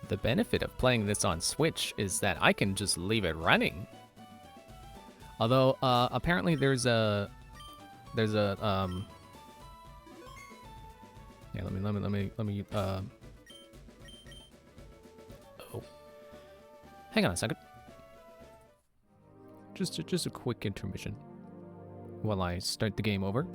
The benefit of playing this on Switch is that I can just leave it running. Although, apparently there's a... Yeah, let me, oh. Hang on a second. Just a quick intermission while I start the game over.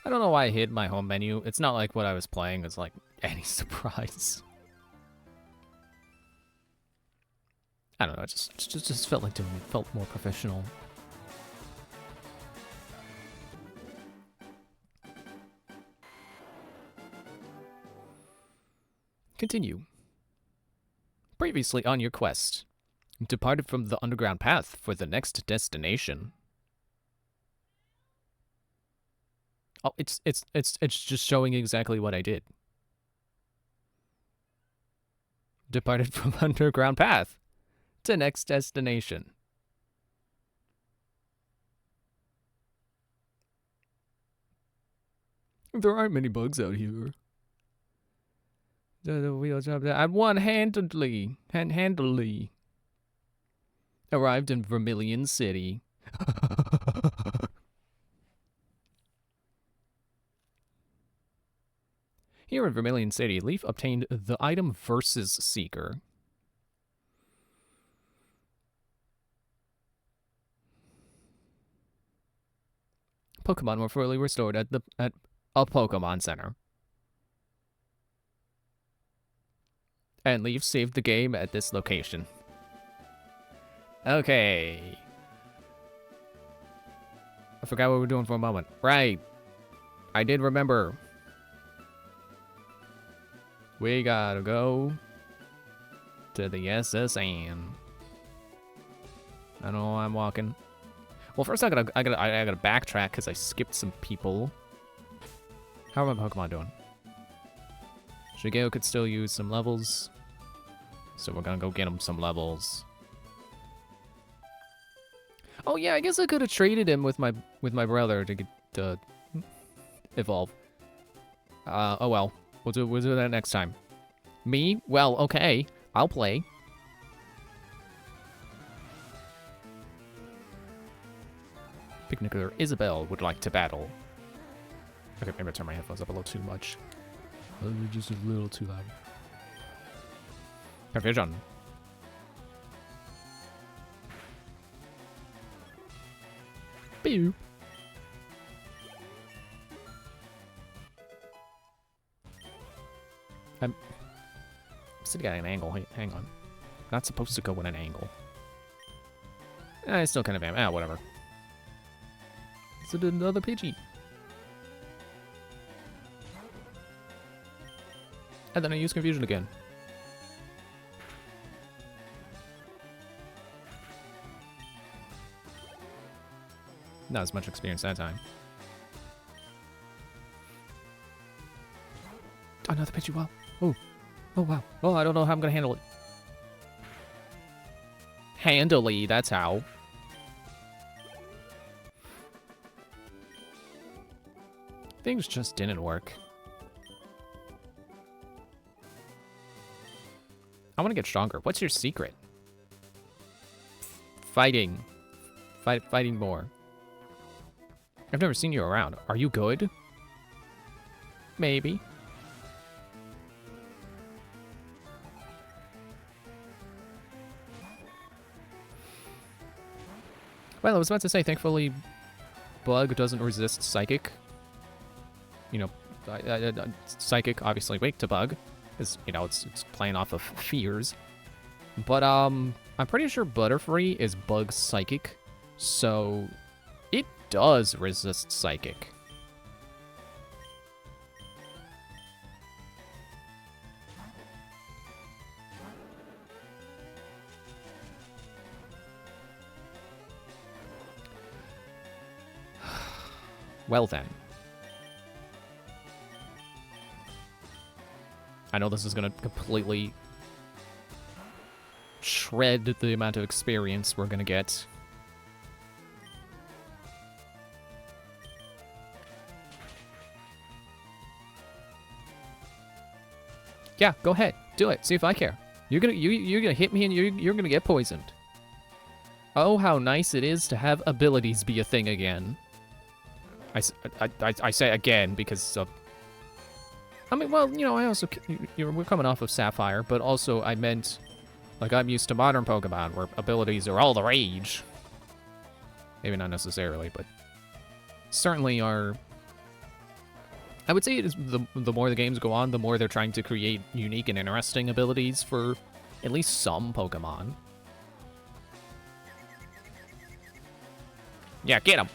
I don't know why I hid my home menu. It's not like what I was playing was like any surprise. I don't know. It just felt like doing it. Felt more professional. Continue. Previously on your quest, departed from the underground path for the next destination. Oh, it's just showing exactly what I did. Departed from underground path to next destination. There aren't many bugs out here. The wheel job that I one-handedly arrived in Vermilion City. Here in Vermilion City, Leaf obtained the item Versus Seeker. Pokemon were fully restored at a Pokemon Center. And Leaf saved the game at this location. Okay. I forgot what we were doing for a moment. Right. I did remember. We gotta go to the SSN. I know I'm walking. Well, first I gotta backtrack because I skipped some people. How are my Pokemon doing? Shigeo could still use some levels, so we're gonna go get him some levels. Oh yeah, I guess I could have traded him with my brother to get to evolve. Oh well, we'll do that next time. Me? Well, okay, I'll play. Picnicker Isabel would like to battle. Okay, maybe I turn my headphones up a little too much. Just a little too loud. Confusion. Pew. I'm sitting at an angle. Hang on. Not supposed to go at an angle. I still kind of am. Ah, whatever. So did another Pidgey. And then I use Confusion again. Not as much experience that time. Another Pidgey. Wow. Oh. Oh, wow. Oh, I don't know how I'm going to handle it. Handily, that's how. Things just didn't work. I want to get stronger. What's your secret? Fighting. Fighting more. I've never seen you around. Are you good? Maybe. Well, I was about to say, thankfully, Bug doesn't resist Psychic. You know, Psychic, obviously weak to Bug. Is, you know, it's playing off of fears. But, I'm pretty sure Butterfree is Bug's Psychic. So, it does resist Psychic. Well then. I know this is gonna completely shred the amount of experience we're gonna get. Yeah, go ahead. Do it. See if I care. You're gonna hit me and you're gonna get poisoned. Oh, how nice it is to have abilities be a thing again. I say again because of... I mean, well, you know, I also... we're coming off of Sapphire, but also I meant... Like, I'm used to modern Pokemon, where abilities are all the rage. Maybe not necessarily, but... Certainly are... I would say it is the more the games go on, the more they're trying to create unique and interesting abilities for at least some Pokemon. Yeah, get him!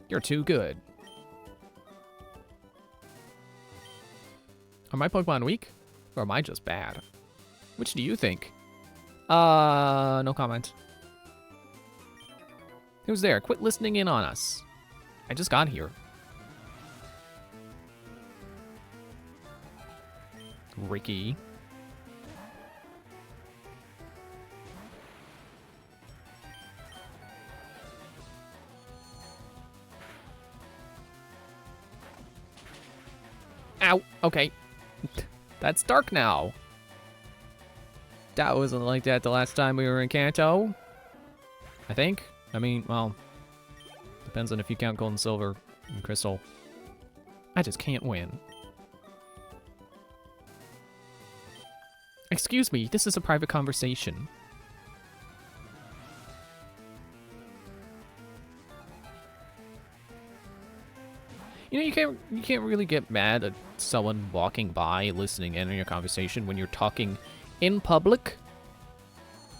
You're too good. Are my Pokemon weak? Or am I just bad? Which do you think? No comment. Who's there? Quit listening in on us. I just got here. Ricky. Ow, okay. That's dark now. That wasn't like that the last time we were in Kanto. I think. I mean, well, depends on if you count gold and silver and crystal. I just can't win. Excuse me, this is a private conversation. You know, you can't really get mad at someone walking by, listening in on your conversation when you're talking in public.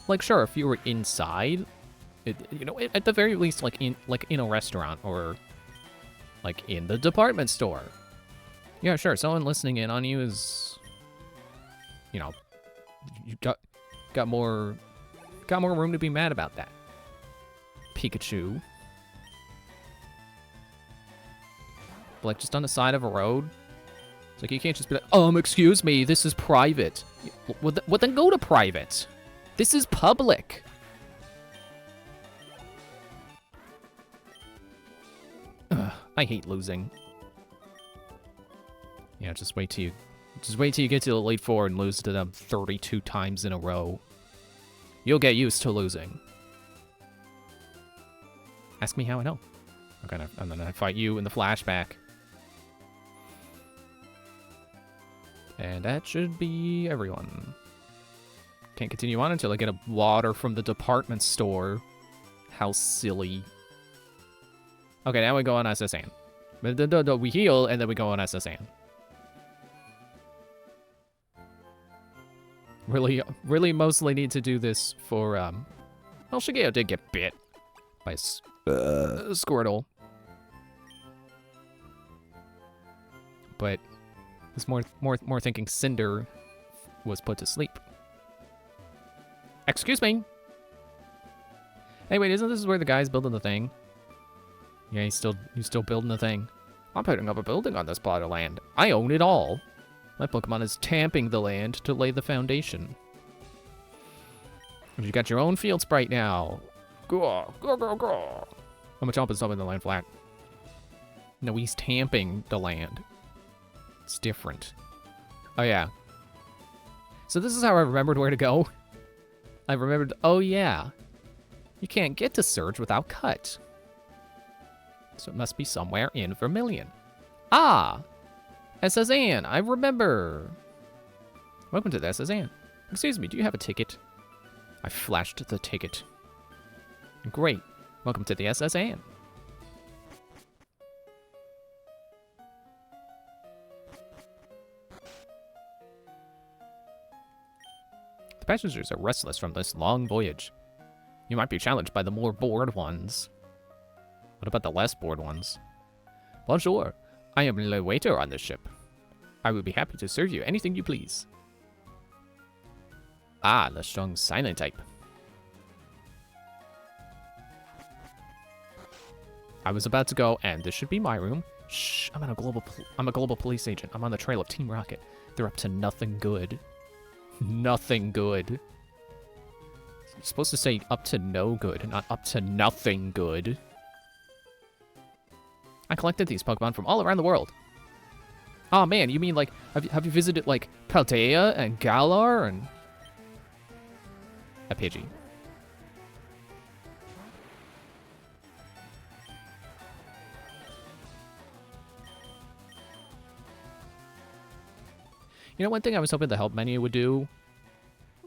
Like, sure, if you were inside, you know, at the very least, like in a restaurant or like in the department store. Yeah, sure, someone listening in on you is, you know, you got more room to be mad about that. Pikachu. Like, just on the side of a road. It's like, you can't just be like, excuse me, this is private. Well, then go to private. This is public. Ugh, I hate losing. Yeah, just wait till you get to the Elite Four and lose to them 32 times in a row. You'll get used to losing. Ask me how I know. I'm gonna fight you in the flashback. And that should be everyone. Can't continue on until I get a water from the department store. How silly. Okay, now we go on SSN. We heal, and then we go on SSN. Really mostly need to do this for, well, Shigeo did get bit by Squirtle. But it's more thinking Cinder was put to sleep. Excuse me. Hey, wait, isn't this where the guy's building the thing? Yeah, he's still building the thing. I'm putting up a building on this plot of land. I own it all. My Pokemon is tamping the land to lay the foundation. You got your own field sprite now. Go. I'm gonna jump and in the land flat. No, he's tamping the land. It's different. Oh, yeah. So this is how I remembered where to go. I remembered, oh, yeah. You can't get to Surge without Cut. So it must be somewhere in Vermilion. Ah! SSN, I remember. Welcome to the SSN. Excuse me, do you have a ticket? I flashed the ticket. Great. Welcome to the SSN. The passengers are restless from this long voyage. You might be challenged by the more bored ones. What about the less bored ones? Bonjour. I am the waiter on this ship. I will be happy to serve you anything you please. Ah, the strong silent type. I was about to go, and this should be my room. Shh, I'm a global police agent. I'm on the trail of Team Rocket. They're up to nothing good. Nothing good. You're supposed to say up to no good, not up to nothing good. I collected these Pokemon from all around the world. Oh man, you mean like, have you visited like Paldea and Galar and... a Pidgey. You know, one thing I was hoping the help menu would do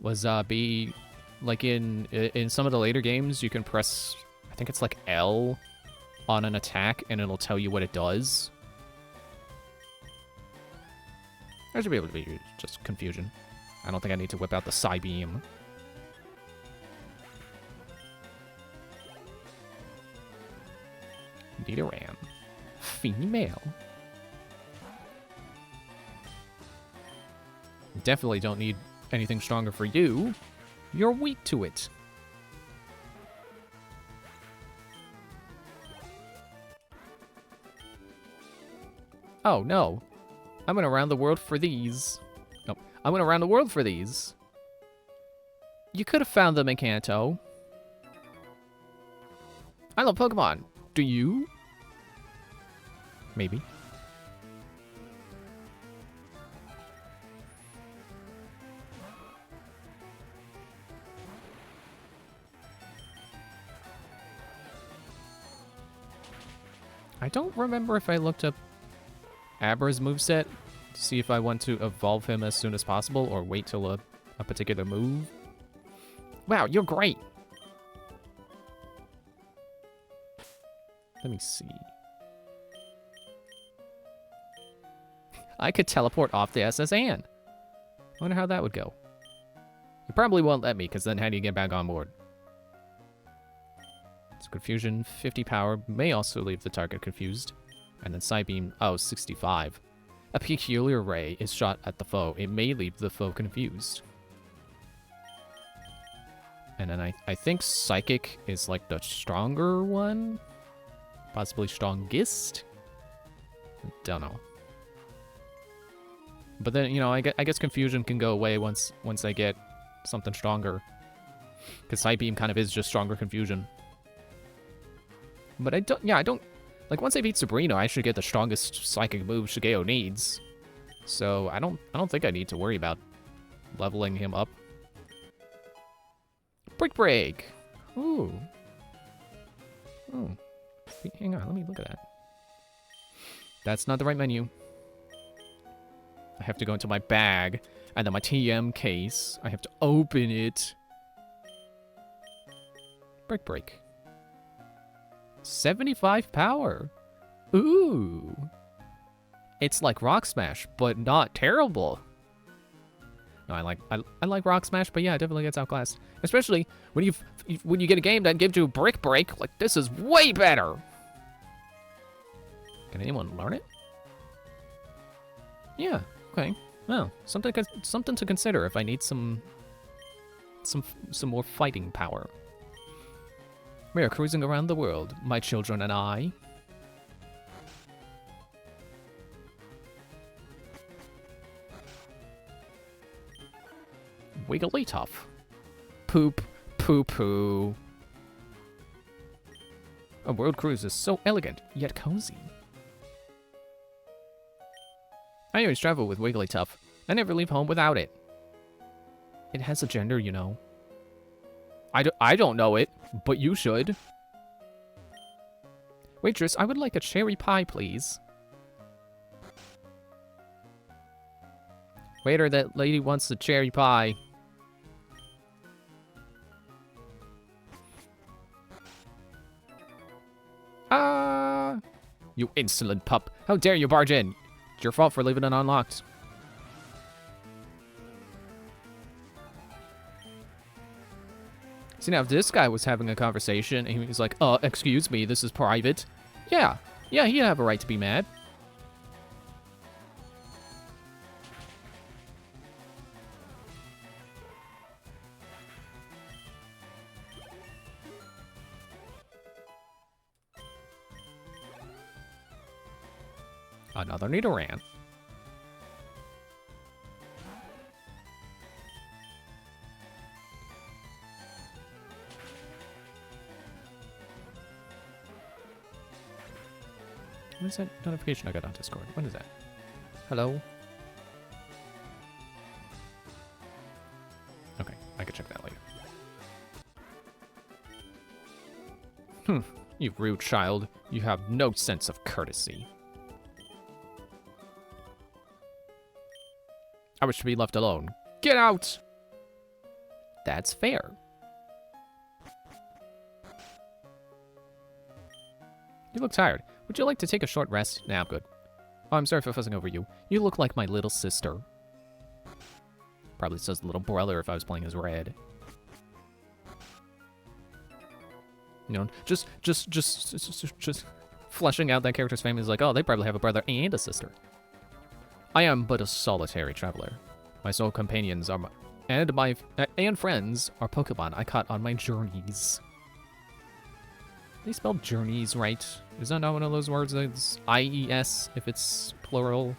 was be like in some of the later games, you can press, I think it's like L on an attack and it'll tell you what it does. There should be able to be just confusion. I don't think I need to whip out the Psybeam. Nidoran. Female. Definitely don't need anything stronger for you. You're weak to it. Oh, no. I went around the world for these. Nope. I went around the world for these. You could have found them in Kanto. I love Pokemon. Do you? Maybe. I don't remember if I looked up Abra's moveset to see if I want to evolve him as soon as possible or wait till a particular move. Wow, you're great! Let me see. I could teleport off the SS Anne. I wonder how that would go. You probably won't let me, because then how do you get back on board? So Confusion, 50 power, may also leave the target confused. And then Psybeam, oh, 65. A Peculiar Ray is shot at the foe. It may leave the foe confused. And then I think Psychic is like the stronger one? Possibly strongest? Don't know. But then, you know, I guess Confusion can go away once I get something stronger. Because Psybeam kind of is just stronger Confusion. But I don't... Like, once I beat Sabrina, I should get the strongest psychic move Shigeo needs. So, I don't think I need to worry about leveling him up. Brick Break! Ooh. Oh. Hang on, let me look at that. That's not the right menu. I have to go into my bag, and then my TM case. I have to open it. Brick Break. 75 power. Ooh. It's like Rock Smash, but not terrible. No, I like Rock Smash, but yeah, it definitely gets outclassed. Especially when you get a game that gives you Brick Break. Like, this is way better. Can anyone learn it? Yeah. Okay. Well, something to consider if I need some more fighting power. We are cruising around the world, my children and I. Wigglytuff. Poop, poo poo. A world cruise is so elegant, yet cozy. I always travel with Wigglytuff. I never leave home without it. It has a gender, you know. I don't know it, but you should. Waitress, I would like a cherry pie, please. Waiter, that lady wants a cherry pie. Ah! You insolent pup. How dare you barge in? It's your fault for leaving it unlocked. See, now, if this guy was having a conversation and he was like, excuse me, this is private. Yeah, he'd have a right to be mad. Another Nidoran. What is that notification I got on Discord? What is that? Hello? Okay, I can check that later. You rude child. You have no sense of courtesy. I wish to be left alone. Get out! That's fair. You look tired. Would you like to take a short rest? Nah, I'm good. Oh, I'm sorry for fussing over you. You look like my little sister. Probably says little brother if I was playing as Red. You know, just fleshing out that character's family is like, oh, they probably have a brother and a sister. I am but a solitary traveler. My sole companions are and friends are Pokemon I caught on my journeys. They spelled journeys right. Is that not one of those words that's I-E-S if it's plural?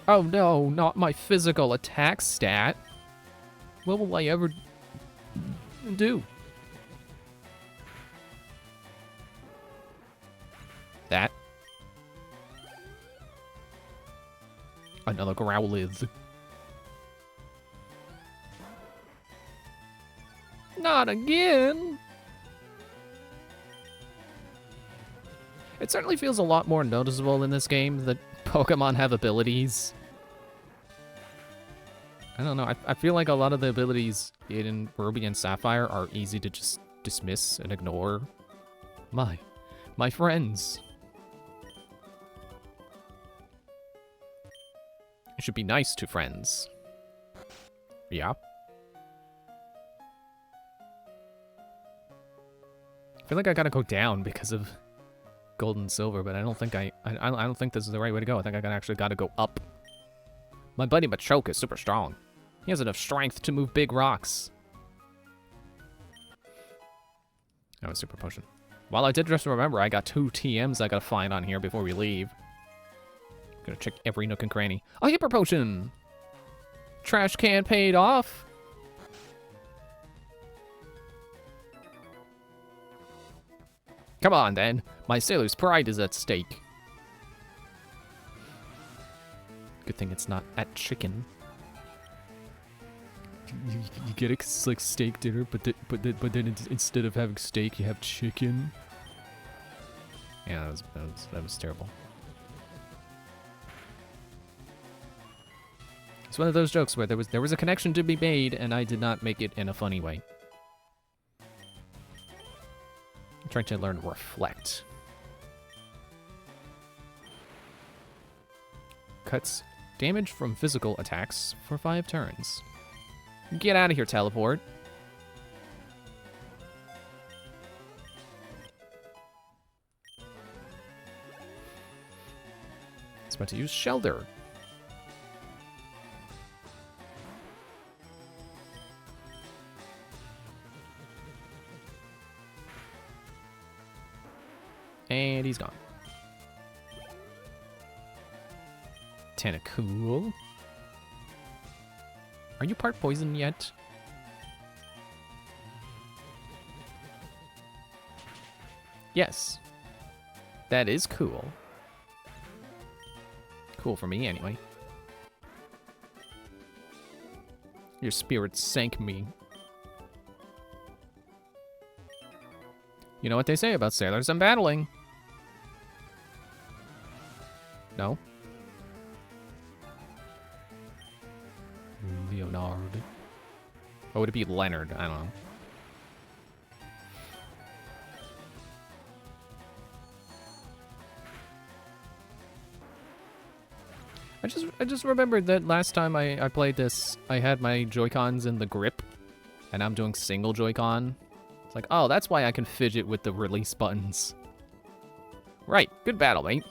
Oh no, not my physical attack stat. What will I ever do? That. Another Growlithe. Not again! It certainly feels a lot more noticeable in this game that Pokemon have abilities. I don't know, I feel like a lot of the abilities in Ruby and Sapphire are easy to just dismiss and ignore. My friends. You should be nice to friends. Yeah. I feel like I gotta go down because of gold and silver, but I don't think I don't think this is the right way to go. I think I actually gotta go up. My buddy Machoke is super strong. He has enough strength to move big rocks. Oh, a super potion. While I did just remember, I got 2 TMs I gotta find on here before we leave. Gotta check every nook and cranny. A hyper potion! Trash can paid off! Come on, then. My sailor's pride is at stake. Good thing it's not at chicken. You get it 'cause it's like steak dinner, but then instead of having steak, you have chicken. Yeah, that was terrible. It's one of those jokes where there was a connection to be made, and I did not make it in a funny way. I'm trying to learn Reflect. Cuts damage from physical attacks for 5 turns. Get out of here, teleport. It's about to use Shelter. And he's gone. Tentacool. Are you part poison yet? Yes. That is cool. Cool for me, anyway. Your spirit sank me. You know what they say about sailors and battling. No? Leonard. Or would it be Leonard? I don't know. I just remembered that last time I played this, I had my Joy-Cons in the grip, and I'm doing single Joy-Con. It's like, oh, that's why I can fidget with the release buttons. Right, good battle, mate.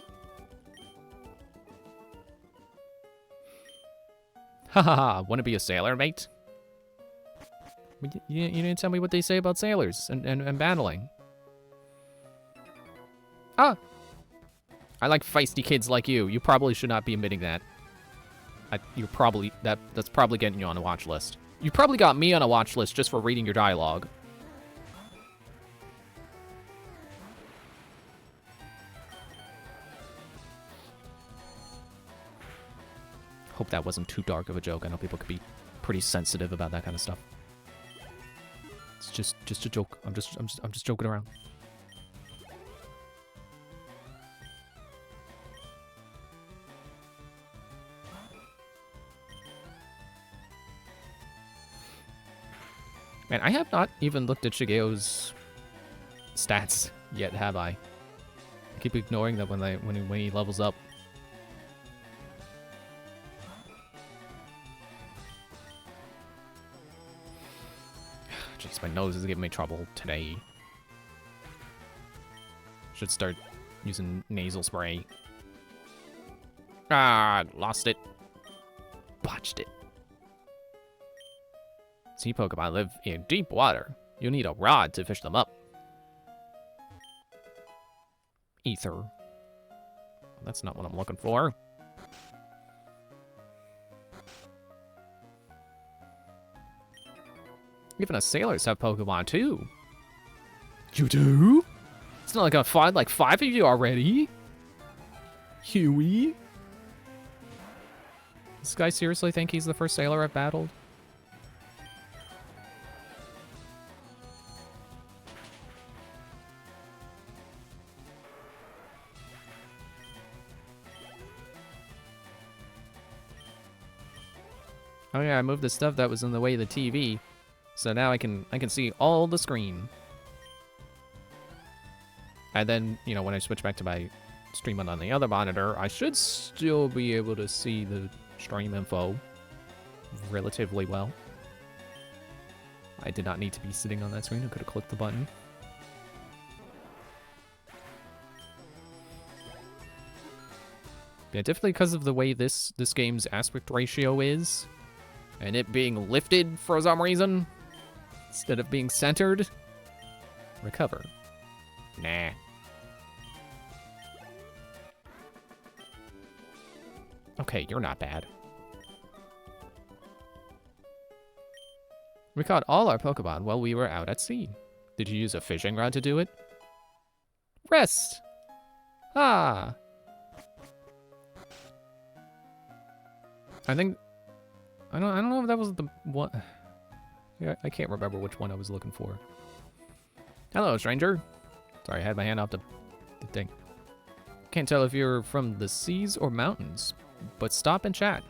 Haha, wanna be a sailor, mate? You didn't tell me what they say about sailors and battling. Ah! I like feisty kids like you. You probably should not be admitting that. That's probably getting you on a watch list. You probably got me on a watch list just for reading your dialogue. Hope that wasn't too dark of a joke. I know people could be pretty sensitive about that kind of stuff. It's just a joke. I'm just joking around. Man, I have not even looked at Shigeo's stats yet, have I? I keep ignoring that when he levels up. Jeez, my nose is giving me trouble today. Should start using nasal spray. Ah, lost it. Botched it. Sea Pokemon live in deep water. You'll need a rod to fish them up. Ether. That's not what I'm looking for. Even us sailors have Pokemon too. You do? It's not like I fought like 5 of you already. Huey? Does this guy seriously think he's the first sailor I've battled? Oh yeah, I moved the stuff that was in the way of the TV, so now I can see all the screen. And then, you know, when I switch back to my stream on the other monitor, I should still be able to see the stream info relatively well. I did not need to be sitting on that screen. I could have clicked the button. Yeah, definitely because of the way this game's aspect ratio is. And it being lifted for some reason, instead of being centered. Recover. Nah. Okay, you're not bad. We caught all our Pokemon while we were out at sea. Did you use a fishing rod to do it? Rest! Ah! I don't know if that was the one. Yeah, I can't remember which one I was looking for. Hello, stranger. Sorry, I had my hand off the thing. Can't tell if you're from the seas or mountains, but stop and chat.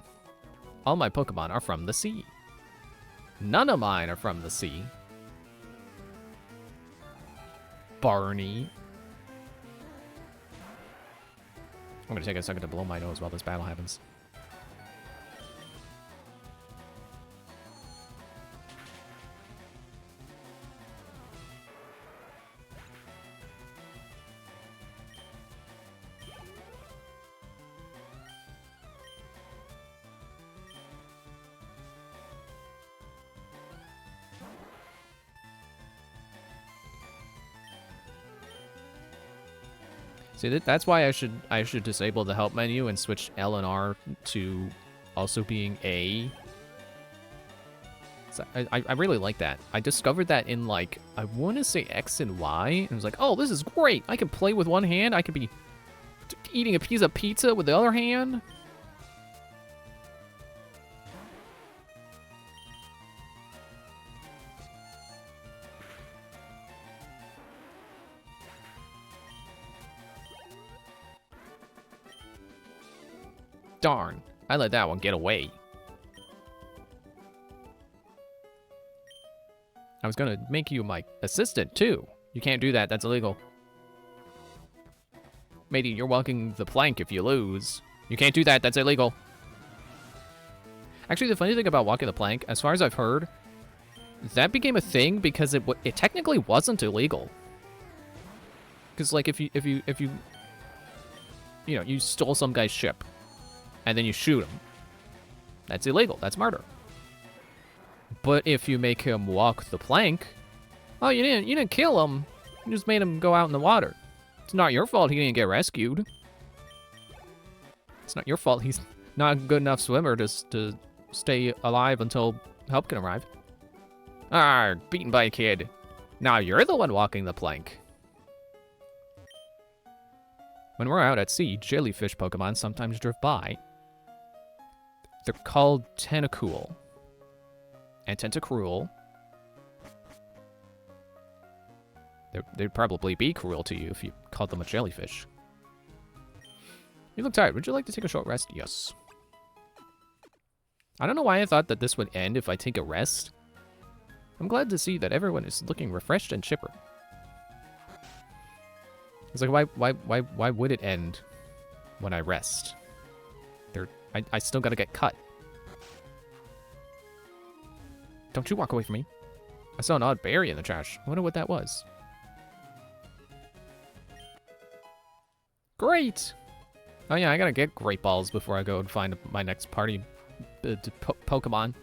All my Pokemon are from the sea. None of mine are from the sea. Barney. I'm gonna take a second to blow my nose while this battle happens. See, that's why I should disable the help menu and switch L and R to also being A. So I really like that. I discovered that in, like, I want to say X and Y, and I was like, oh, this is great. I can play with one hand. I could be eating a piece of pizza with the other hand. Darn, I let that one get away. I was gonna make you my assistant, too. You can't do that, that's illegal. Matey, you're walking the plank if you lose. You can't do that, that's illegal. Actually, the funny thing about walking the plank, as far as I've heard, that became a thing because it technically wasn't illegal. Because, like, if you you stole some guy's ship, and then you shoot him, that's illegal. That's murder. But if you make him walk the plank, oh, you didn't kill him. You just made him go out in the water. It's not your fault he didn't get rescued. It's not your fault he's not a good enough swimmer to stay alive until help can arrive. Ah, beaten by a kid. Now you're the one walking the plank. When we're out at sea, jellyfish Pokemon sometimes drift by. They're called Tentacool. And Tentacruel. They'd probably be cruel to you if you called them a jellyfish. You look tired. Would you like to take a short rest? Yes. I don't know why I thought that this would end if I take a rest. I'm glad to see that everyone is looking refreshed and chipper. It's like, why would it end when I rest? I still gotta get cut. Don't you walk away from me. I saw an odd berry in the trash. I wonder what that was. Great! Oh yeah, I gotta get great balls before I go and find my next party Pokemon.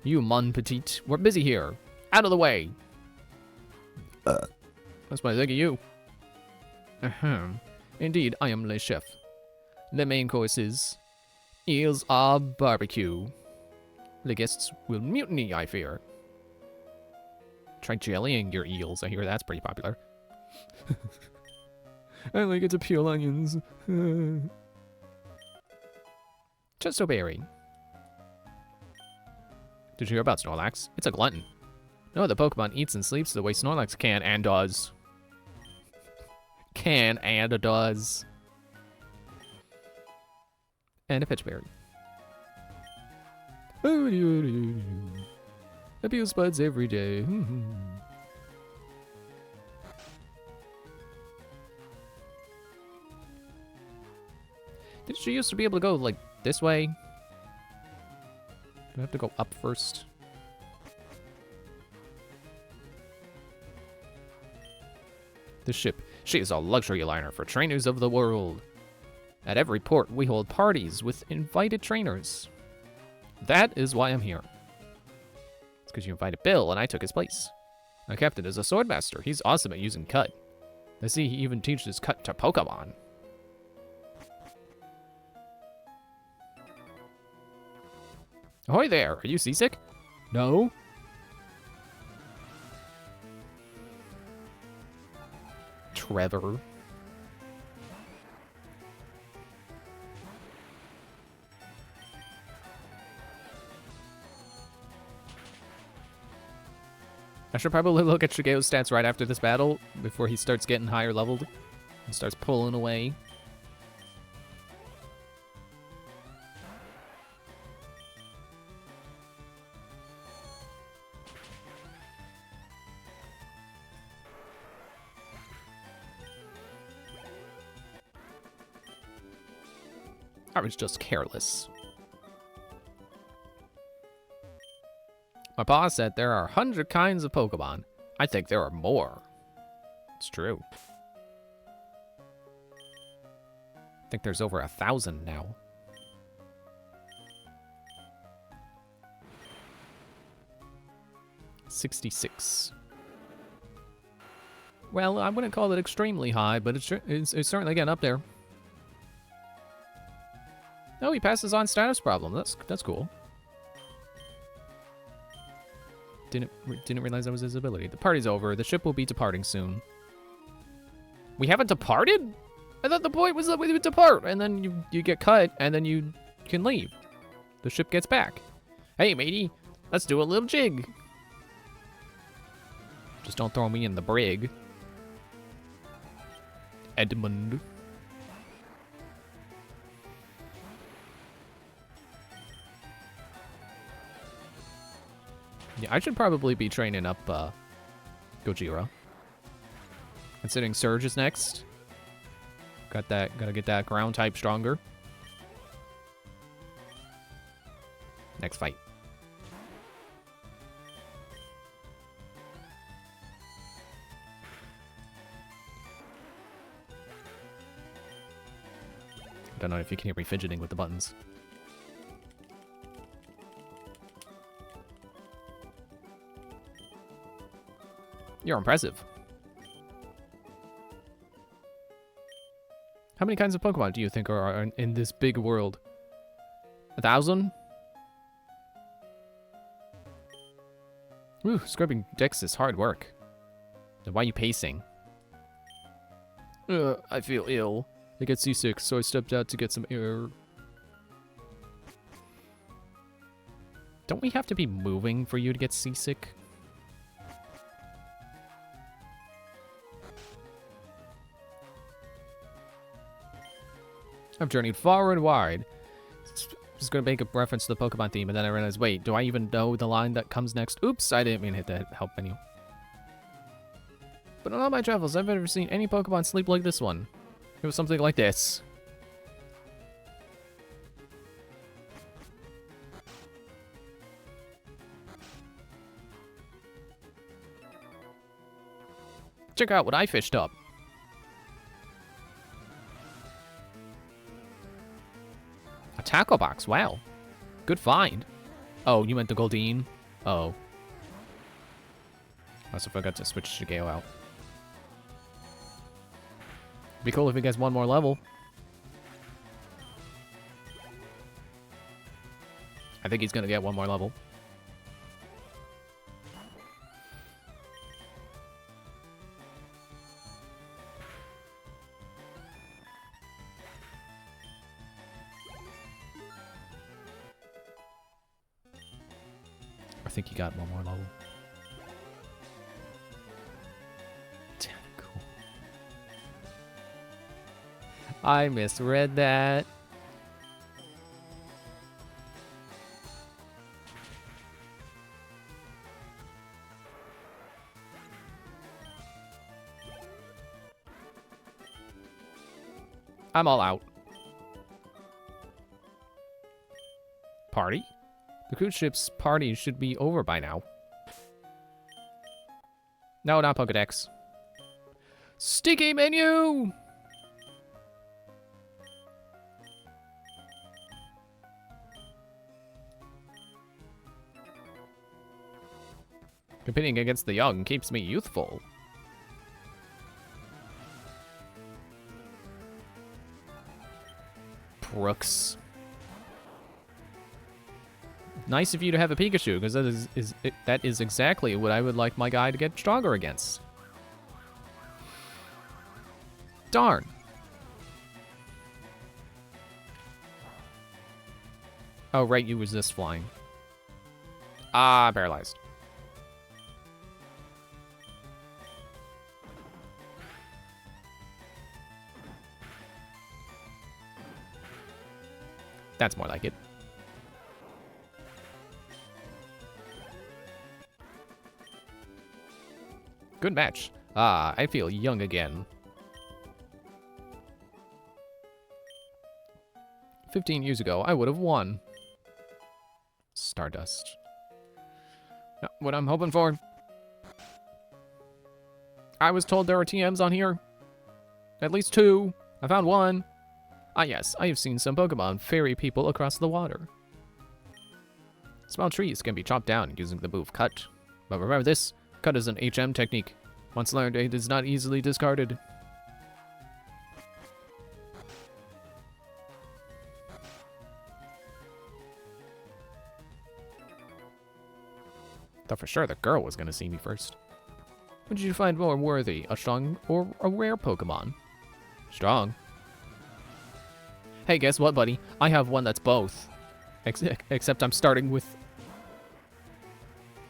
You, mon petite. We're busy here. Out of the way! That's what I think of you. Indeed, I am le chef. The main course is eels au barbecue. The guests will mutiny, I fear. Try jellying your eels. I hear that's pretty popular. I like it to peel onions. Just so berry. Did you hear about Snorlax? It's a glutton. No other Pokemon eats and sleeps the way Snorlax can and does. Can and does. And a pitch berry. Abuse buds every day. Did she used to be able to go, like, this way? Do I have to go up first? The ship. She is a luxury liner for trainers of the world. At every port, we hold parties with invited trainers. That is why I'm here. It's because you invited Bill, and I took his place. My captain is a swordmaster. He's awesome at using cut. I see he even teaches cut to Pokemon. Ahoy there! Are you seasick? No? Trevor. I should probably look at Shigeo's stats right after this battle before he starts getting higher leveled and starts pulling away. I was just careless. My boss said there are 100 kinds of Pokemon. I think there are more. It's true. I think there's over 1,000 now. $66. Well, I wouldn't call it extremely high, but it's certainly getting up there. Oh, he passes on status problem. That's cool. Didn't realize that was his ability. The party's over. The ship will be departing soon. We haven't departed? I thought the point was that we would depart, and then you get cut, and then you can leave. The ship gets back. Hey, matey, let's do a little jig. Just don't throw me in the brig. Edmund. Yeah, I should probably be training up Gojira. Considering Surge is next. Gotta get that ground type stronger. Next fight. I don't know if you can hear me fidgeting with the buttons. You're impressive. How many kinds of Pokemon do you think are in this big world? 1,000? Ooh, scrubbing decks is hard work. Then why are you pacing? I feel ill. I get seasick, so I stepped out to get some air. Don't we have to be moving for you to get seasick? I've journeyed far and wide. Just gonna make a reference to the Pokemon theme, and then I realized, wait, do I even know the line that comes next? Oops, I didn't mean to hit the help menu. But on all my travels, I've never seen any Pokemon sleep like this one. It was something like this. Check out what I fished up. A tackle box, wow. Good find. Oh, you meant the Goldeen? Oh. I also forgot to switch Shigeo out. Be cool if he gets one more level. I think he's gonna get one more level. I think he got one more level. Damn, cool. I misread that. I'm all out. Party? The cruise ship's party should be over by now. No, not Pokedex. Sticky menu! Competing against the young keeps me youthful. Brooks. Nice of you to have a Pikachu, because that is exactly what I would like my guy to get stronger against. Darn. Oh, right, you resist flying. Ah, paralyzed. That's more like it. Good match. Ah, I feel young again. 15 years ago, I would have won. Stardust. Not what I'm hoping for. I was told there were TMs on here. At least 2. I found 1. Ah yes, I have seen some Pokemon ferry people across the water. Small trees can be chopped down using the move Cut. But remember this, Cut is an HM technique. Once learned, it is not easily discarded. Thought for sure the girl was gonna see me first. What did you find more worthy, a strong or a rare Pokemon? Strong. Hey, guess what, buddy? I have one that's both. Except I'm starting with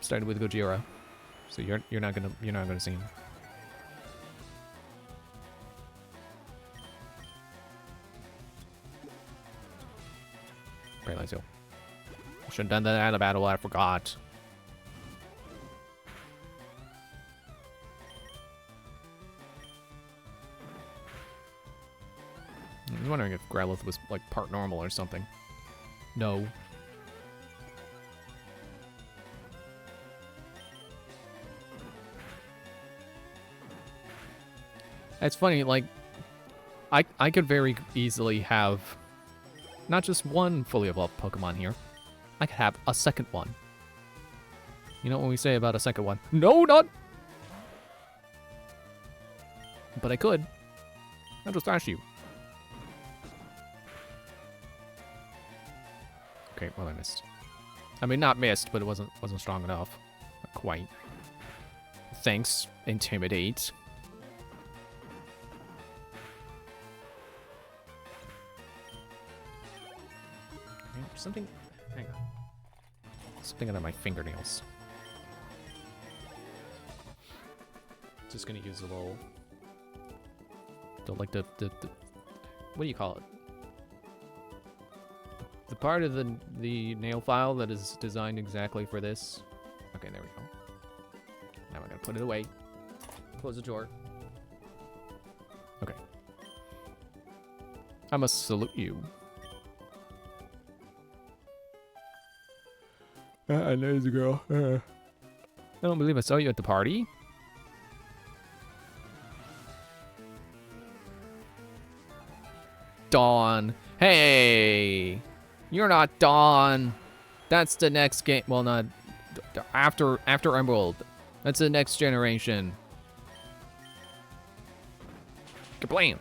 Gojira. So you're not gonna see him. Paralyze Hill. Should have done that at a battle, I forgot. I was wondering if Growlithe was like part normal or something. No. It's funny, like, I could very easily have not just one fully evolved Pokemon here. I could have a second one. You know what we say about a second one? No, not! But I could. I'll just ask you. Okay, well I missed. I mean, not missed, but it wasn't strong enough. Not quite. Thanks, Intimidate. Something. Hang on. Something under my fingernails. Just gonna use a little... like the what do you call it? The part of the nail file that is designed exactly for this. Okay, there we go. Now we're gonna put it away. Close the door. Okay. I must salute you. There's a girl. I don't believe I saw you at the party. Dawn. Hey! You're not Dawn. That's the next game. Well, not after Emerald. That's the next generation. Kablam!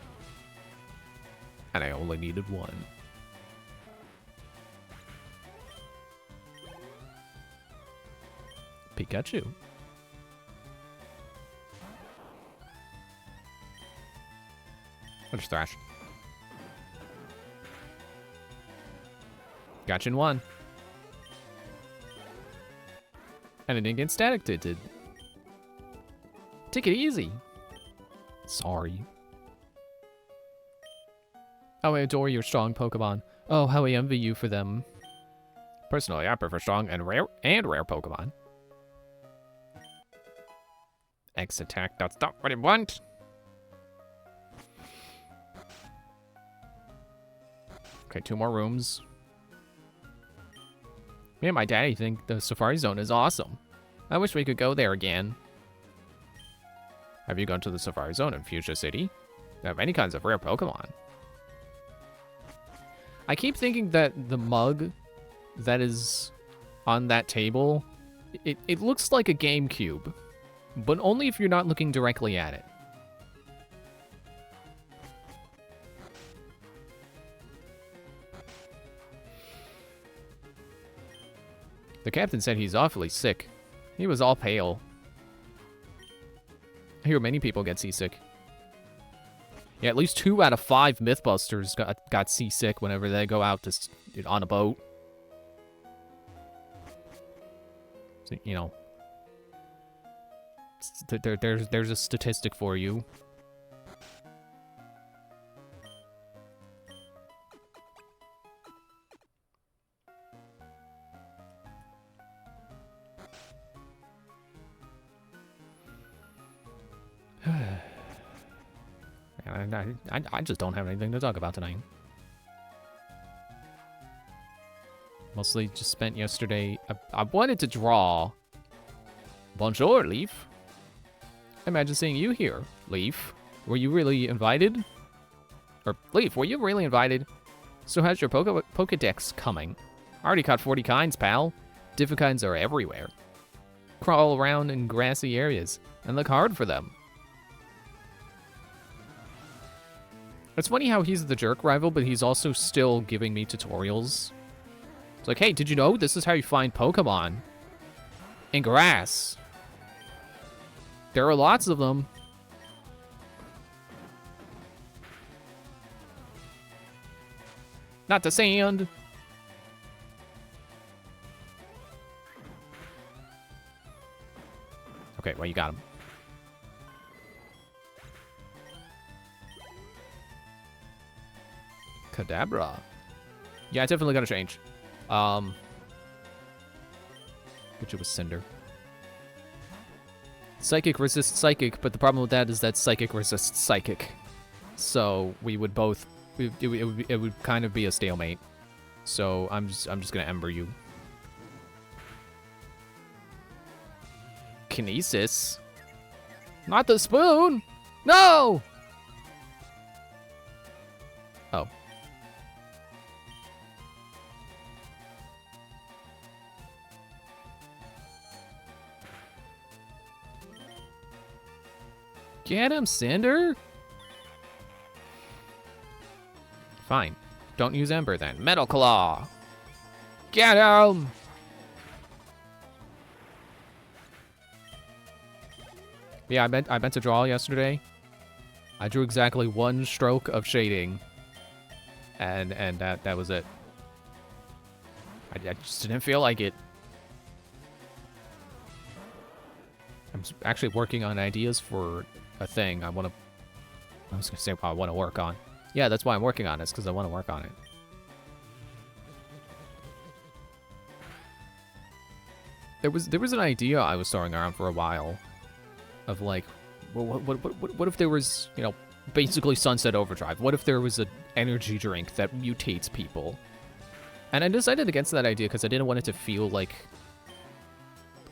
And I only needed one. Pikachu. I'll just thrash. Gotcha in one. And it didn't get static tinted. Take it easy. Sorry. Oh, I adore your strong Pokemon. Oh, how I envy you for them. Personally, I prefer strong and rare Pokemon. X attack, that's not what I want. Okay, 2 more rooms. Me and my daddy think the Safari Zone is awesome. I wish we could go there again. Have you gone to the Safari Zone in Fuchsia City? They have many kinds of rare Pokemon. I keep thinking that the mug that is on that table, it looks like a GameCube, but only if you're not looking directly at it. The captain said he's awfully sick. He was all pale. I hear many people get seasick. Yeah, at least 2 out of 5 Mythbusters got seasick whenever they go out to on a boat. So, you know, there's a statistic for you. I just don't have anything to talk about tonight. Mostly just spent yesterday. I wanted to draw. Bonjour, Leaf. Imagine seeing you here, Leaf. Were you really invited? Or, Leaf, were you really invited? So how's your Pokedex coming? I already caught 40 kinds, pal. Different kinds are everywhere. Crawl around in grassy areas and look hard for them. It's funny how he's the jerk rival, but he's also still giving me tutorials. It's like, hey, did you know this is how you find Pokemon? In grass. There are lots of them. Not the sand. Okay, well, you got him. Kadabra. Yeah, I definitely gotta change. Get you with Cinder. Psychic resists Psychic, but the problem with that is that Psychic resists Psychic. So we would both... It would kind of be a stalemate. So I'm just gonna Ember you. Kinesis? Not the spoon! No! Oh. Get him, Cinder! Fine. Don't use Ember then. Metal Claw! Get him! Yeah, I meant to draw yesterday. I drew exactly 1 stroke of shading. And that was it. I just didn't feel like it. actually working on ideas for a thing I was gonna say I want to work on. Yeah, that's why I'm working on it, because I want to work on it. There was an idea I was throwing around for a while of like, well, what if there was, you know, basically Sunset Overdrive? What if there was an energy drink that mutates people? And I decided against that idea because I didn't want it to feel like...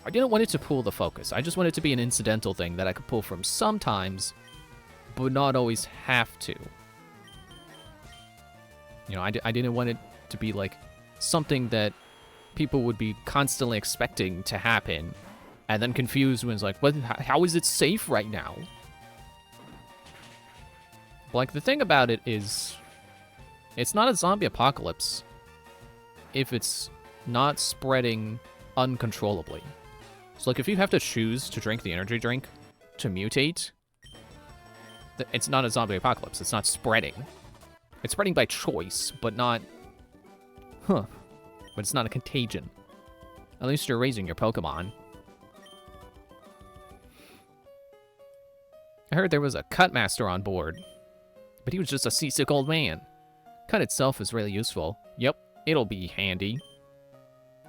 I didn't want it to pull the focus. I just want it to be an incidental thing that I could pull from sometimes, but not always have to. You know, I didn't want it to be like something that people would be constantly expecting to happen, and then confused when it's like, what? How is it safe right now? But like, the thing about it is, it's not a zombie apocalypse if it's not spreading uncontrollably. So like, if you have to choose to drink the energy drink to mutate, it's not a zombie apocalypse. It's not spreading. It's spreading by choice, but not... But it's not a contagion. At least you're raising your Pokemon. I heard there was a cut master on board, but he was just a seasick old man. Cut itself is really useful. Yep, it'll be handy.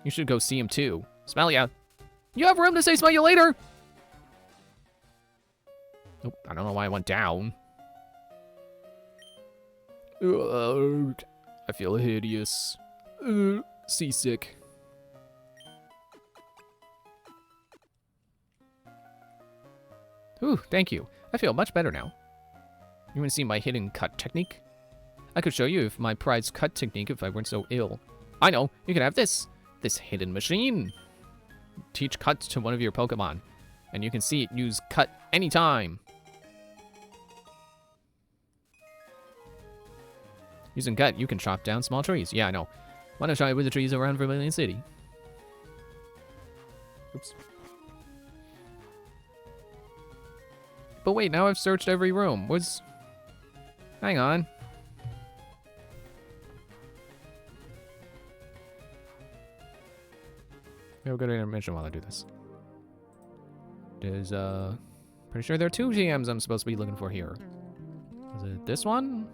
You should go see him too. Smell ya. You have room to say smell you later? Nope, I don't know why I went down. I feel hideous. Seasick. Ooh, thank you. I feel much better now. You want to see my hidden cut technique? I could show you if my prized cut technique if I weren't so ill. I know, you can have this hidden machine. Teach cut to one of your Pokemon, and you can see it use cut anytime. Using cut, you can chop down small trees. Yeah, I know. Why not try it with the trees around Vermilion City? Oops. But wait, now I've searched every room. Hang on. We'll go to intermission while I do this. There's, pretty sure there are 2 GMs I'm supposed to be looking for here. Is it this one?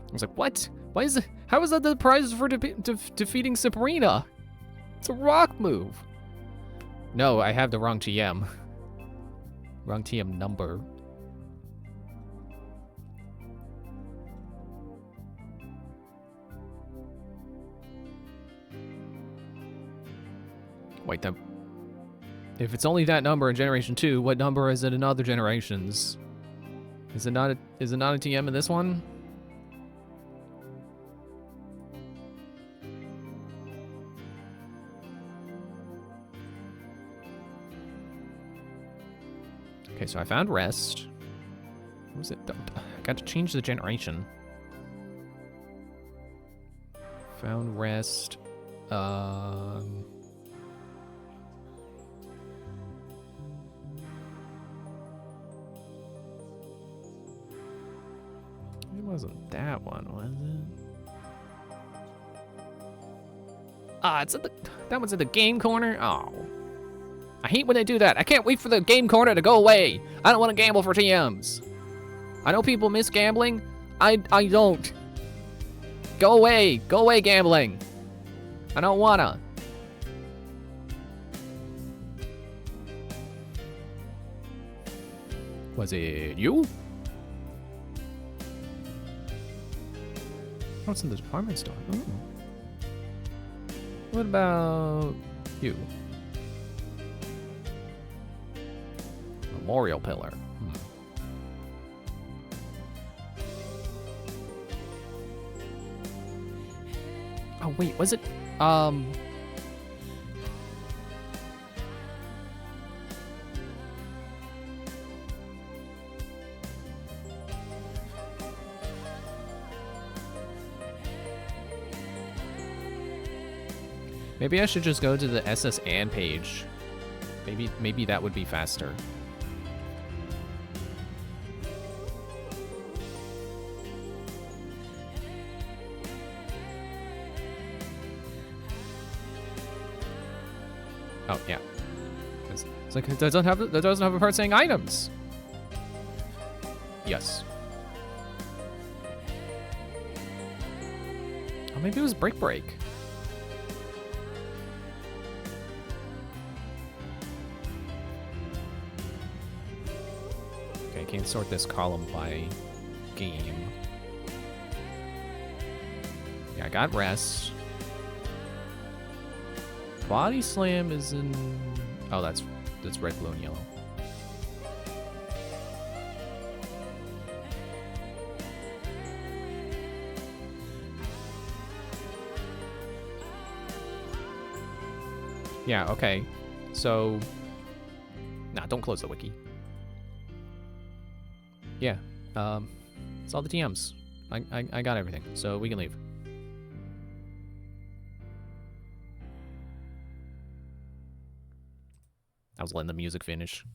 I was like, what? Why is it? How is that the prize for defeating Sabrina? It's a rock move. No, I have the wrong TM. Wrong TM number. Wait, if it's only that number in Generation 2, what number is it in other generations? Is it not a TM in this one? Okay, so I found rest. What was it? I got to change the generation. Found rest. It wasn't that one, was it? Ah, it's at that one's at the game corner. Oh. I hate when they do that. I can't wait for the game corner to go away. I don't want to gamble for TMs. I know people miss gambling. I don't. Go away. Go away, gambling. I don't wanna. Was it you? Oh, it's in the department store. Oh. What about you? Memorial pillar. Oh wait, was it? Maybe I should just go to the SSN page Maybe that would be faster. Oh yeah. It's like it doesn't have a part saying items. Yes. Oh, maybe it was break. Okay, I can't sort this column by game. Yeah, I got rest. Body slam is in. Oh, that's red, blue, and yellow. Yeah, okay. So... Nah, don't close the wiki. Yeah, it's all the TMs. I got everything, so we can leave. I was letting the music finish.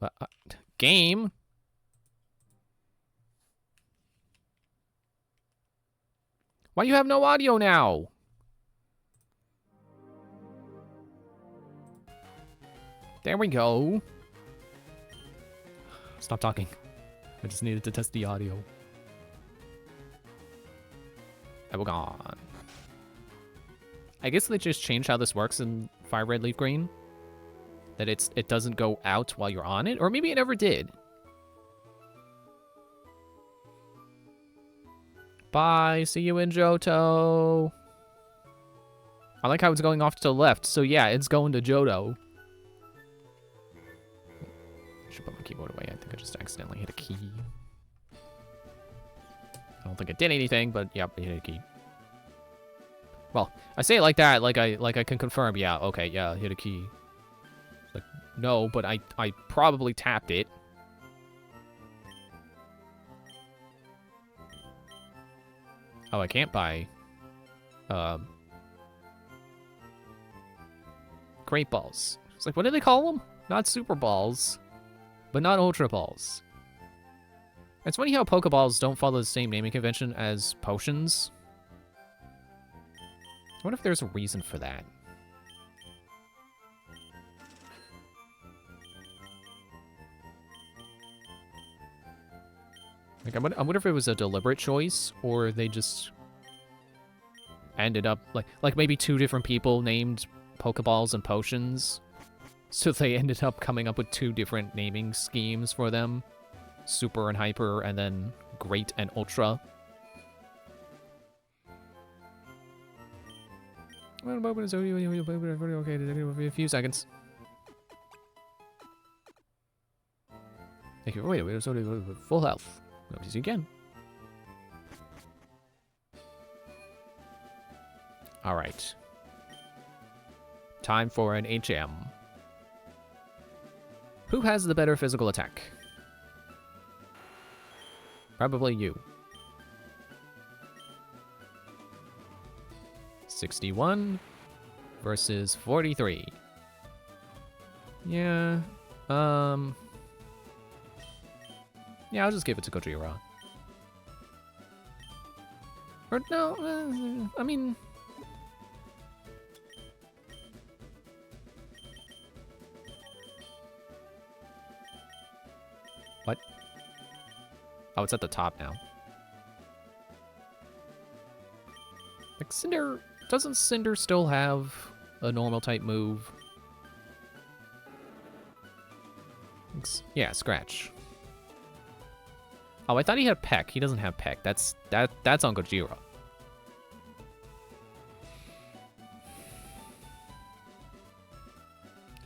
But, game? Why you have no audio now? There we go. Stop talking. I just needed to test the audio. And we're gone. I guess they just changed how this works in Fire Red Leaf Green. That it doesn't go out while you're on it, or maybe it never did. Bye, see you in Johto. I like how it's going off to the left, so yeah, it's going to Johto. I should put my keyboard away. I think I just accidentally hit a key. I don't think it did anything, but yep, I hit a key. Well, I say it like that, like I can confirm. Yeah, okay, yeah, hit a key. Like, no, but I probably tapped it. Oh, I can't buy great balls. It's like, what do they call them? Not super balls, but not ultra balls. It's funny how Pokeballs don't follow the same naming convention as potions. I wonder if there's a reason for that. Like, I wonder if it was a deliberate choice, or they just ended up, like maybe two different people named Pokeballs and potions. So they ended up coming up with two different naming schemes for them. Super and Hyper, and then Great and Ultra. Okay, a few seconds. Thank you. Wait, full health. Notice you again. All right. Time for an HM. Who has the better physical attack? Probably you. 61 versus 43. Yeah. Yeah, I'll just give it to Gojira. Or no, I mean... What? Oh, it's at the top now. Like, Cinder... Doesn't Cinder still have a normal type move? Yeah, Scratch. Oh, I thought he had Peck. He doesn't have Peck. That's on Gojira.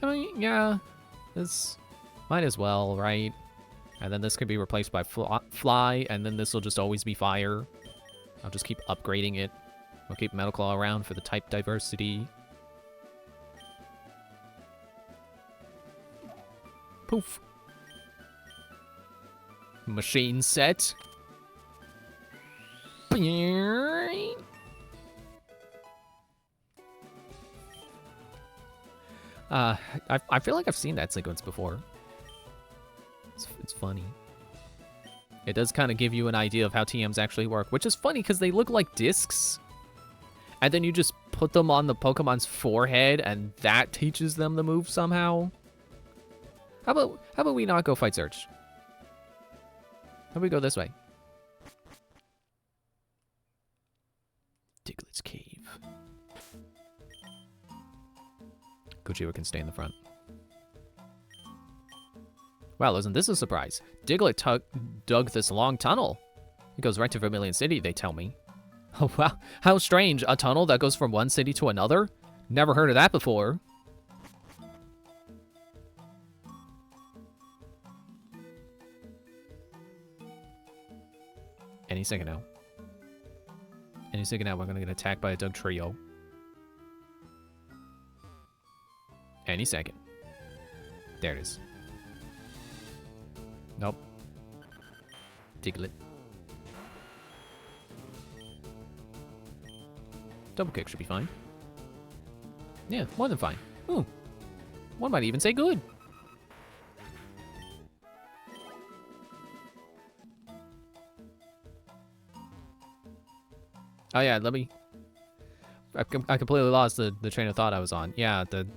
I mean, yeah, this might as well, right? And then this could be replaced by Fly, and then this will just always be Fire. I'll just keep upgrading it. I'll keep Metal Claw around for the type diversity. Poof. Machine set. Uh, I feel like I've seen that sequence before. It's funny. It does kind of give you an idea of how TMs actually work, which is funny because they look like discs. And then you just put them on the Pokemon's forehead, and that teaches them the move somehow. How about we not go fight Search? How about we go this way? Diglett's Cave. Gojira can stay in the front. Wow, isn't this a surprise? Diglett dug this long tunnel. It goes right to Vermilion City, they tell me. Oh, wow. How strange. A tunnel that goes from one city to another? Never heard of that before. Any second now. Any second now, we're going to get attacked by a Doug trio. Any second. There it is. Nope. Diglett. Double kick should be fine. Yeah, more than fine. Ooh. One might even say good. Oh yeah, let me... I completely lost the train of thought I was on. Yeah, the...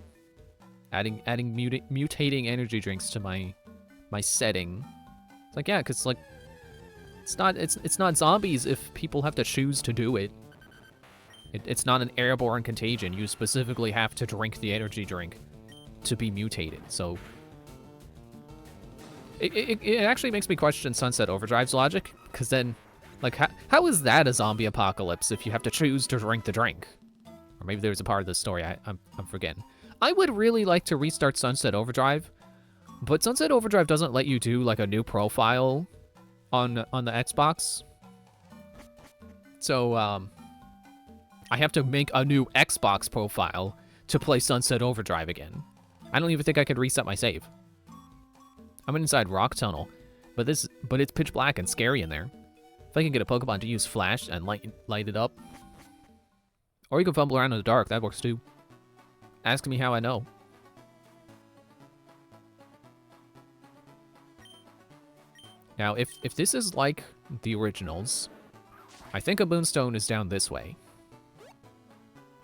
Adding mutating energy drinks to my setting. It's like, yeah, because like... It's not zombies if people have to choose to do it. It's not an airborne contagion. You specifically have to drink the energy drink to be mutated, so... It actually makes me question Sunset Overdrive's logic, because then, like, how is that a zombie apocalypse if you have to choose to drink the drink? Or maybe there's a part of the story I'm forgetting. I would really like to restart Sunset Overdrive, but Sunset Overdrive doesn't let you do, like, a new profile on the Xbox. So, I have to make a new Xbox profile to play Sunset Overdrive again. I don't even think I could reset my save. I'm inside Rock Tunnel, but it's pitch black and scary in there. If I can get a Pokemon to use Flash and light it up. Or you can fumble around in the dark, that works too. Ask me how I know. Now, if this is like the originals, I think a Moonstone is down this way.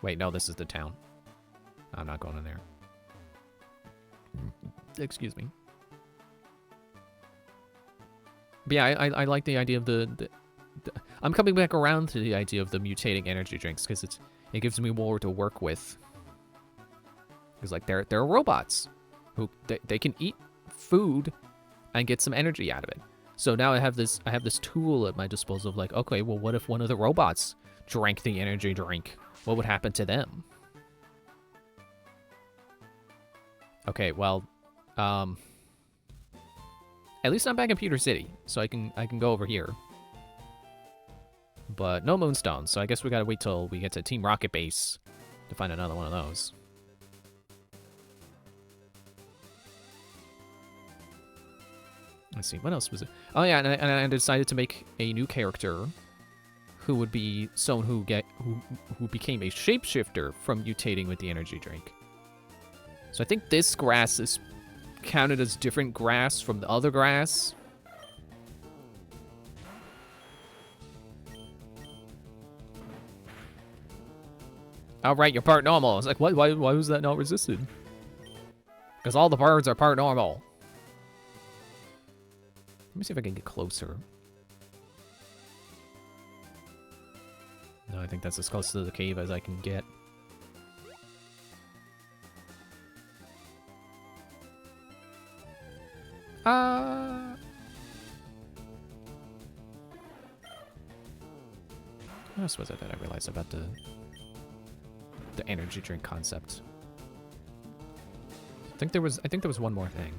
Wait, no, this is the town. I'm not going in there. Excuse me. But yeah, I like the idea of the I'm coming back around to the idea of the mutating energy drinks because it gives me more to work with. Because like they're robots who they can eat food and get some energy out of it. So now I have this tool at my disposal of like, okay, well, what if one of the robots drank the energy drink? What would happen to them? Okay, well, at least I'm back in Pewter City, so I can go over here. But no Moonstones, so I guess we gotta wait till we get to Team Rocket Base to find another one of those. Let's see, what else was it? Oh yeah, and I decided to make a new character who would be someone who became a shapeshifter from mutating with the energy drink. So I think this grass is counted as different grass from the other grass. Oh right, you're part normal. I was like, why was that not resisted? Because all the birds are part normal. Let me see if I can get closer. No, I think that's as close to the cave as I can get. What else was it that I realized about the energy drink concept? I think there was one more thing.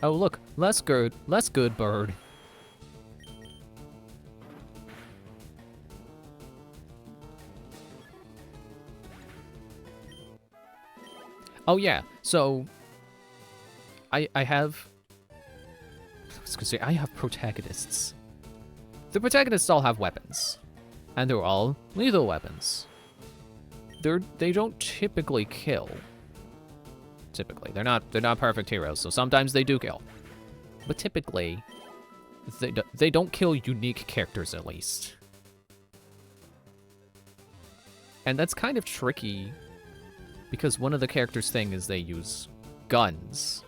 Oh look, less good bird. Oh yeah, so I have because I have protagonists. The protagonists all have weapons. And they're all lethal weapons. They don't typically kill. Typically. They're not perfect heroes, so sometimes they do kill. But typically, they don't kill unique characters, at least. And that's kind of tricky, because one of the characters' thing is they use guns.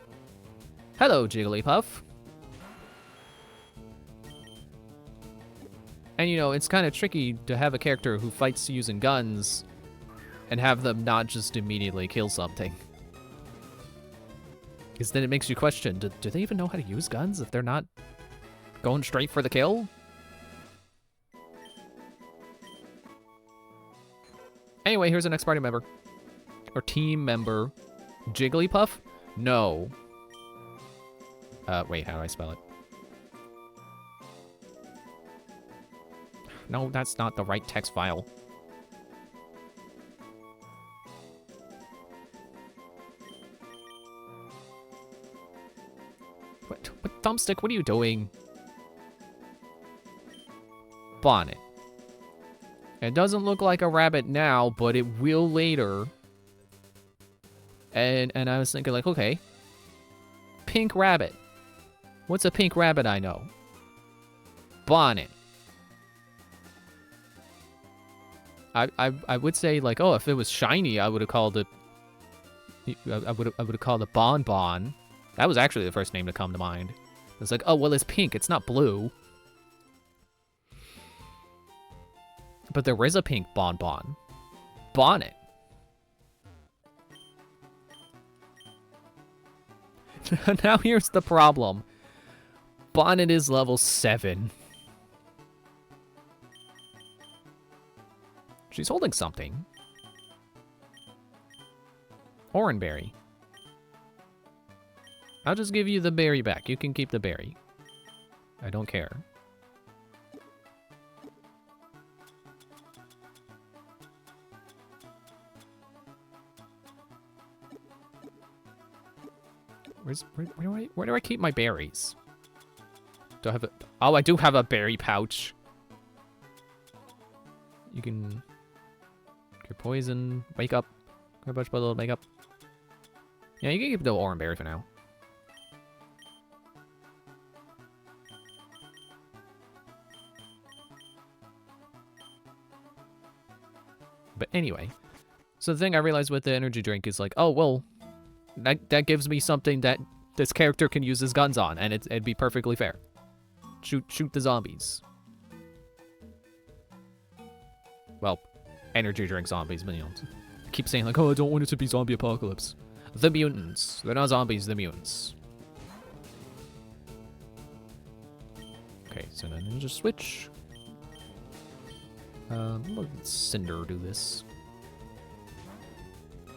Hello, Jigglypuff. And, you know, it's kind of tricky to have a character who fights using guns and have them not just immediately kill something. Because then it makes you question, do they even know how to use guns if they're not going straight for the kill? Anyway, here's the next party member. Or team member. Jigglypuff? No. Wait, how do I spell it? No, that's not the right text file. What thumbstick, what are you doing? Bonnet. It doesn't look like a rabbit now, but it will later. And I was thinking, like, okay. Pink rabbit. What's a pink rabbit I know? Bonnet. I would say, like, oh, if it was shiny, I would have called it... I would have called it Bon Bon. That was actually the first name to come to mind. It's like, oh, well, it's pink. It's not blue. But there is a pink Bon Bon. Bonnet. Now here's the problem. Bonnet is level 7. She's holding something. Oranberry. I'll just give you the berry back. You can keep the berry. I don't care. Where do I keep my berries? Do I have a... Oh, I do have a berry pouch. You can... Cure poison. Wake up. Cure bunch bottle. Wake up. Yeah, you can keep the oranberry for now. But anyway. So the thing I realized with the energy drink is like, oh, well... That gives me something that this character can use his guns on, and it'd be perfectly fair. Shoot the zombies. Well, energy drink zombies, but you know, I keep saying like, oh, I don't want it to be zombie apocalypse. The mutants. They're not zombies, the mutants. Okay, so then we'll just switch. Let Cinder do this.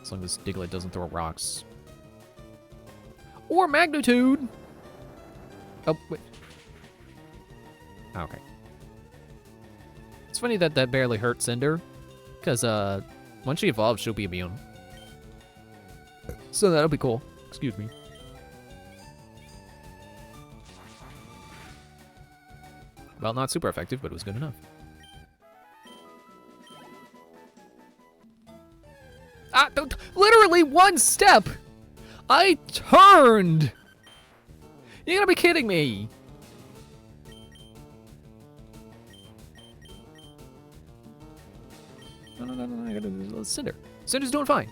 As long as Diglett doesn't throw rocks. Or magnitude! Oh, wait. Okay. It's funny that that barely hurt Cinder, because, once she evolves, she'll be immune. So that'll be cool. Excuse me. Well, not super effective, but it was good enough. Ah, literally one step! I turned! You gotta be kidding me! No, I gotta do Cinder. Cinder's doing fine.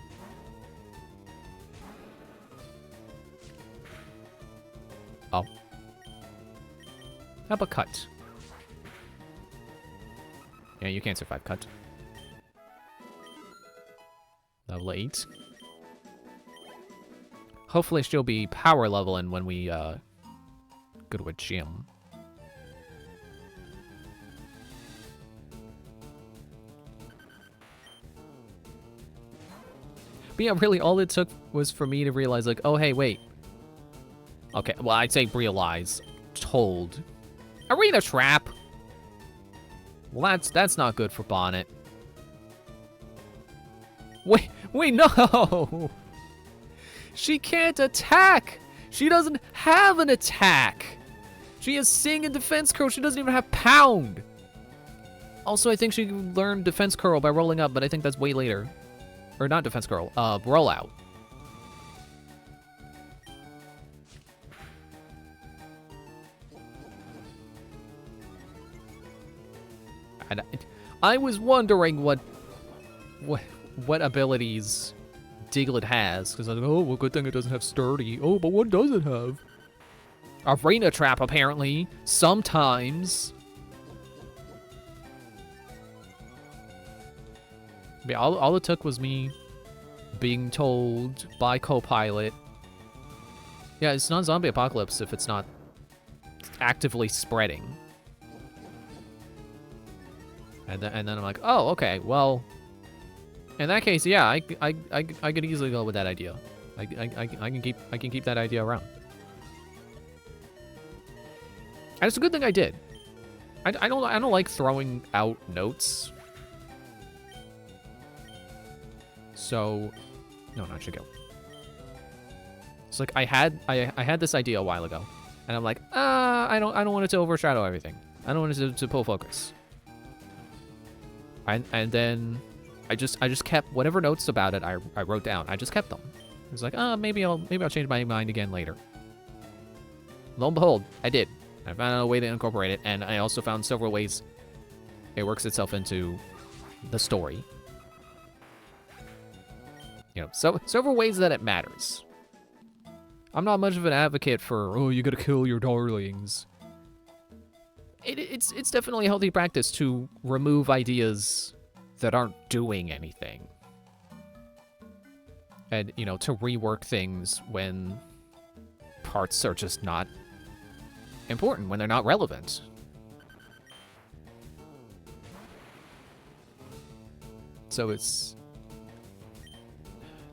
Oh. How about cut? Yeah, you can't survive cut. Level 8. Hopefully she'll be power leveling when we go to a gym. But yeah, really all it took was for me to realize like, oh hey, wait. Okay, well I'd say realize. Told. Arena trap! Well that's not good for Bonnet. Wait, no! She can't attack! She doesn't have an attack! She has Sing and Defense Curl. She doesn't even have Pound. Also, I think she learned Defense Curl by rolling up, but I think that's way later. Or not Defense Curl, Rollout. And I was wondering what abilities Diglett has, because I was like, oh, well, good thing it doesn't have Sturdy. Oh, but what does it have? Arena Trap, apparently. Sometimes. Yeah, all it took was me being told by Copilot. Yeah, it's not Zombie Apocalypse if it's not actively spreading. And then I'm like, oh, okay, well, in that case, yeah, I could easily go with that idea. I can keep that idea around. And it's a good thing I did. I don't like throwing out notes. So, no, not Shigeru. It's like I had this idea a while ago, and I'm like, I don't want it to overshadow everything. I don't want it to pull focus. And then I just kept whatever notes about it I wrote down. I just kept them. I was like, maybe I'll change my mind again later. Lo and behold, I did. I found a way to incorporate it, and I also found several ways it works itself into the story. You know, so several ways that it matters. I'm not much of an advocate for, oh, you gotta kill your darlings. It's definitely a healthy practice to remove ideas that aren't doing anything. And, you know, to rework things when parts are just not important, when they're not relevant. So it's...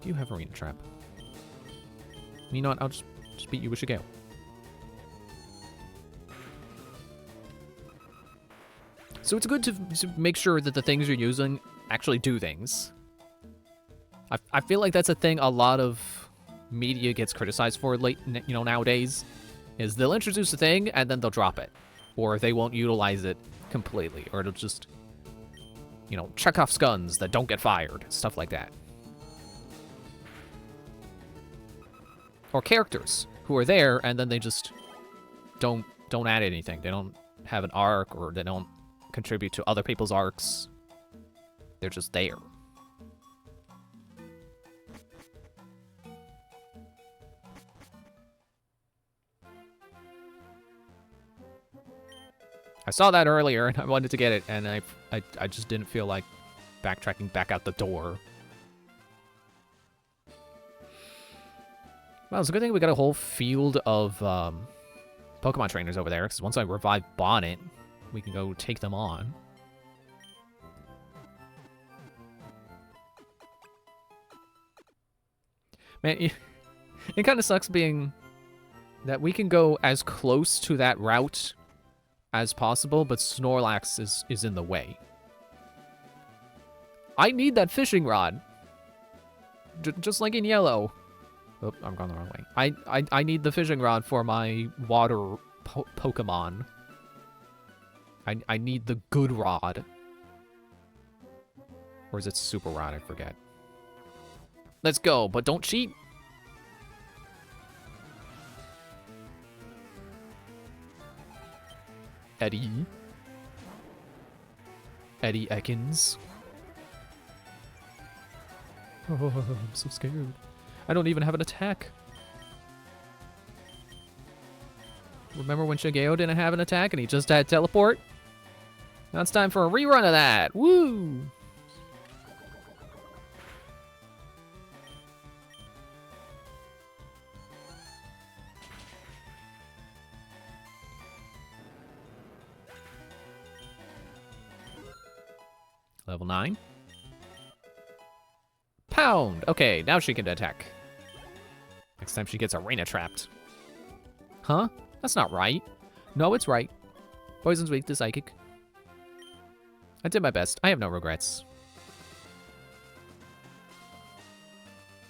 Do you have Arena Trap? You know what? I'll just beat you with Shigeru. So it's good to make sure that the things you're using actually do things. I feel like that's a thing a lot of media gets criticized for nowadays, is they'll introduce a thing and then they'll drop it. Or they won't utilize it completely. Or it'll just, Chekhov's guns that don't get fired. Stuff like that. Or characters who are there and then they just don't add anything. They don't have an arc, or they don't contribute to other people's arcs. They're just there. I saw that earlier and I wanted to get it, and I just didn't feel like backtracking back out the door. Well, it's a good thing we got a whole field of Pokemon trainers over there, because once I revive Bonnet, we can go take them on. Man, it kind of sucks being that we can go as close to that route as possible, but Snorlax is in the way. I need that fishing rod. Just like in Yellow. Oh, I'm going the wrong way. I need the fishing rod for my water Pokemon. I need the good rod. Or is it super rod? I forget. Let's go, but don't cheat. Eddie Ekins. Oh, I'm so scared. I don't even have an attack. Remember when Shigeru didn't have an attack and he just had teleport? Now it's time for a rerun of that. Woo! Level 9. Pound! Okay, now she can attack. Next time she gets Arena Trapped. Huh? That's not right. No, it's right. Poison's weak to Psychic. I did my best. I have no regrets.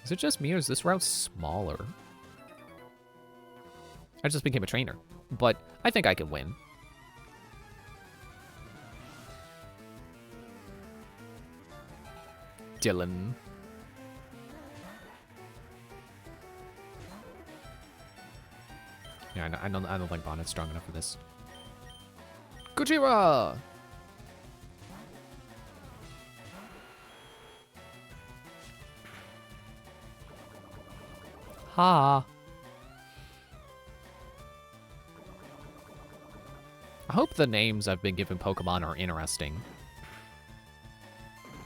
Is it just me, or is this route smaller? I just became a trainer. but I think I can win. Dylan. Yeah, I don't think Bonnet's strong enough for this. Gojira! Ha! I hope the names I've been giving Pokemon are interesting.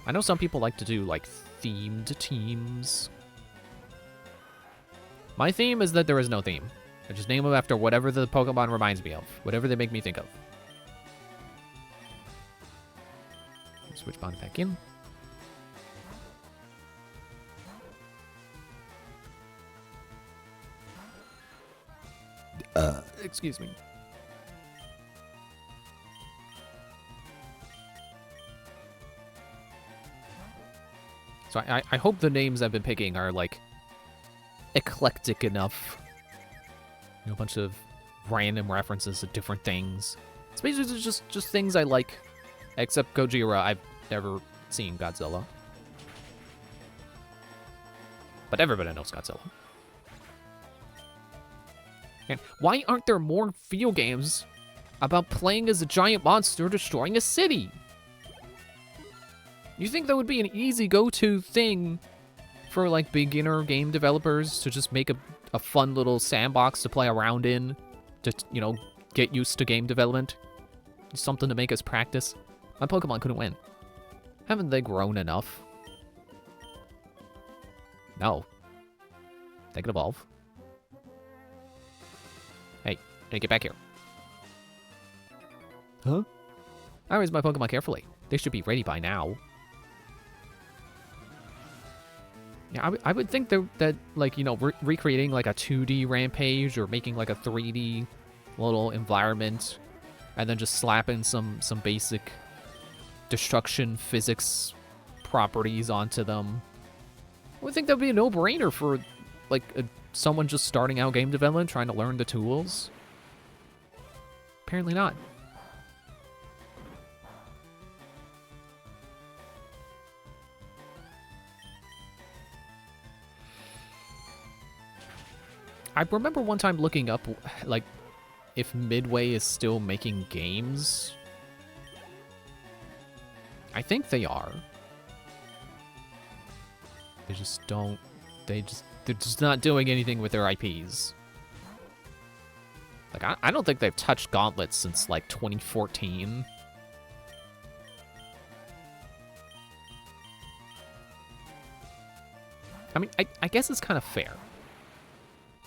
I know some people like to do, like, themed teams. My theme is that there is no theme. I just name them after whatever the Pokemon reminds me of. Whatever they make me think of. Switch Bonnet back in. Excuse me. So I hope the names I've been picking are, like, eclectic enough. You know, a bunch of random references to different things. It's basically just things I like. Except Gojira, I've never seen Godzilla. But everybody knows Godzilla. And why aren't there more video games about playing as a giant monster destroying a city? You think that would be an easy go-to thing for, like, beginner game developers to just make a fun little sandbox to play around in, to, you know, get used to game development? Something to make us practice. My Pokemon couldn't win. Haven't they grown enough? No. They could evolve. Hey, get back here. Huh? I raised my Pokemon carefully. They should be ready by now. Yeah, I would think that like, you know, recreating like a 2D Rampage or making like a 3D little environment and then just slapping some basic destruction physics properties onto them. I would think that would be a no-brainer for like someone just starting out game development, trying to learn the tools. Apparently not. I remember one time looking up, like, if Midway is still making games. I think they are. They just don't... they're just not doing anything with their IPs. Like, I don't think they've touched Gauntlet since, like, 2014. I mean, I guess it's kind of fair.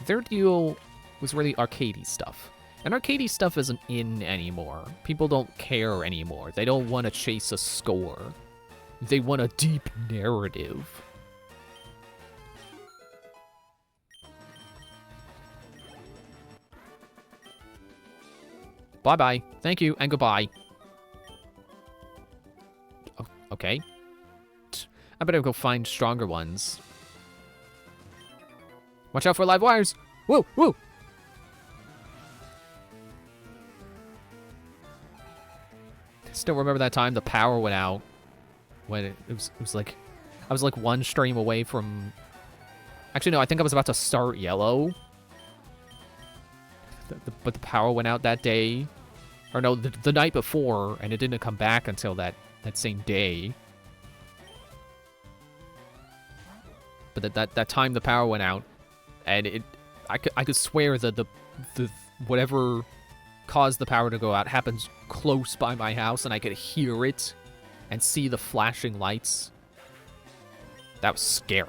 Their deal was really arcadey stuff. And arcadey stuff isn't in anymore. People don't care anymore. They don't want to chase a score. They want a deep narrative. Bye-bye. Thank you, and goodbye. Oh, okay. I better go find stronger ones. Watch out for live wires! Whoa, whoa! Still remember that time the power went out when it was like, I was like one stream away from... Actually, no, I think I was about to start Yellow. But the power went out that day. Or no, the night before, and it didn't come back until that same day. But that time the power went out, and I could swear that the whatever caused the power to go out happens close by my house, and I could hear it and see the flashing lights. That was scary.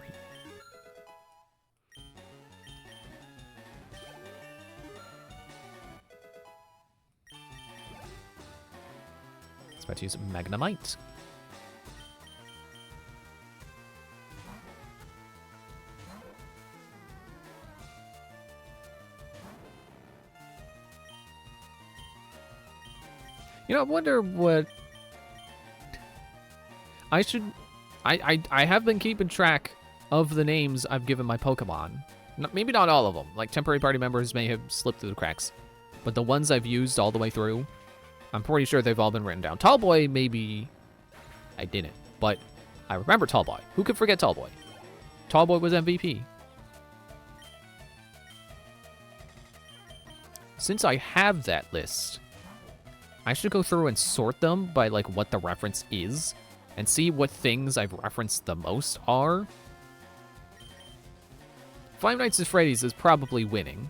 It's about to use Magnemite. You know, I wonder what I should... I have been keeping track of the names I've given my Pokemon. Maybe not all of them. Like, temporary party members may have slipped through the cracks. but the ones I've used all the way through, I'm pretty sure they've all been written down. Tallboy, maybe I didn't, but I remember Tallboy. Who could forget Tallboy? Tallboy was MVP. Since I have that list, I should go through and sort them by, like, what the reference is and see what things I've referenced the most are. Five Nights at Freddy's is probably winning.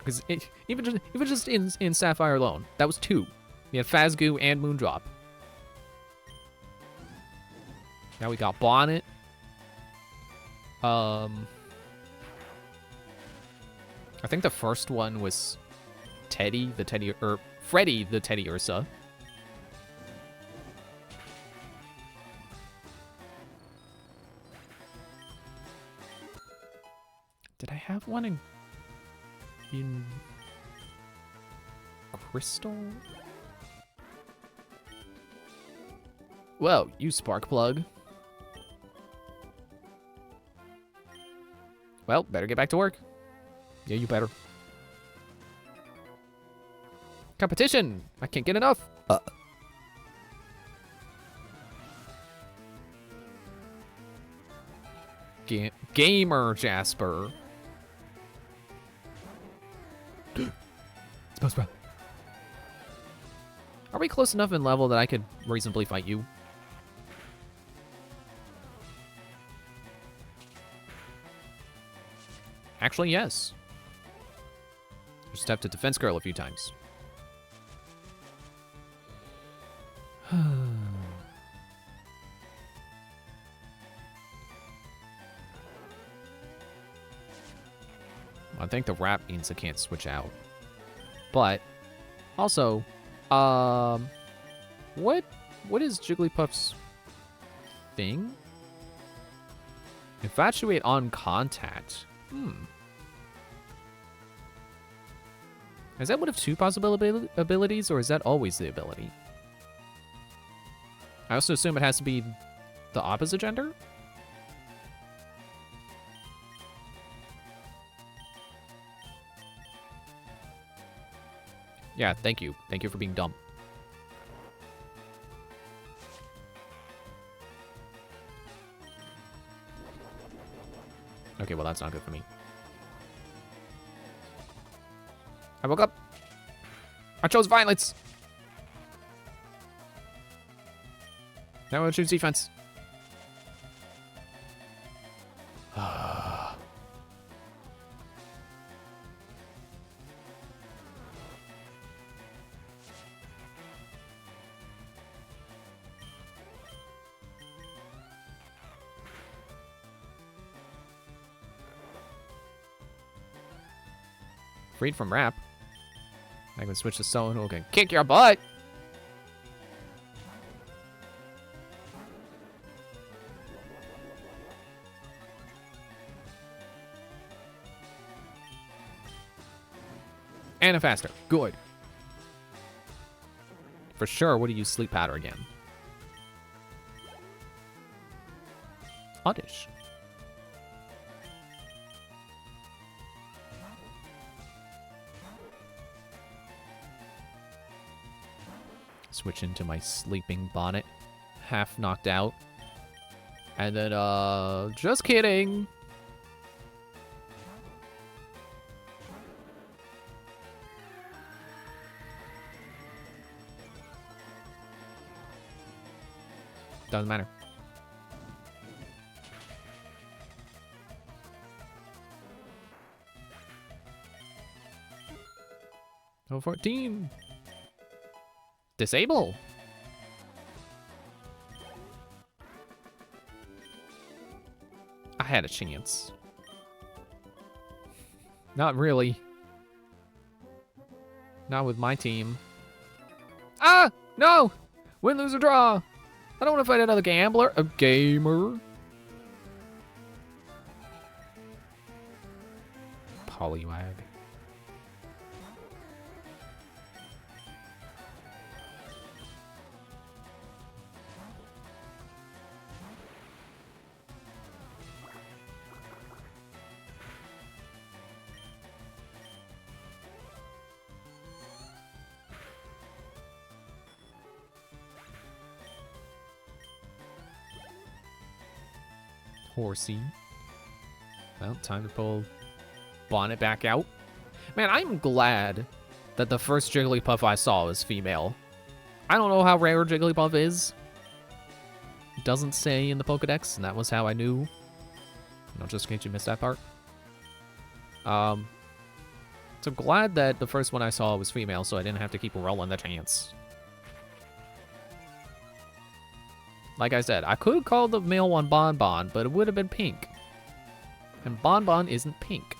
Because even just in Sapphire alone, that was 2. We had Fazgoo and Moondrop. Now we got Bonnet. I think the first one was Freddy, the Teddy Ursa. Did I have one in Crystal? Whoa, you Sparkplug. Well, better get back to work. Yeah, you better. Competition! I can't get enough. Gamer Jasper. It's post-pro. Are we close enough in level that I could reasonably fight you? Actually, yes. Just have to defense girl a few times. I think the rap means I can't switch out. But also, what is Jigglypuff's thing? Infatuate on contact. Is that one of 2 possible abilities, or is that always the ability? I also assume it has to be the opposite gender? Yeah, thank you. Thank you for being dumb. Okay, well, that's not good for me. I woke up. I chose violence. Now I'll choose defense. Freed from rap. I can switch to someone who can kick your butt. And a faster. Good. For sure, what do you sleep powder again? Oddish. Switch into my sleeping bonnet. Half knocked out. And then, just kidding. Doesn't matter. Oh, 14. Disable. I had a chance. Not really. Not with my team. Ah! No! Win, lose, or draw! I don't want to fight another gambler. A gamer. Poliwag. Horsey. Well, time to pull Bonnet back out. Man, I'm glad that the first Jigglypuff I saw was female. I don't know how rare Jigglypuff is. It doesn't say in the Pokedex, and that was how I knew. You know, just in case you missed that part. So glad that the first one I saw was female, so I didn't have to keep rolling the chance. Like I said, I could call the male one Bonbon, but it would have been pink. And Bonbon isn't pink.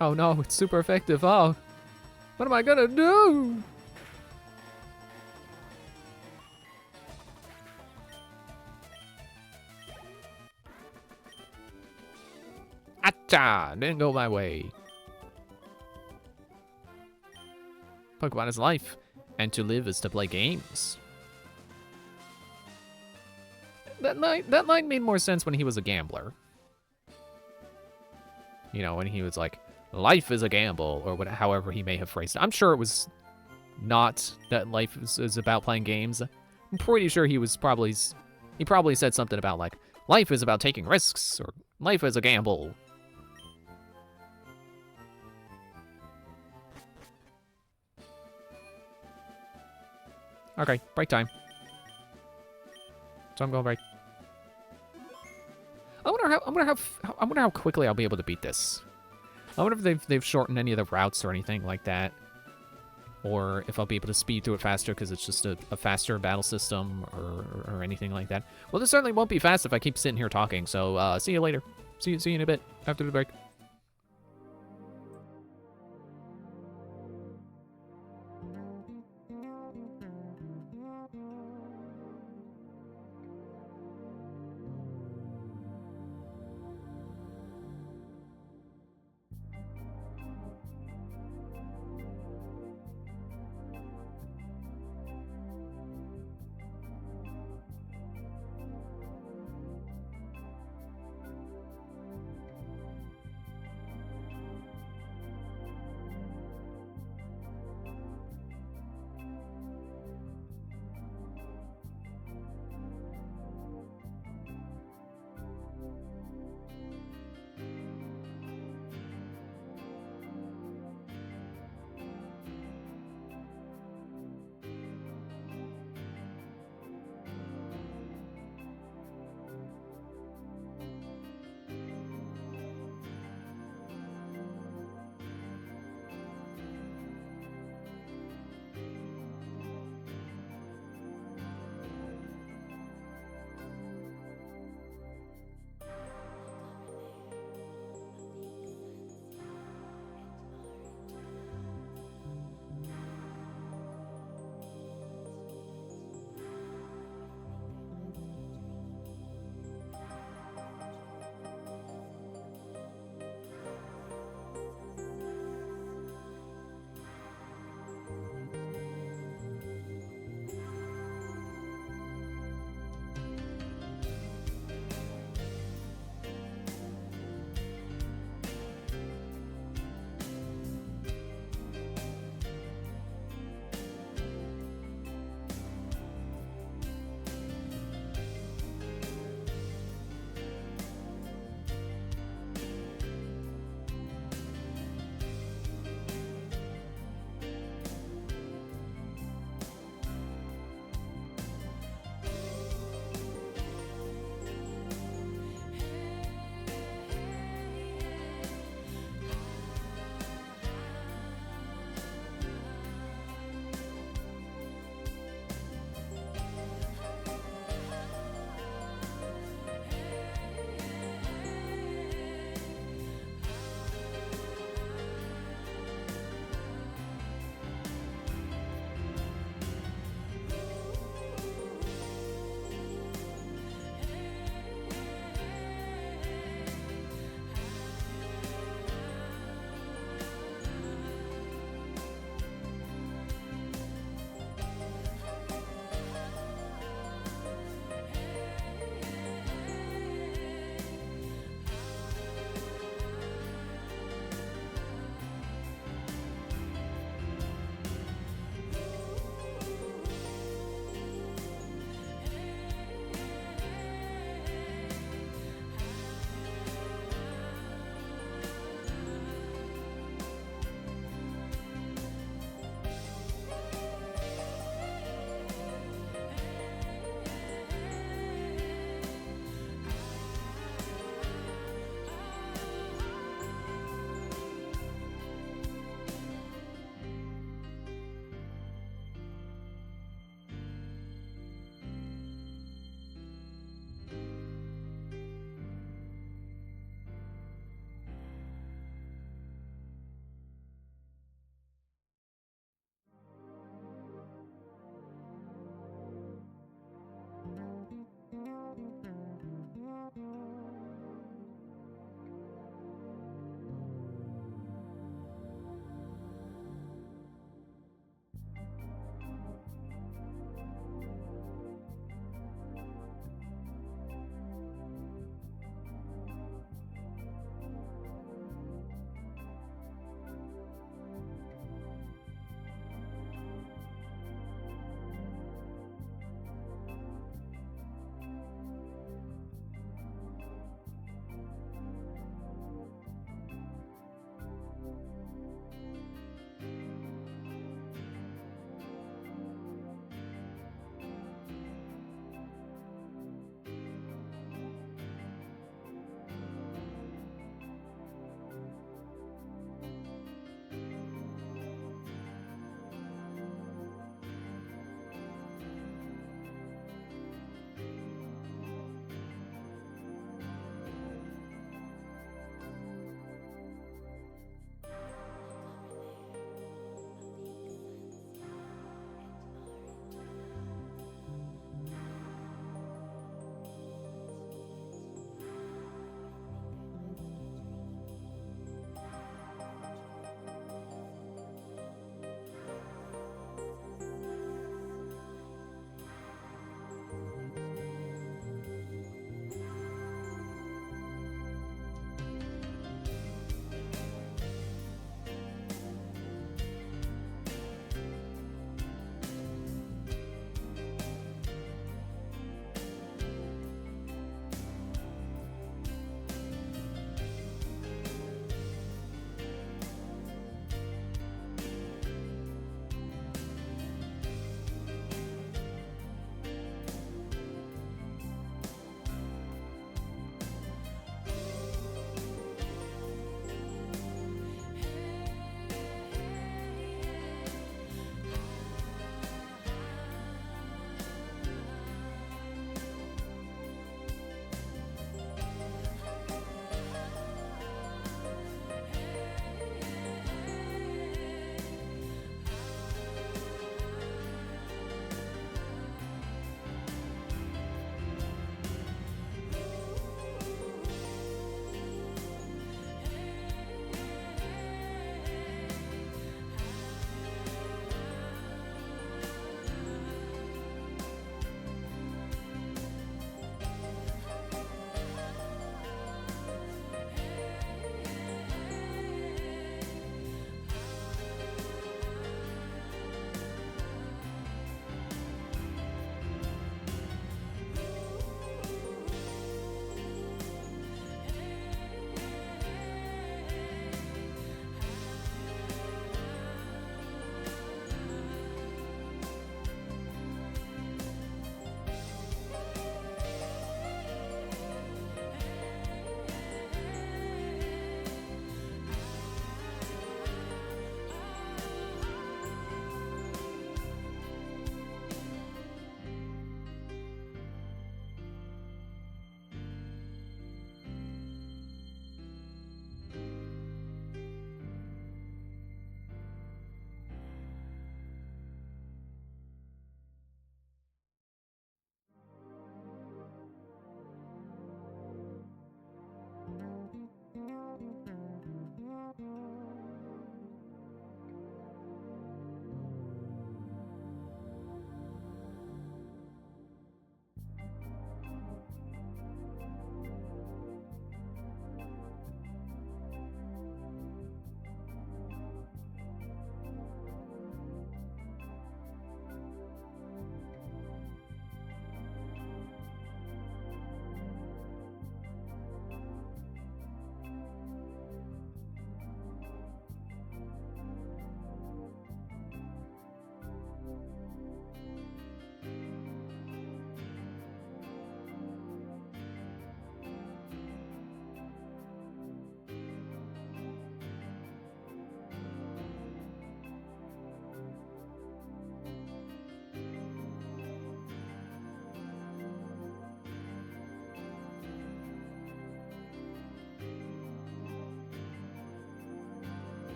Oh no, it's super effective. Oh, what am I gonna do? Acha! Didn't go my way. Pokemon is life, and to live is to play games. That line made more sense when he was a gambler. You know, when he was like, life is a gamble, or what, however he may have phrased it. I'm sure it was not that life is about playing games. I'm pretty sure he probably said something about like, life is about taking risks, or life is a gamble. Okay, break time. So I'm going break. I wonder how quickly I'll be able to beat this. I wonder if they've shortened any of the routes or anything like that, or if I'll be able to speed through it faster because it's just a faster battle system or anything like that. Well, this certainly won't be fast if I keep sitting here talking. So see you later. See you in a bit after the break.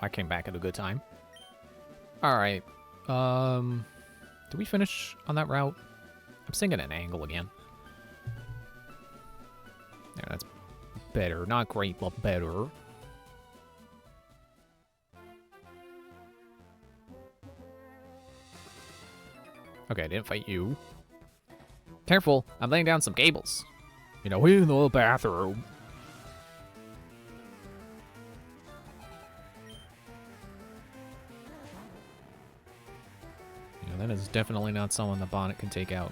I came back at a good time. Alright. Did we finish on that route? I'm singing an angle again. Yeah, that's better. Not great, but better. Okay, I didn't fight you. Careful, I'm laying down some cables. You know, in the bathroom. Yeah, that is definitely not someone the Bonnet can take out.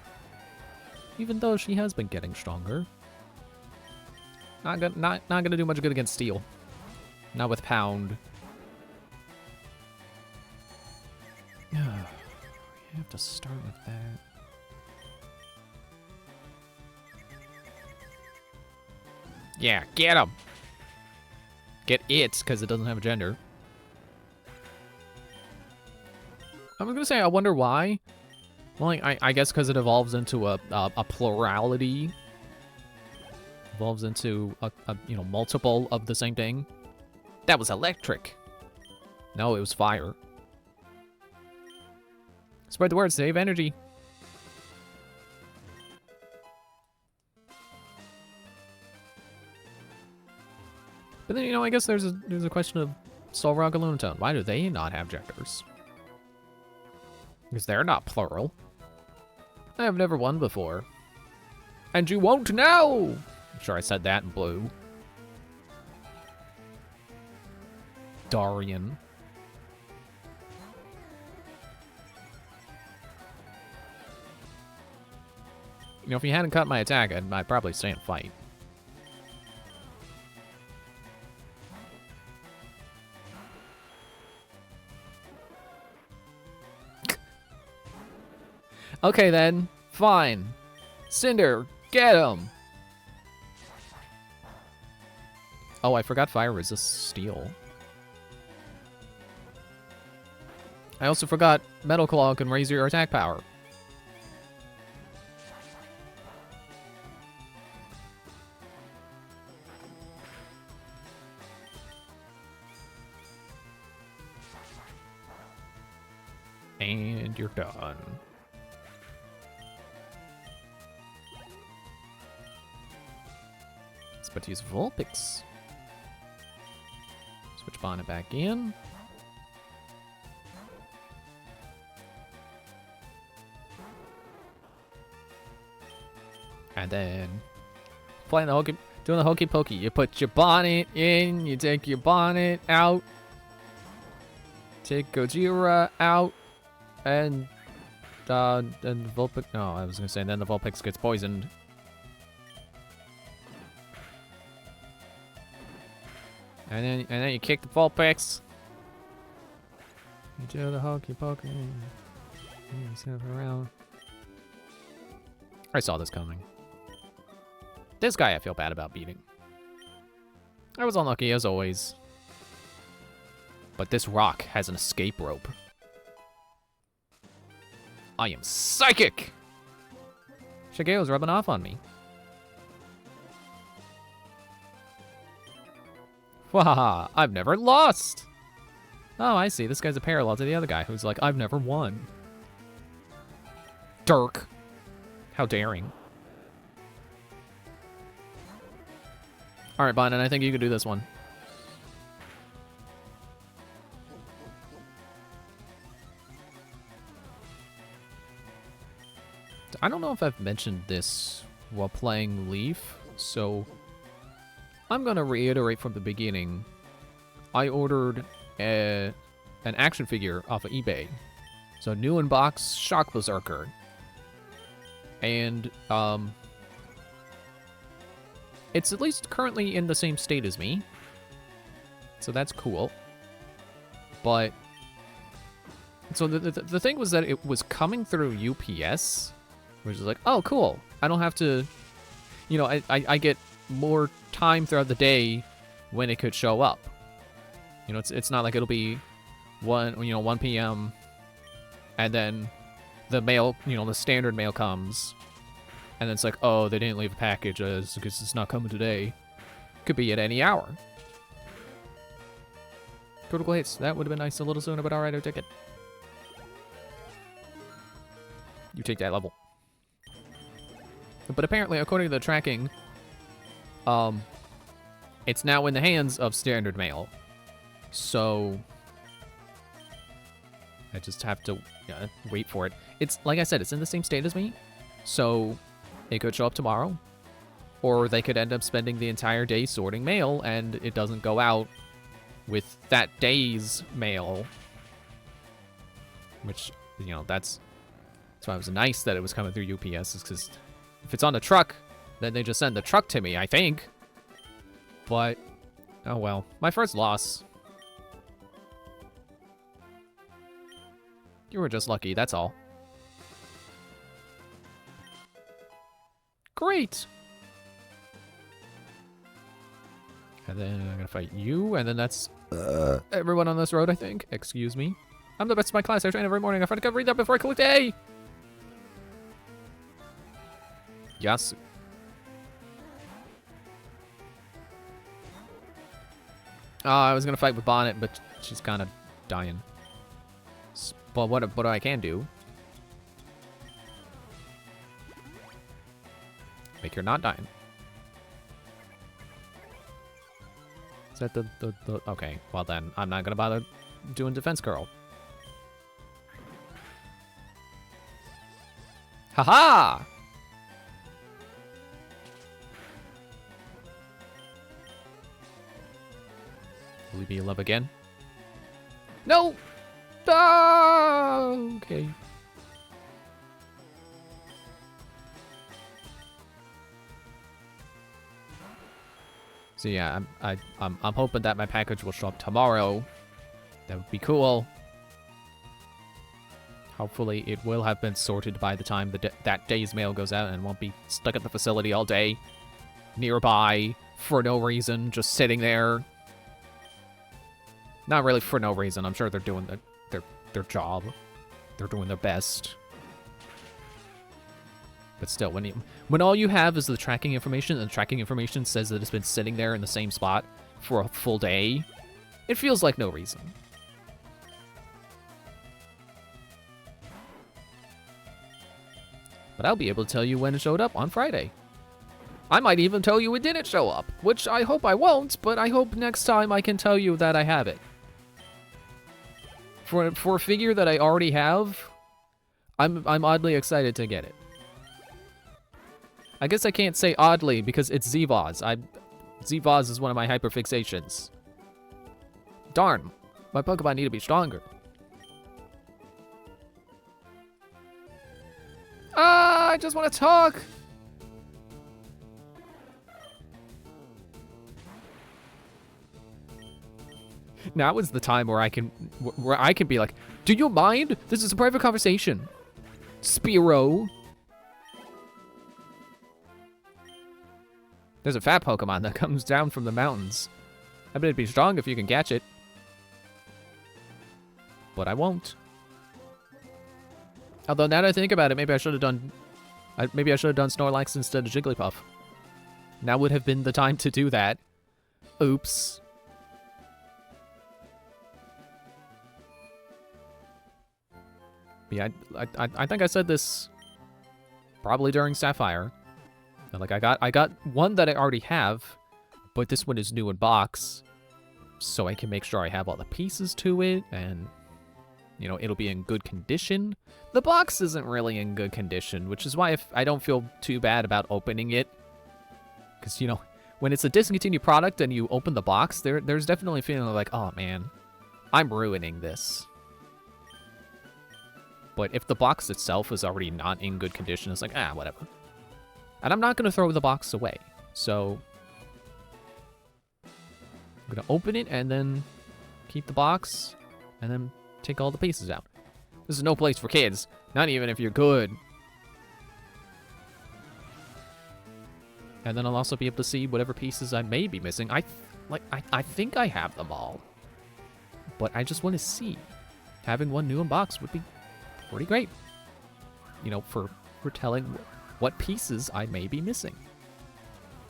Even though she has been getting stronger. Not gonna do much good against Steel. Not with Pound. You have to start with that. Yeah, get him! Get it, because it doesn't have a gender. I'm gonna say, I wonder why. Well, like, I guess because it evolves into a plurality. Evolves into a you know, multiple of the same thing. That was electric. No, it was fire. Spread the word, save energy. But then, you know, I guess there's a question of Solrock and Lunatone. Why do they not have genders? Because they're not plural. I have never won before. And you won't know! I'm sure I said that in blue. Darian. You know, if you hadn't cut my attack, I'd probably stay and fight. Okay then, fine. Cinder, get him! Oh, I forgot fire resists steel. I also forgot Metal Claw can raise your attack power. And you're done. But use Vulpix. Switch Bonnet back in. And then doing the hokey pokey. You put your bonnet in, you take your bonnet out, take Gojira out, and then the Vulpix. No, I was gonna say then the Vulpix gets poisoned. And then you kick the Vulpix. You do the hokey pokey. You step around. I saw this coming. This guy I feel bad about beating. I was unlucky as always. But this rock has an escape rope. I am psychic! Shigeo's rubbing off on me. Wahaha, I've never lost! Oh, I see. This guy's a parallel to the other guy who's like, I've never won. Dirk. How daring. Alright, Bonnet, I think you can do this one. I don't know if I've mentioned this while playing Leaf, so I'm gonna reiterate from the beginning. I ordered an action figure off of eBay. So new in box Shock Berserker. And it's at least currently in the same state as me. So that's cool. But so the thing was that it was coming through UPS, which is like, oh cool. I don't have to, you know, I get more time throughout the day when it could show up. You know, it's not like it'll be 1 p.m. and then the mail, you know, the standard mail comes, and then it's like, oh, they didn't leave a package because it's not coming today. Could be at any hour. Critical hits. That would have been nice a little sooner, but alright, I'll take it. You take that level. But apparently, according to the tracking, it's now in the hands of standard mail. So I just have to wait for it. It's, like I said, it's in the same state as me. So it could show up tomorrow. Or they could end up spending the entire day sorting mail, and it doesn't go out with that day's mail. Which, that's why it was nice that it was coming through UPS, is because if it's on the truck, then they just send the truck to me, I think. But, oh well. My first loss. You were just lucky, that's all. Great! And then I'm gonna fight you, and then that's everyone on this road, I think. Excuse me. I'm the best of my class. I train every morning. I try to read that before I collect A! Yes. I was gonna fight with Bonnet, but she's kind of dying. But what I can do... make her not dying. Is that the... Okay, well then, I'm not gonna bother doing Defense Curl. Haha! Will we be in love again? No! Oh, okay. So yeah, I'm hoping that my package will show up tomorrow. That would be cool. Hopefully it will have been sorted by the time that day's mail goes out and won't be stuck at the facility all day, nearby, for no reason, just sitting there. Not really for no reason. I'm sure they're doing their job. They're doing their best. But still, when all you have is the tracking information, and the tracking information says that it's been sitting there in the same spot for a full day, it feels like no reason. But I'll be able to tell you when it showed up on Friday. I might even tell you it didn't show up, which I hope I won't, but I hope next time I can tell you that I have it. For a figure that I already have, I'm oddly excited to get it. I guess I can't say oddly because it's Z-Vaz. Z-Vaz is one of my hyperfixations. Darn, my Pokemon need to be stronger. Ah, I just want to talk. Now is the time where I can be like, do you mind? This is a private conversation. Spearow. There's a fat Pokemon that comes down from the mountains. I bet it'd be strong if you can catch it. But I won't. Although now that I think about it, maybe I should have done Snorlax instead of Jigglypuff. Now would have been the time to do that. Oops. Yeah, I think I said this probably during Sapphire. Like I got one that I already have, but this one is new in box, so I can make sure I have all the pieces to it, and it'll be in good condition. The box isn't really in good condition, which is why I don't feel too bad about opening it, because when it's a discontinued product and you open the box, there's definitely a feeling like, oh man, I'm ruining this. But if the box itself is already not in good condition, it's like, whatever. And I'm not going to throw the box away. So I'm going to open it and then keep the box and then take all the pieces out. This is no place for kids. Not even if you're good. And then I'll also be able to see whatever pieces I may be missing. I think I have them all. But I just want to see. Having one new in box would be pretty great. For telling what pieces I may be missing.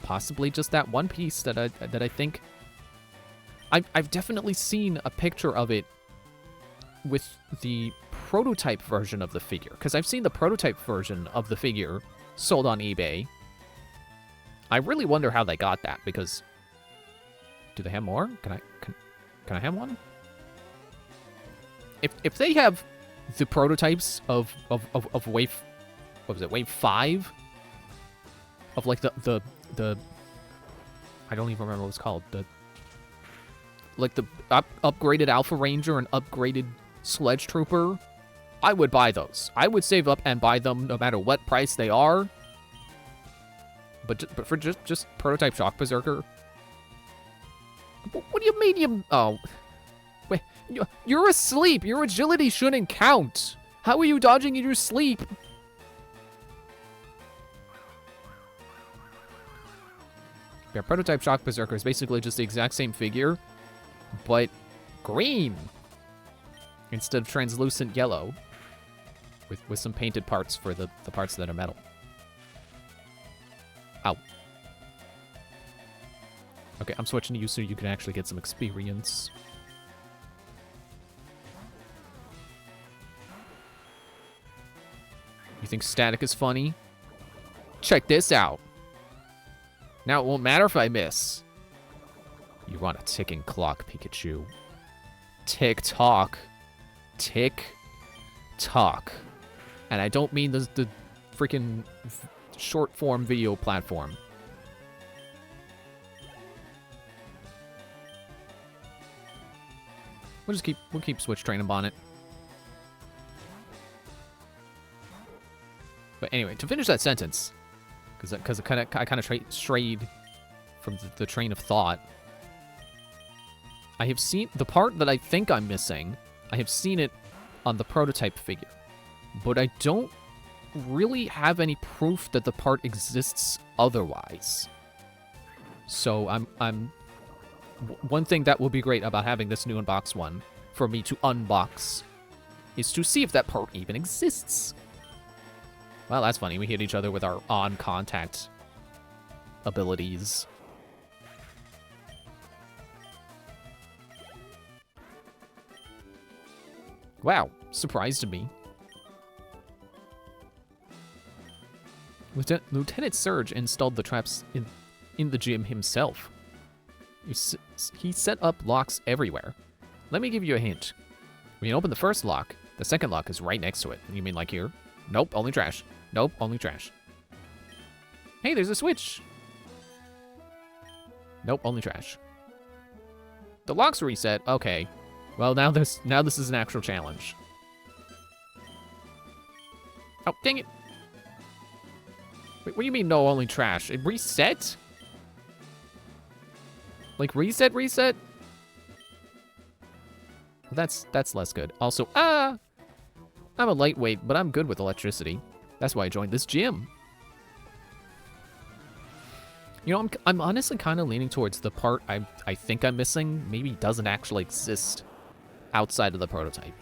Possibly just that one piece that I think I've definitely seen a picture of it with the prototype version of the figure, because I've seen the prototype version of the figure sold on eBay. I really wonder how they got that, because do they have more? Can I have one? If they have the prototypes of wave, what was it, wave 5 of like the I don't even remember what it's called, the upgraded Alpha Ranger and upgraded Sledge Trooper, I would buy those. I would save up and buy them no matter what price they are. But for just prototype Shock Berserker, what do you mean you? Oh, wait, you're asleep. Your agility shouldn't count. How are you dodging in your sleep? Yeah, prototype Shock Berserker is basically just the exact same figure, but green instead of translucent yellow, with some painted parts for the parts that are metal. Ow. Okay, I'm switching to you so you can actually get some experience. You think static is funny? Check this out. Now it won't matter if I miss. You're on a ticking clock, Pikachu. Tick-tock. Tick-tock. And I don't mean the freaking short-form video platform. We'll keep Switch Train and Bonnet. But anyway, to finish that sentence, because I kind of strayed from the train of thought. I have seen the part that I think I'm missing. I have seen it on the prototype figure, but I don't really have any proof that the part exists otherwise. So one thing that will be great about having this new unbox one for me to unbox is to see if that part even exists. Well, that's funny. We hit each other with our on-contact abilities. Wow, surprised me. Lieutenant Surge installed the traps in the gym himself. He set up locks everywhere. Let me give you a hint. When you open the first lock, the second lock is right next to it. You mean like here? Nope, only trash. Nope, only trash. Hey, there's a switch. Nope, only trash. The locks reset. Okay. Well, now this is an actual challenge. Oh, dang it. Wait, what do you mean no only trash? It reset? Like reset? Well, that's less good. Also, I'm a lightweight, but I'm good with electricity. That's why I joined this gym. You know, I'm honestly kind of leaning towards the part I think I'm missing maybe doesn't actually exist outside of the prototype.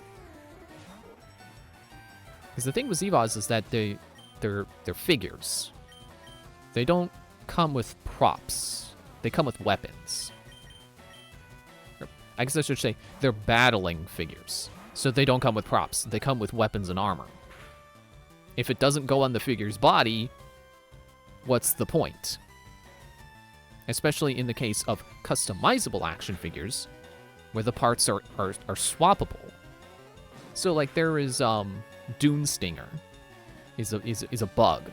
Because the thing with Zevaz is that they're figures. They don't come with props. They come with weapons. I guess I should say they're battling figures. So they don't come with props. They come with weapons and armor. If it doesn't go on the figure's body, what's the point? Especially in the case of customizable action figures, where the parts are swappable. So like there is Dune Stinger is a bug.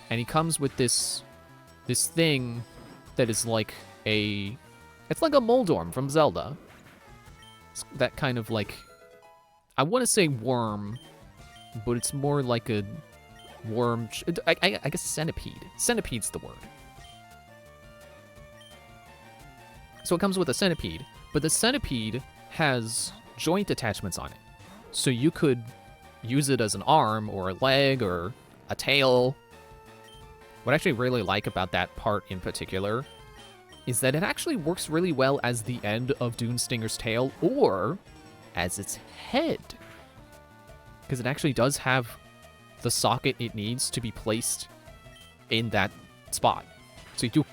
And he comes with this thing that is like it's like a Moldorm from Zelda. It's that kind of like, I want to say worm, but it's more like a worm, I guess centipede. Centipede's the word. So it comes with a centipede, but the centipede has joint attachments on it. So you could use it as an arm or a leg or a tail. What I actually really like about that part in particular is that it actually works really well as the end of Dune Stinger's tail or as its head. Because it actually does have the socket it needs to be placed in that spot. So you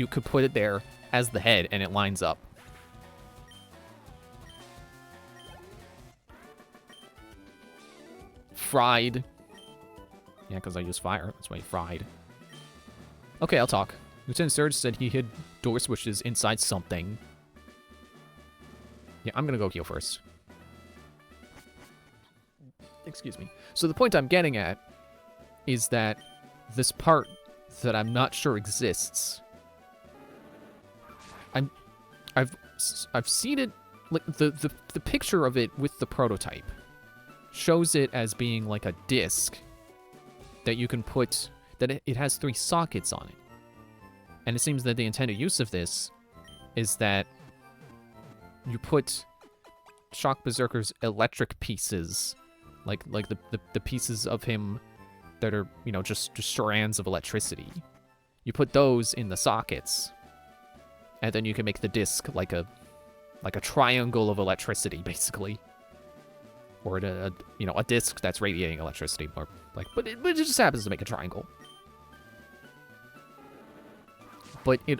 could put it there as the head, and it lines up. Fried. Yeah, because I use fire. That's why he fried. Okay, I'll talk. Lieutenant Surge said he hid door switches inside something. Yeah, I'm gonna go heal first. Excuse me. So the point I'm getting at is that this part that I'm not sure exists. I've seen it, like the picture of it with the prototype shows it as being like a disc that you can put, that it has 3 sockets on it. And it seems that the intended use of this is that you put Shock Berserker's electric pieces, like the pieces of him that are, you know, just strands of electricity. You put those in the sockets, and then you can make the disc like a triangle of electricity, basically. Or a disc that's radiating electricity, or like, but it just happens to make a triangle. But it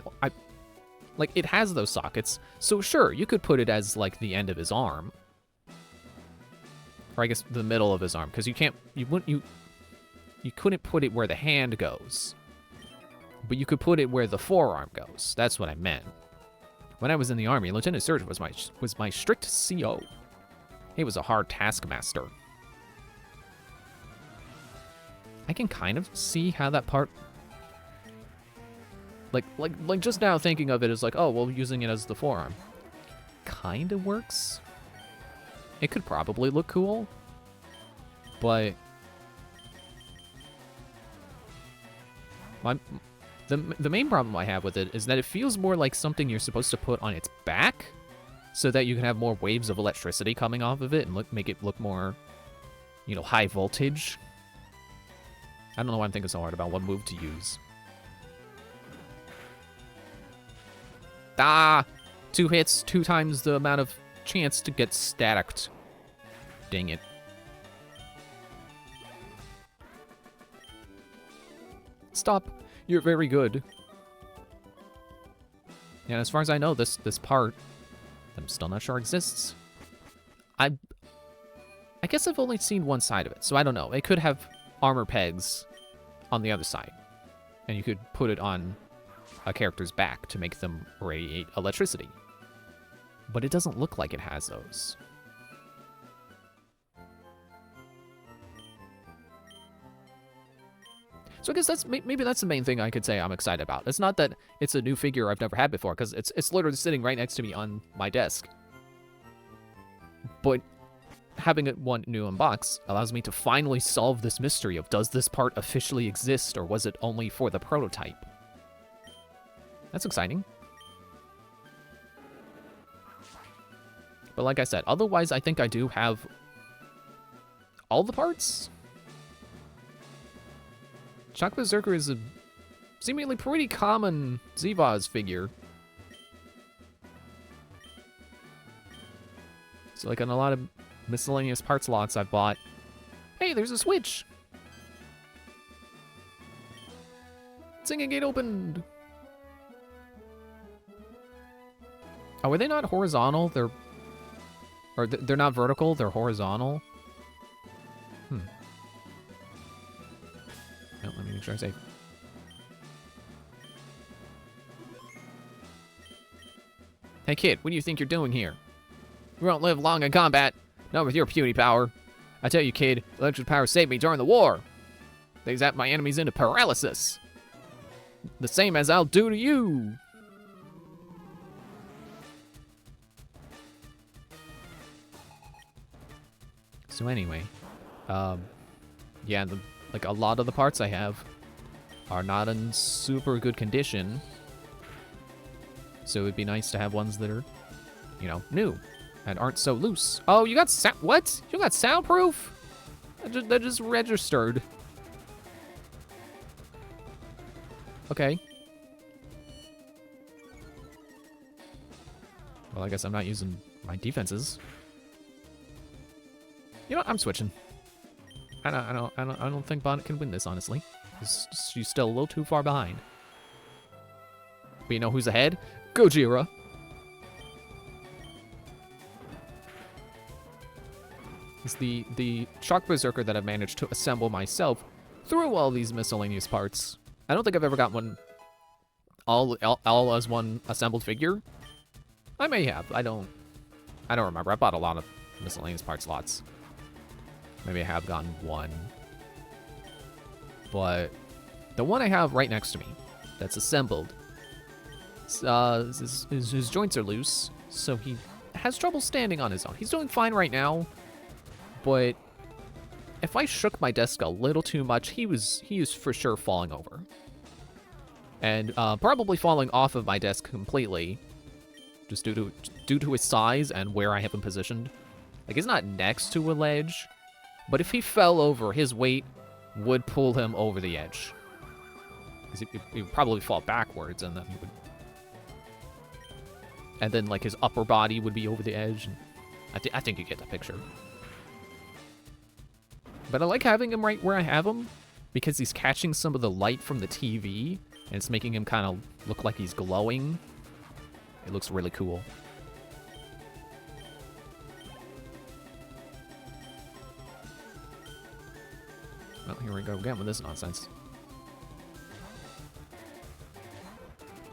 has those sockets, so sure, you could put it as like the end of his arm, or I guess the middle of his arm, because you couldn't put it where the hand goes, but you could put it where the forearm goes. That's what I meant. When I was in the army, Lieutenant Surge was my strict CO. He was a hard taskmaster. I can kind of see how that part, like just now thinking of it as like, oh, well, using it as the forearm, kind of works. It could probably look cool, but the main problem I have with it is that it feels more like something you're supposed to put on its back, so that you can have more waves of electricity coming off of it and make it look more, you know, high voltage. I don't know why I'm thinking so hard about what move to use. Ah! 2 hits, 2 times the amount of chance to get staticked. Dang it. Stop. You're very good. And as far as I know, this part, I'm still not sure exists. I guess I've only seen one side of it, so I don't know. It could have armor pegs on the other side, and you could put it on a character's back to make them radiate electricity. But it doesn't look like it has those. So I guess maybe that's the main thing I could say I'm excited about. It's not that it's a new figure I've never had before, because it's literally sitting right next to me on my desk. But having it one new unbox allows me to finally solve this mystery of, does this part officially exist, or was it only for the prototype? That's exciting. But like I said, otherwise I think I do have all the parts. Shock Berserker is a seemingly pretty common Zevaz figure. So like on a lot of miscellaneous parts lots I've bought. Hey, there's a switch! Singing gate opened! Oh, are they not horizontal? They're not vertical, they're horizontal? No, let me make sure I'm safe. Hey kid, what do you think you're doing here? You won't live long in combat, not with your puny power. I tell you kid, electric power saved me during the war. They zapped my enemies into paralysis. The same as I'll do to you. So anyway, yeah, like a lot of the parts I have are not in super good condition. So it'd be nice to have ones that are, you know, new and aren't so loose. Oh, you got what? You got soundproof? That just registered. Okay. Well, I guess I'm not using my defenses. You know what? I'm switching. I don't think Bonnet can win this, honestly. She's still a little too far behind. But you know who's ahead? Gojira. It's the Shock Berserker that I've managed to assemble myself through all these miscellaneous parts. I don't think I've ever got one all as one assembled figure. I may have. I don't remember. I bought a lot of miscellaneous parts lots. Maybe I have gotten one. But the one I have right next to me that's assembled, his joints are loose, so he has trouble standing on his own. He's doing fine right now, but if I shook my desk a little too much, he is for sure falling over. And probably falling off of my desk completely, just due to his size and where I have him positioned. Like, he's not next to a ledge, but if he fell over, his weight would pull him over the edge. Because he would probably fall backwards, and then he would... And then, like, his upper body would be over the edge. And I think you get the picture. But I like having him right where I have him, because he's catching some of the light from the TV, and it's making him kind of look like he's glowing. It looks really cool. Well, here we go again with this nonsense.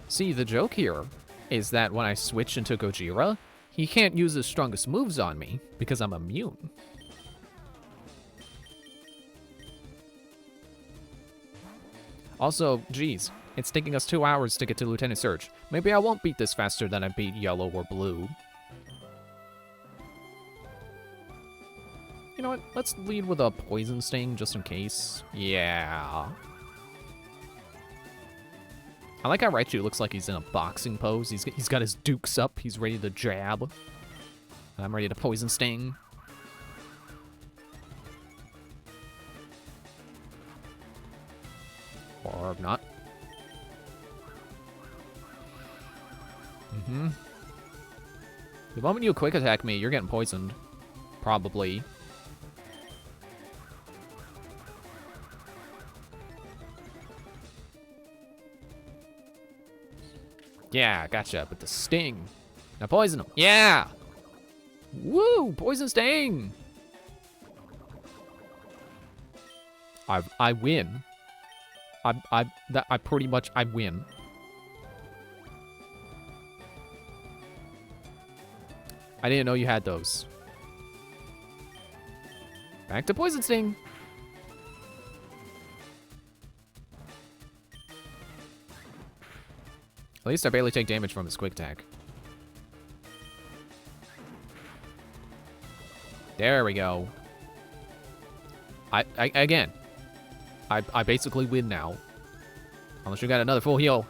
See, the joke here is that when I switch into Gojira, he can't use his strongest moves on me because I'm immune. Also, geez, it's taking us 2 hours to get to Lieutenant Surge. Maybe I won't beat this faster than I beat Yellow or Blue. You know what? Let's lead with a Poison Sting just in case. Yeah. I like how Raichu looks like he's in a boxing pose. He's got his dukes up. He's ready to jab. I'm ready to Poison Sting. Or not. The moment you quick attack me, you're getting poisoned. Probably. Yeah, gotcha, with the sting. Now poison him. Yeah! Woo! Poison sting! I win. I pretty much win. I didn't know you had those. Back to Poison Sting. At least I barely take damage from his quick attack. There we go. Again, I basically win now. Unless you got another full heal.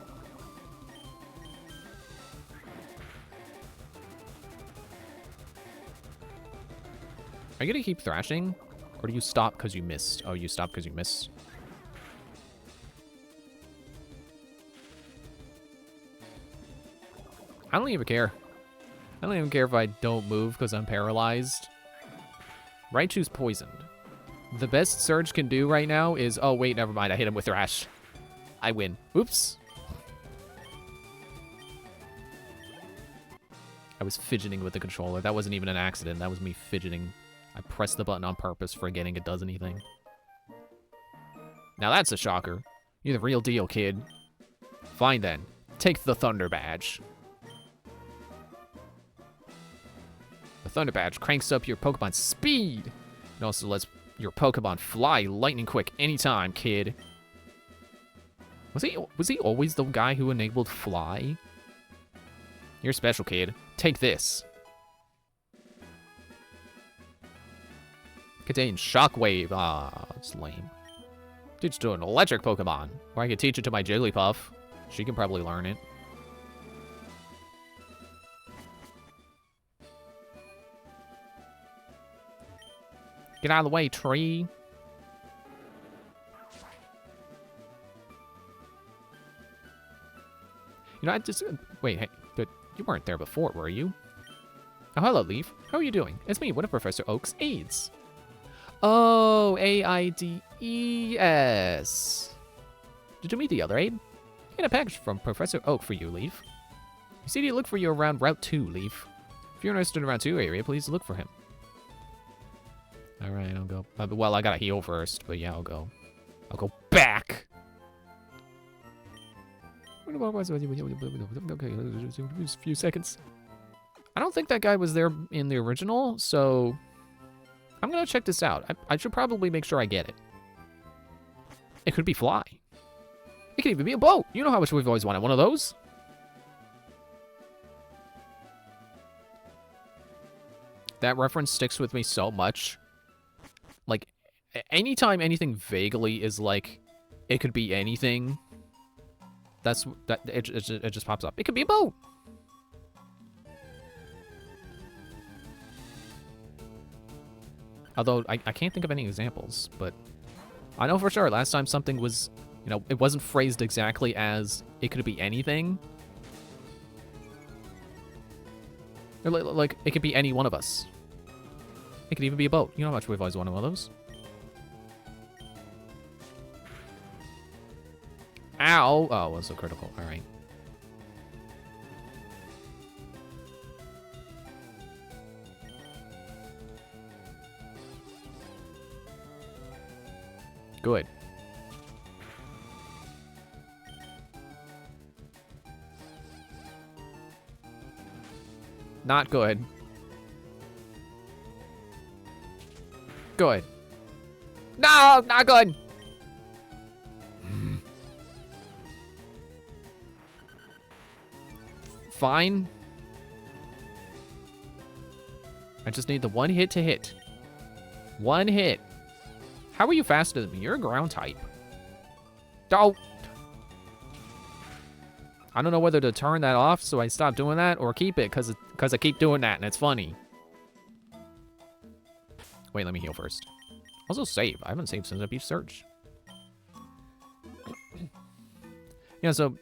Are you gonna keep thrashing? Or do you stop because you missed? Oh, you stop because you missed. I don't even care. I don't even care if I don't move because I'm paralyzed. Raichu's poisoned. The best Surge can do right now is... Oh, wait, never mind. I hit him with Thrash. I win. Oops. I was fidgeting with the controller. That wasn't even an accident. That was me fidgeting. I pressed the button on purpose, forgetting it does anything. Now that's a shocker. You're the real deal, kid. Fine then. Take the Thunder Badge. The Thunder Badge cranks up your Pokemon's speed. It also lets your Pokemon fly lightning quick anytime, kid. Was he always the guy who enabled fly? You're special, kid. Take this. Contains Shockwave. Ah, it's lame. Teach it to an electric Pokemon. Or I could teach it to my Jigglypuff. She can probably learn it. Get out of the way, tree. You know, I just... Wait, hey, but you weren't there before, were you? Oh, hello, Leaf. How are you doing? It's me, one of Professor Oak's aides. Oh, AIDS. Did you meet the other aide? I got a package from Professor Oak for you, Leaf. You see, look for you around Route 2, Leaf. If you're interested in Route 2 area, please look for him. Alright, I'll go. Well, I gotta heal first, but yeah, I'll go. I'll go back! Okay, just a few seconds. I don't think that guy was there in the original, so I'm gonna check this out. I should probably make sure I get it. It could be fly. It could even be a boat. You know how much we've always wanted one of those. That reference sticks with me so much. Like, anytime anything vaguely is like, it could be anything, it just pops up. It could be a boat. Although, I can't think of any examples, but I know for sure last time something was, you know, it wasn't phrased exactly as it could be anything. Or like, it could be any one of us. It could even be a boat. You know how much we've always wanted one of those. Ow! Oh, it was so critical. Alright. Good. Not good. Good. No, not good. Fine. I just need the one hit to hit. One hit. How are you faster than me? You're a ground type. Don't. I don't know whether to turn that off so I stop doing that or keep it because I keep doing that and it's funny. Wait, let me heal first. Also save. I haven't saved since I beat Search. Yeah, so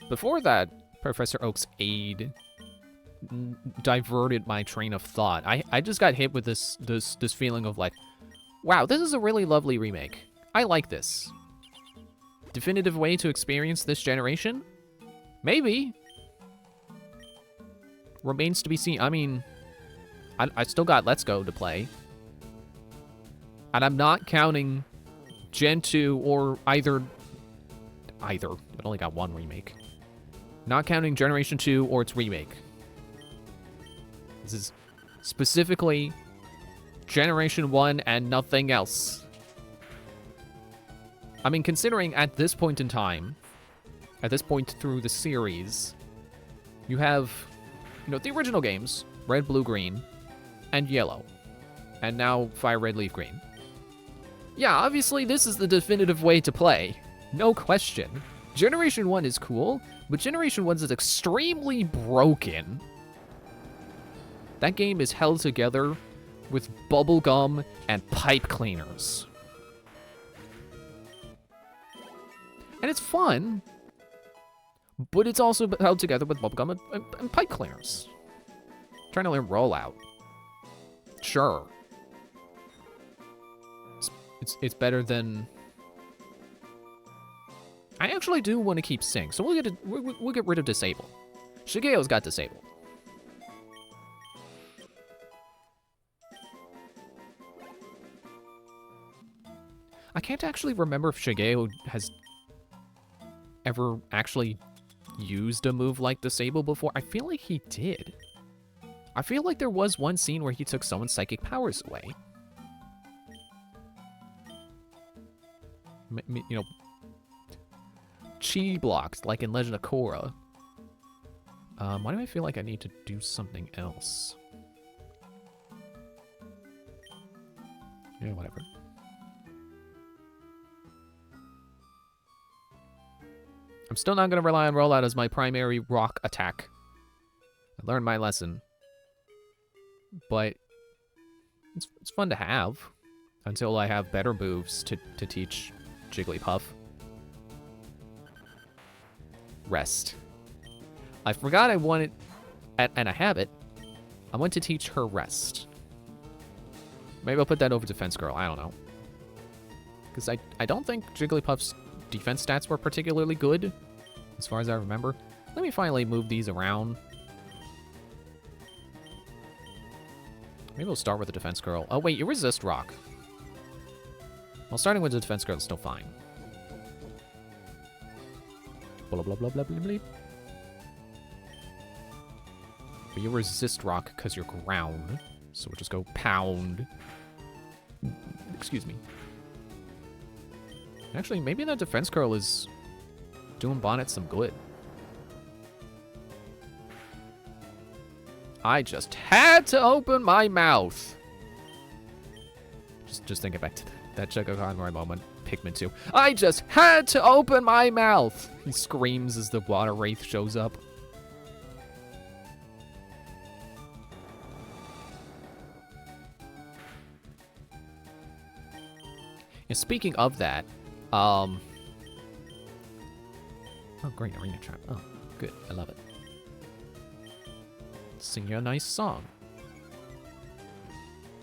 before that, Professor Oak's aid diverted my train of thought. I just got hit with this feeling of like, wow, this is a really lovely remake. I like this. Definitive way to experience this generation? Maybe. Remains to be seen. I mean, I still got Let's Go to play. And I'm not counting Gen 2 or either. I only got one remake. Not counting Generation 2 or its remake. This is specifically Generation 1 and nothing else. I mean, considering at this point in time, at this point through the series, you have, you know, the original games, Red, Blue, Green, and Yellow. And now Fire, Red, Leaf, Green. Yeah, obviously this is the definitive way to play. No question. Generation 1 is cool, but Generation 1 is extremely broken. That game is held together with bubblegum and pipe cleaners. And it's fun, but it's also held together with bubblegum and pipe cleaners. Trying to learn rollout. Sure. It's better than... I actually do want to keep Sing, so we'll get rid of Disable. Shigeo's got Disable. I can't actually remember if Shigeo has ever actually used a move like Disable before. I feel like he did. I feel like there was one scene where he took someone's psychic powers away. You know, chi blocks, like in Legend of Korra. Why do I feel like I need to do something else? Yeah, whatever. I'm still not going to rely on rollout as my primary rock attack. I learned my lesson. But it's fun to have until I have better moves to teach Jigglypuff. Rest. I forgot I wanted, and I have it. I want to teach her rest. Maybe I'll put that over Defense Girl. I don't know. Because I don't think Jigglypuff's defense stats were particularly good, as far as I remember. Let me finally move these around. Maybe we'll start with the defense girl. Oh, wait, you resist rock. Well, starting with the defense girl is still fine. Blah, blah, blah, blah, blah, blah. But you resist rock because you're ground. So we'll just go pound. Excuse me. Actually, maybe that defense girl is doing Bonnet some good. I just had to open my mouth. Just thinking back to that Choco Conroy moment. Pikmin 2. I just had to open my mouth. He screams as the water wraith shows up. And speaking of that, oh, great, arena trap. Oh, good, I love it. Sing you a nice song.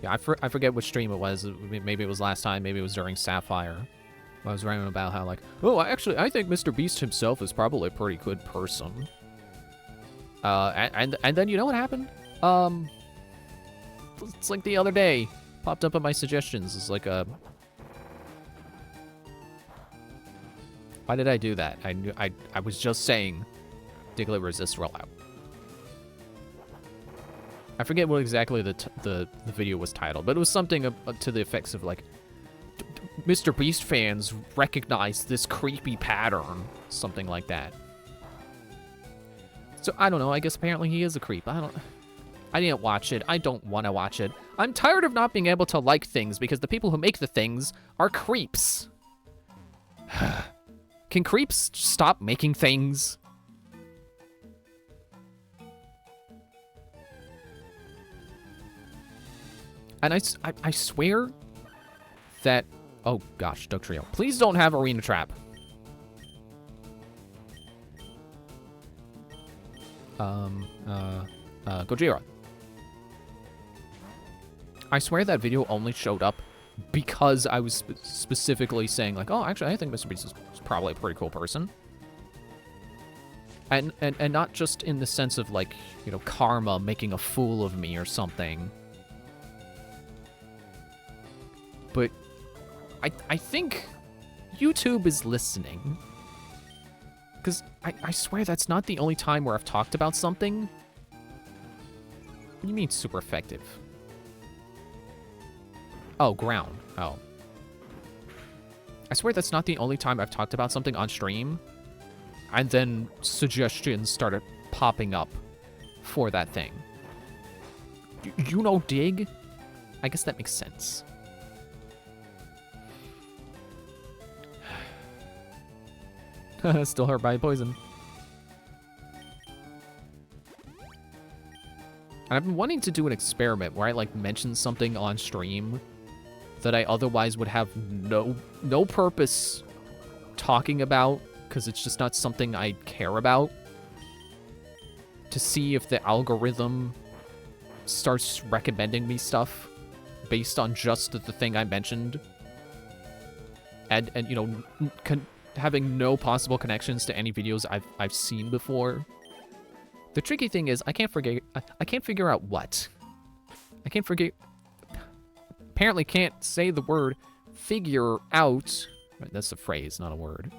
Yeah, I forget which stream it was. Maybe it was last time. Maybe it was during Sapphire. I was writing about how, like, oh, I think Mr. Beast himself is probably a pretty good person. And then you know what happened? It's like the other day. Popped up in my suggestions. It's like a... Why did I do that? I was just saying Diglett resists rollout. I forget what exactly the video was titled, but it was something to the effects of like, Mr. Beast fans recognize this creepy pattern, something like that. So I don't know. I guess apparently he is a creep. I didn't watch it. I don't want to watch it. I'm tired of not being able to like things because the people who make the things are creeps. Can creeps stop making things? And I swear that... Oh, gosh, Duck Trio. Please don't have Arena Trap. Gojira. I swear that video only showed up because I was specifically saying, like, oh, actually, I think Mr. Beast is probably a pretty cool person. And not just in the sense of, like, you know, karma making a fool of me or something. But I think YouTube is listening. Because I swear that's not the only time where I've talked about something. What do you mean super effective? Oh, ground. Oh. I swear that's not the only time I've talked about something on stream. And then suggestions started popping up for that thing. You know dig? I guess that makes sense. Still hurt by poison. And I've been wanting to do an experiment where I, like, mention something on stream that I otherwise would have no purpose talking about, because it's just not something I care about, to see if the algorithm starts recommending me stuff based on just the thing I mentioned. And you know, having no possible connections to any videos I've seen before. The tricky thing is I can't figure out what. Apparently can't say the word figure out. Right, that's a phrase, not a word.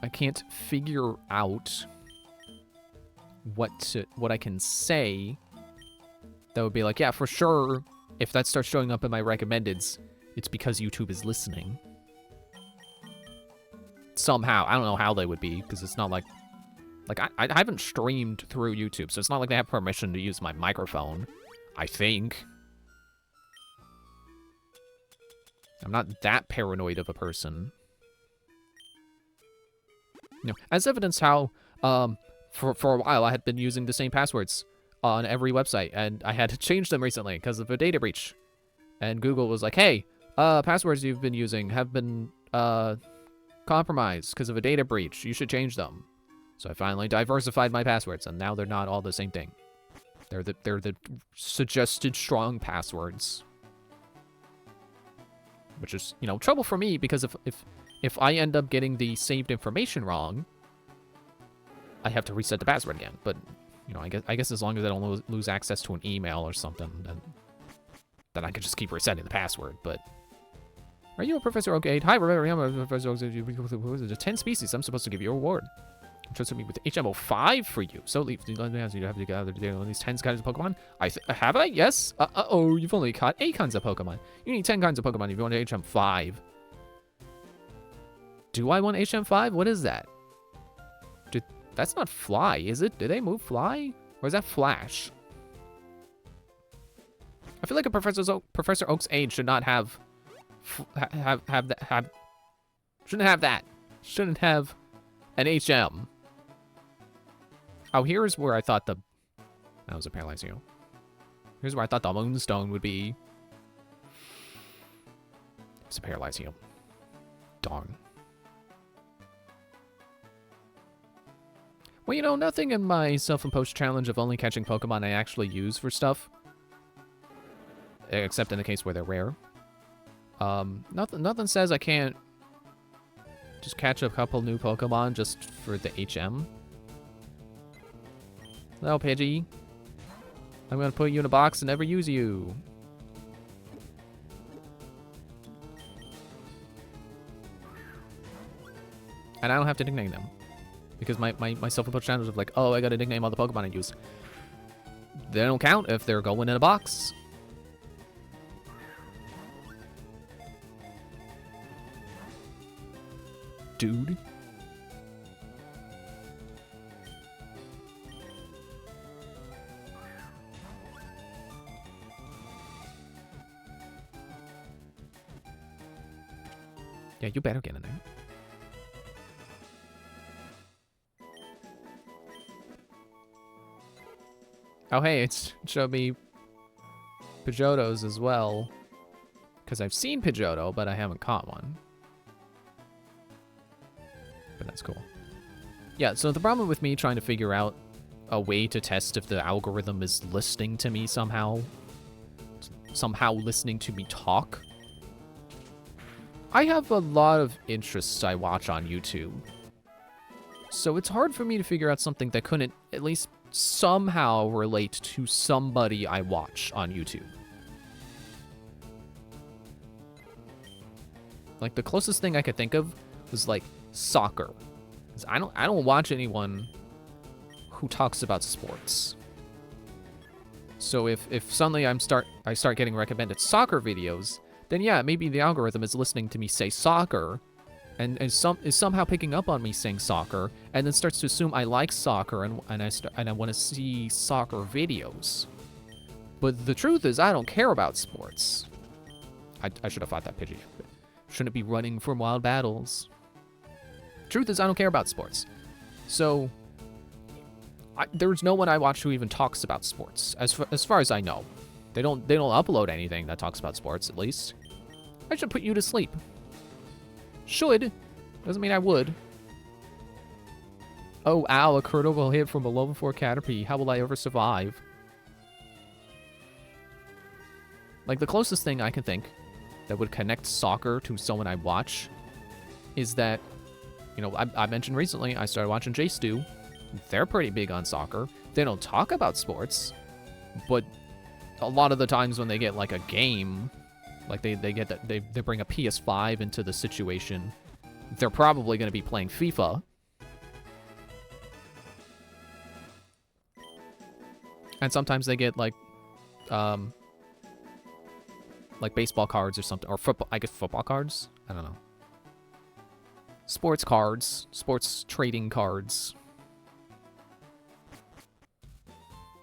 I can't figure out what I can say that would be like, yeah, for sure, if that starts showing up in my recommendeds, it's because YouTube is listening. Somehow. I don't know how they would be, because it's not like I haven't streamed through YouTube, so it's not like they have permission to use my microphone, I think. I'm not that paranoid of a person. You know, as evidence how, for a while I had been using the same passwords on every website, and I had to change them recently because of a data breach. And Google was like, hey, passwords you've been using have been, compromised because of a data breach. You should change them. So I finally diversified my passwords, and now they're not all the same thing. They're the suggested strong passwords. Which is, you know, trouble for me, because if if I end up getting the saved information wrong, I have to reset the password again. But, you know, I guess as long as I don't lose access to an email or something, then I can just keep resetting the password. But are you a Professor Oak 8? Hi, remember, I'm a Professor Oak 8. 10 species. I'm supposed to give you a reward. Trusted me with HMO5 for you. So, Leaf, you have to gather at least 10 kinds of Pokemon. Have I? Yes. Oh, you've only caught 8 kinds of Pokemon. You need 10 kinds of Pokemon if you want HM5. Do I want HM5? What is that? That's not Fly, is it? Do they move Fly? Or is that Flash? I feel like a Professor Oak's age should not have shouldn't have that. Shouldn't have an HM. Oh, here's where I thought that was a Paralyzing. Here's where I thought the Moonstone would be. It's a Paralyzing. Darn. Well, you know, nothing in my self-imposed challenge of only catching Pokemon I actually use for stuff. Except in the case where they're rare. Nothing says I can't just catch a couple new Pokemon just for the HM. Hello, Pidgey. I'm gonna put you in a box and never use you. And I don't have to nickname them. Because my self-imposed challenge of like, oh, I gotta nickname all the Pokemon I use. They don't count if they're going in a box. Dude. Yeah, you better get in there. Oh, hey, it showed me Pidgeotos as well. Because I've seen Pidgeotto, but I haven't caught one. But that's cool. Yeah, so the problem with me trying to figure out a way to test if the algorithm is listening to me somehow listening to me talk. I have a lot of interests I watch on YouTube. So it's hard for me to figure out something that couldn't at least somehow relate to somebody I watch on YouTube. Like, the closest thing I could think of was, like, soccer. 'Cause I don't watch anyone who talks about sports. So if suddenly I start getting recommended soccer videos, then yeah, maybe the algorithm is listening to me say soccer, and is somehow picking up on me saying soccer, and then starts to assume I like soccer and I want to see soccer videos. But the truth is, I don't care about sports. I should have fought that Pidgey. Shouldn't be running from wild battles. Truth is, I don't care about sports. So there's no one I watch who even talks about sports, as far as I know. They don't upload anything that talks about sports, at least. I should put you to sleep. Should. Doesn't mean I would. Oh, ow, a critical hit from a level 4 Caterpie. How will I ever survive? Like, the closest thing I can think that would connect soccer to someone I watch is that, you know, I mentioned recently I started watching J-Stew. They're pretty big on soccer. They don't talk about sports, but a lot of the times when they get like a game, like they bring a PS5 into the situation, they're probably going to be playing FIFA. And sometimes they get like baseball cards or something, or football. I guess football cards. I don't know. Sports cards, sports trading cards.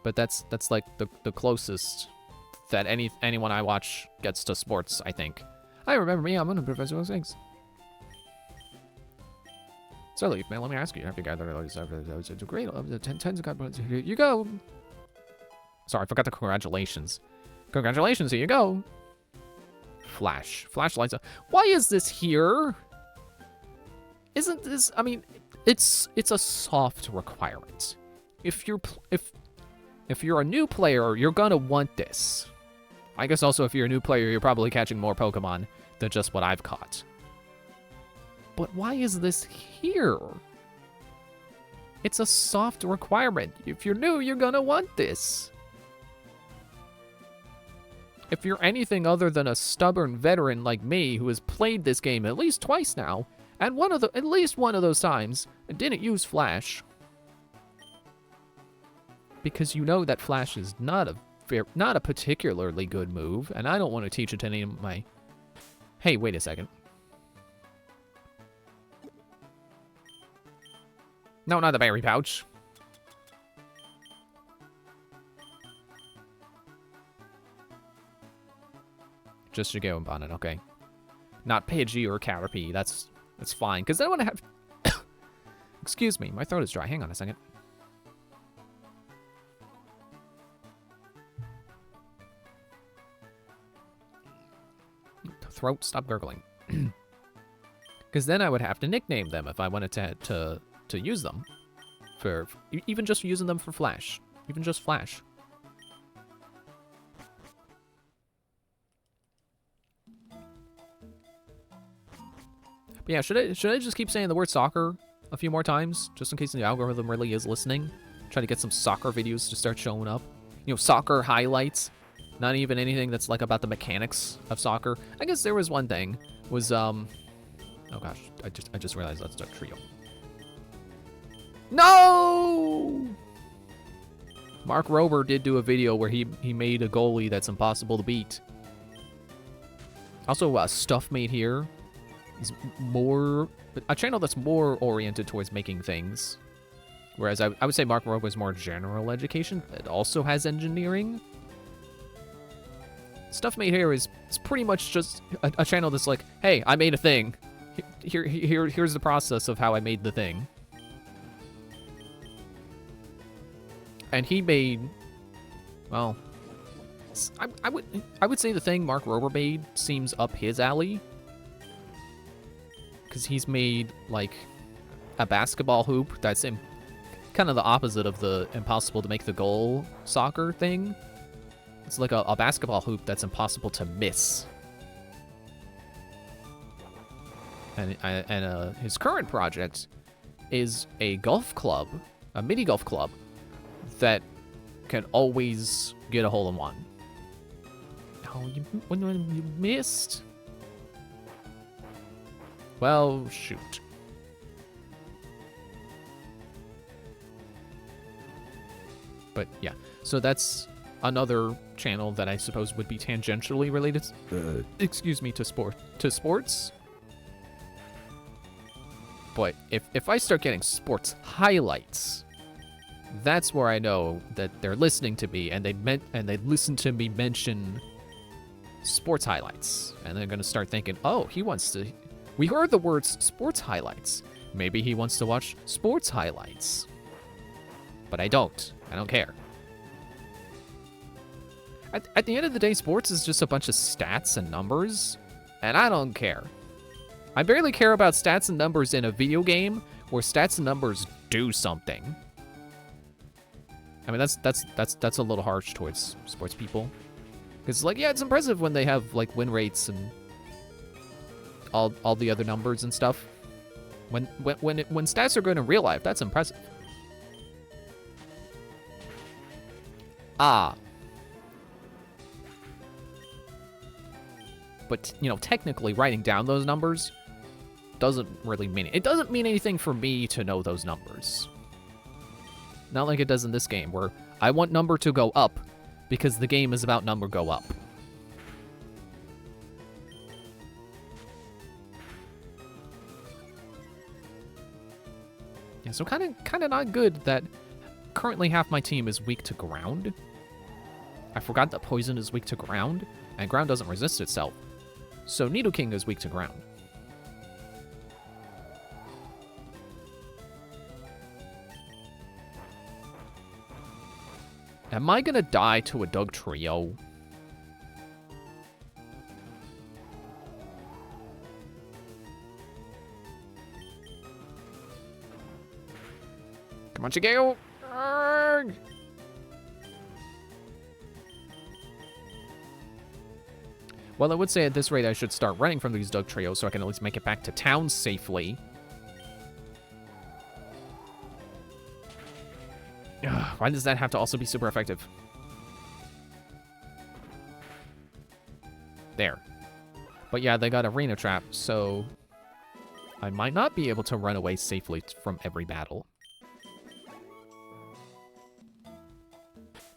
But that's like the closest that anyone I watch gets to sports, I think. I remember me, I'm gonna Professor those things. So Leaf, man, let me ask you, have you gathered all these great tens of God, here you go. Sorry, I forgot the congratulations. Congratulations, here you go. Flashlights. Why is this here? Isn't this, I mean, it's a soft requirement. If you're a new player, you're gonna want this. I guess also if you're a new player, you're probably catching more Pokemon than just what I've caught. But why is this here? It's a soft requirement. If you're new, you're gonna want this. If you're anything other than a stubborn veteran like me who has played this game at least twice now, and at least one of those times didn't use Flash, because you know that Flash is not a particularly good move, and I don't want to teach it to any of my... Hey, wait a second. No, not the berry pouch. Just Shigeru and Bonnet, okay. Not Pidgey or Caterpie, that's fine, because I don't want to have... Excuse me, my throat is dry, hang on a second. Throat, stop gurgling. Because then I would have to nickname them if I wanted to use them. For even just using them for Flash. Even just Flash. But yeah, should I just keep saying the word soccer a few more times? Just in case the algorithm really is listening? Try to get some soccer videos to start showing up. You know, soccer highlights. Not even anything that's like about the mechanics of soccer. I guess there was one thing. Was oh gosh, I just realized that's a trio. No! Mark Rober did do a video where he made a goalie that's impossible to beat. Also, Stuff Made Here is a channel that's more oriented towards making things. Whereas I would say Mark Rober is more general education. It also has engineering. Stuff Made Here is pretty much just a channel that's like, hey, I made a thing. Here's the process of how I made the thing. And he made, well, I would say the thing Mark Rober made seems up his alley. Because he's made, like, a basketball hoop that's kind of the opposite of the impossible to make the goal soccer thing. It's like a basketball hoop that's impossible to miss. And his current project is a golf club, a mini golf club, that can always get a hole-in-one. Oh, you missed. Well, shoot. But yeah, so that's another channel that I suppose would be tangentially related, excuse me, to sports. But if I start getting sports highlights, that's where I know that they're listening to me and they listen to me mention sports highlights, and they're gonna start thinking, oh, we heard the words sports highlights. Maybe he wants to watch sports highlights. But I don't care. At the end of the day, sports is just a bunch of stats and numbers, and I don't care. I barely care about stats and numbers in a video game where stats and numbers do something. I mean, that's a little harsh towards sports people. Because, like, yeah, it's impressive when they have, like, win rates and all the other numbers and stuff. When stats are good in real life, that's impressive. But, you know, technically writing down those numbers doesn't really mean it. It doesn't mean anything for me to know those numbers. Not like it does in this game, where I want number to go up because the game is about number go up. Yeah, so kind of not good that currently half my team is weak to ground. I forgot that poison is weak to ground, and ground doesn't resist itself. So Nidoking is weak to ground. Am I gonna die to a Doug Trio? Come on, Shigeo! Arrgh! Well, I would say at this rate I should start running from these Doug Trios so I can at least make it back to town safely. Ugh, why does that have to also be super effective? There. But yeah, they got Arena Trap, so I might not be able to run away safely from every battle.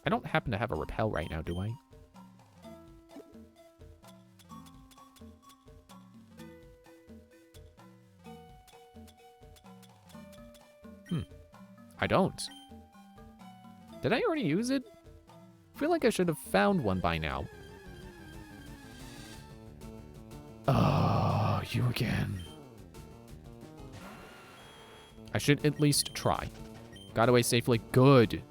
I don't happen to have a repel right now, do I? I don't. Did I already use it? I feel like I should have found one by now. Oh, you again. I should at least try. Got away safely. Good.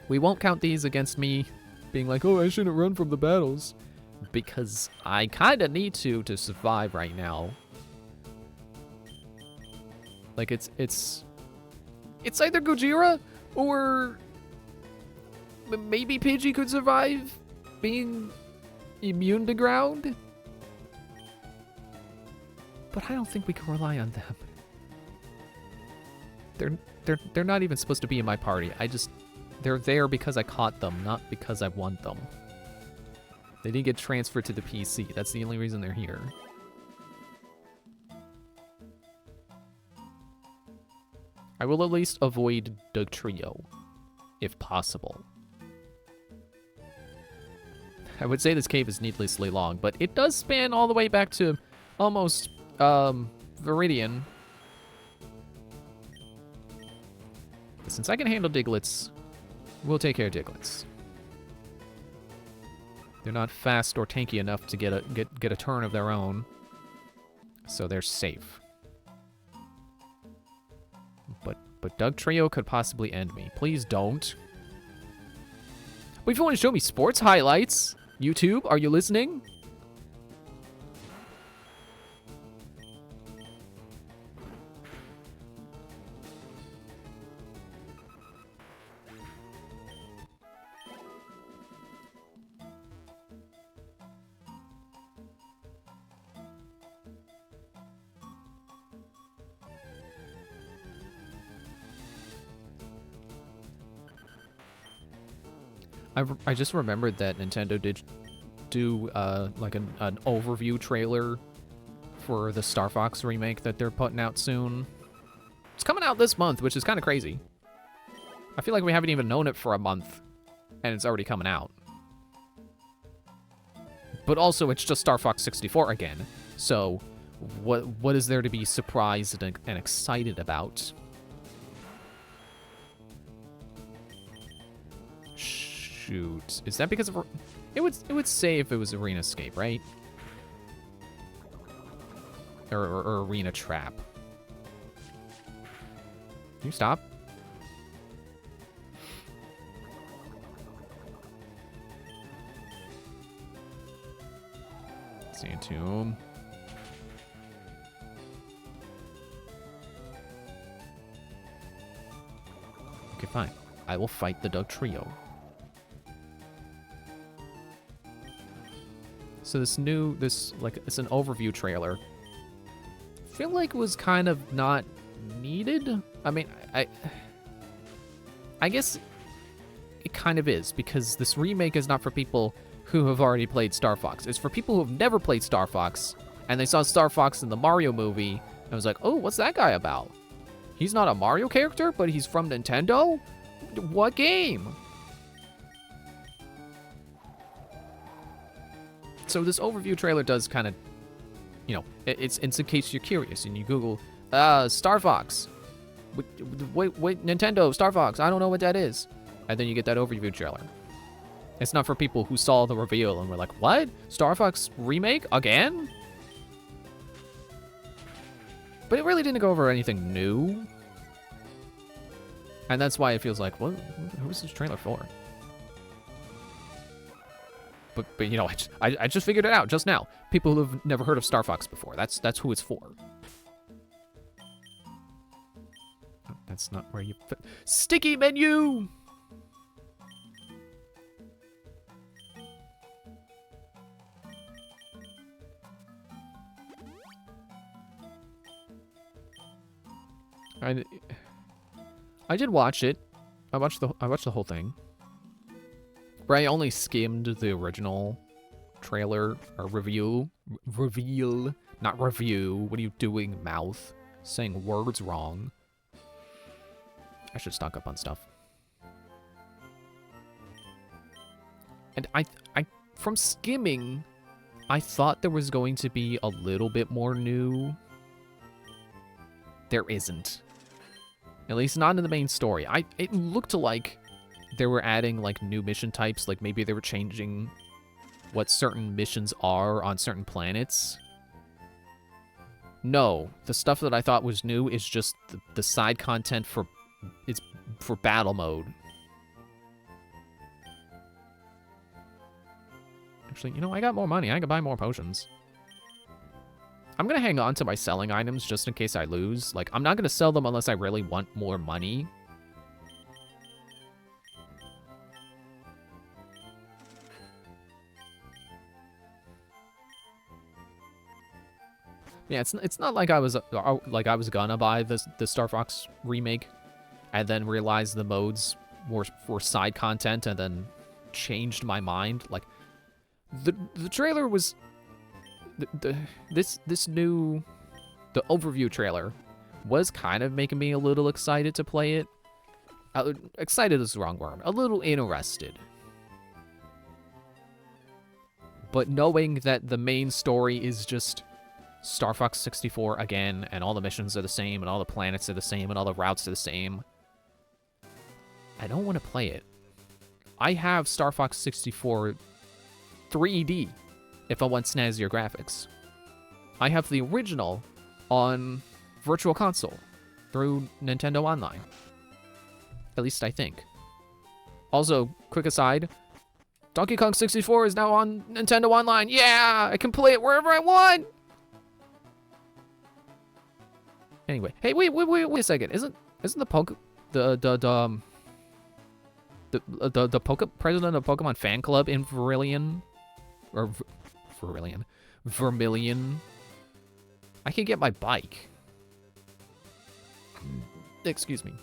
We won't count these against me being like, oh, I shouldn't run from the battles. Because I kind of need to survive right now. Like, it's either Gojira or maybe Pidgey could survive being immune to ground. But I don't think we can rely on them. They're not even supposed to be in my party. They're there because I caught them, not because I want them. They didn't get transferred to the PC. That's the only reason they're here. I will at least avoid Doug Trio, if possible. I would say this cave is needlessly long, but it does span all the way back to almost, Viridian. But since I can handle Diglets, we'll take care of Diglets. They're not fast or tanky enough to get a turn of their own, so they're safe. But Doug Trio could possibly end me. Please don't. But if you want to show me sports highlights, YouTube, are you listening? I just remembered that Nintendo did do like an overview trailer for the Star Fox remake that they're putting out soon. It's coming out this month, which is kind of crazy. I feel like we haven't even known it for a month, and it's already coming out. But also, it's just Star Fox 64 again, so what is there to be surprised and excited about? Shoot, is that because of it would say if it was Arena Escape, right? Or Arena Trap. Can you stop? Sand Tomb. Okay, fine. I will fight the Doug Trio. So it's an overview trailer. I feel like it was kind of not needed. I mean, I guess it kind of is, because this remake is not for people who have already played Star Fox. It's for people who have never played Star Fox, and they saw Star Fox in the Mario movie, and was like, oh, what's that guy about? He's not a Mario character, but he's from Nintendo? What game? So this overview trailer does kind of, you know, it's in case you're curious and you Google, Star Fox. Wait, Nintendo, Star Fox, I don't know what that is. And then you get that overview trailer. It's not for people who saw the reveal and were like, what? Star Fox remake? Again? But it really didn't go over anything new. And that's why it feels like, what? Who's this trailer for? But you know, I just figured it out just now. People who have never heard of Star Fox before. That's who it's for. That's not where you... Sticky menu! I did watch it. I watched the whole thing. But I only skimmed the original trailer or review. Reveal, not review. What are you doing, mouth? Saying words wrong. I should stock up on stuff. And I from skimming, I thought there was going to be a little bit more new. There isn't. At least not in the main story. It looked like they were adding like new mission types, like maybe they were changing what certain missions are on certain planets. No, the stuff that I thought was new is just the side content for battle mode. Actually, you know, I got more money. I can buy more potions. I'm going to hang on to my selling items just in case I lose. Like, I'm not going to sell them unless I really want more money. Yeah, it's not like I was gonna buy the Star Fox remake and then realize the modes were side content and then changed my mind. Like, the trailer was this new overview trailer was kind of making me a little excited to play it. Excited is the wrong word. A little interested. But knowing that the main story is just Star Fox 64 again, and all the missions are the same, and all the planets are the same, and all the routes are the same, I don't want to play it. I have Star Fox 64 3D if I want snazzier graphics. I have the original on Virtual Console through Nintendo Online. At least I think. Also, quick aside, Donkey Kong 64 is now on Nintendo Online. Yeah, I can play it wherever I want. Anyway, hey, wait a second. Isn't the president of Pokemon fan club in Vermilion? Or Vermilion? I can get my bike. Excuse me.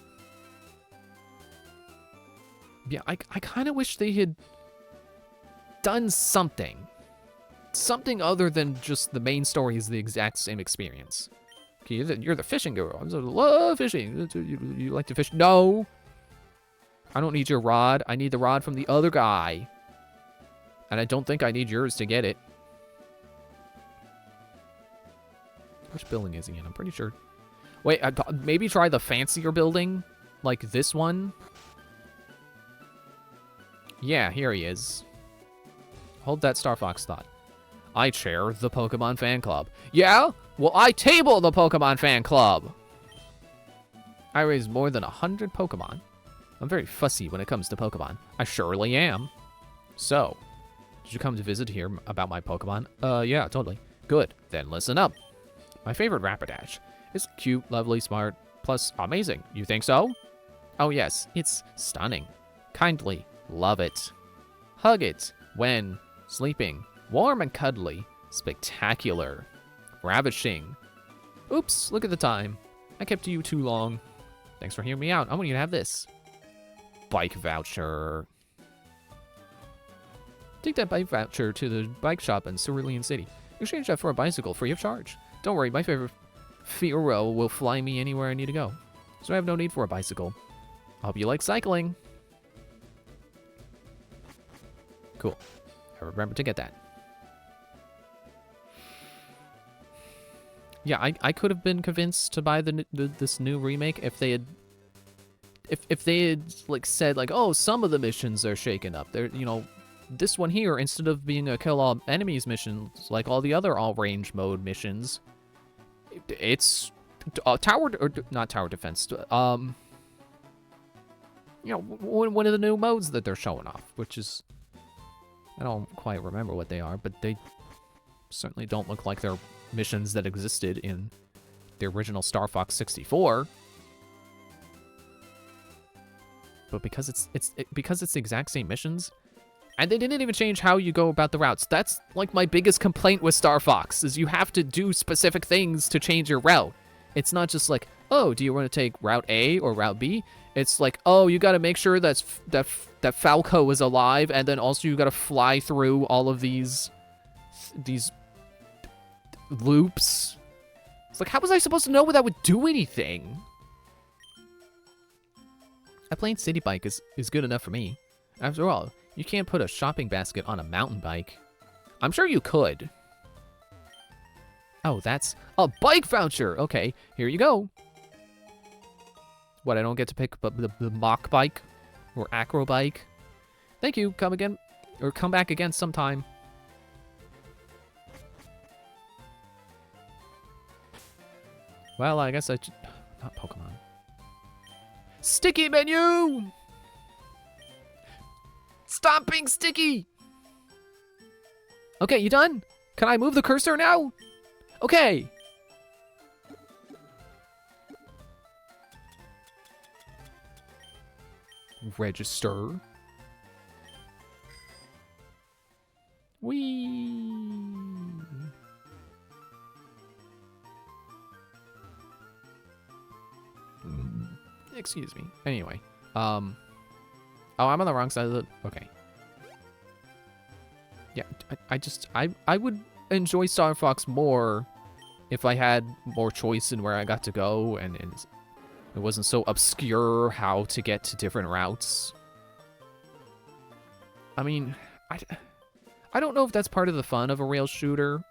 Yeah, I kind of wish they had done something. Something other than just the main story is the exact same experience. Okay, you're the fishing guru. I love fishing. You like to fish? No. I don't need your rod. I need the rod from the other guy. And I don't think I need yours to get it. Which building is he in? I'm pretty sure. Wait, maybe try the fancier building? Like this one? Yeah, here he is. Hold that Star Fox thought. I chair the Pokemon fan club. Yeah? Well, I table the Pokemon fan club. I raised more than 100 Pokemon. I'm very fussy when it comes to Pokemon. I surely am. So, did you come to visit here about my Pokemon? Yeah, totally. Good. Then listen up. My favorite Rapidash is cute, lovely, smart, plus amazing. You think so? Oh yes, it's stunning. Kindly love it. Hug it when sleeping. Warm and cuddly. Spectacular. Ravishing. Oops, look at the time. I kept you too long. Thanks for hearing me out. I want you to have this. Bike voucher. Take that bike voucher to the bike shop in Cerulean City. Exchange that for a bicycle free of charge. Don't worry, my favorite Fiero will fly me anywhere I need to go. So I have no need for a bicycle. I hope you like cycling. Cool. I remember to get that. Yeah, I could have been convinced to buy this new remake if they had like said like, oh, some of the missions are shaken up. They're, you know, this one here, instead of being a kill all enemies mission like all the other all range mode missions, it's tower or not tower defense. You know, one of the new modes that they're showing off, which is, I don't quite remember what they are, but they certainly don't look like they're missions that existed in the original Star Fox 64. But because it's the exact same missions, and they didn't even change how you go about the routes. That's like my biggest complaint with Star Fox, is you have to do specific things to change your route. It's not just like, oh, do you want to take Route A or Route B? It's like, oh, you got to make sure that Falco is alive, and then also you got to fly through all of these loops. It's like, how was I supposed to know where that would do anything? A plain city bike is good enough for me. After all, you can't put a shopping basket on a mountain bike. I'm sure you could. Oh, that's a bike voucher. Okay, here you go. What, I don't get to pick the mock bike or acro bike? Thank you. Come again, or come back again sometime. Well, I guess not Pokemon. Sticky menu! Stop being sticky! Okay, you done? Can I move the cursor now? Okay. Register. Whee! Excuse me. Anyway, oh, I'm on the wrong side of the. Okay. Yeah, I would enjoy Star Fox more if I had more choice in where I got to go, and it wasn't so obscure how to get to different routes. I mean, I don't know if that's part of the fun of a rail shooter.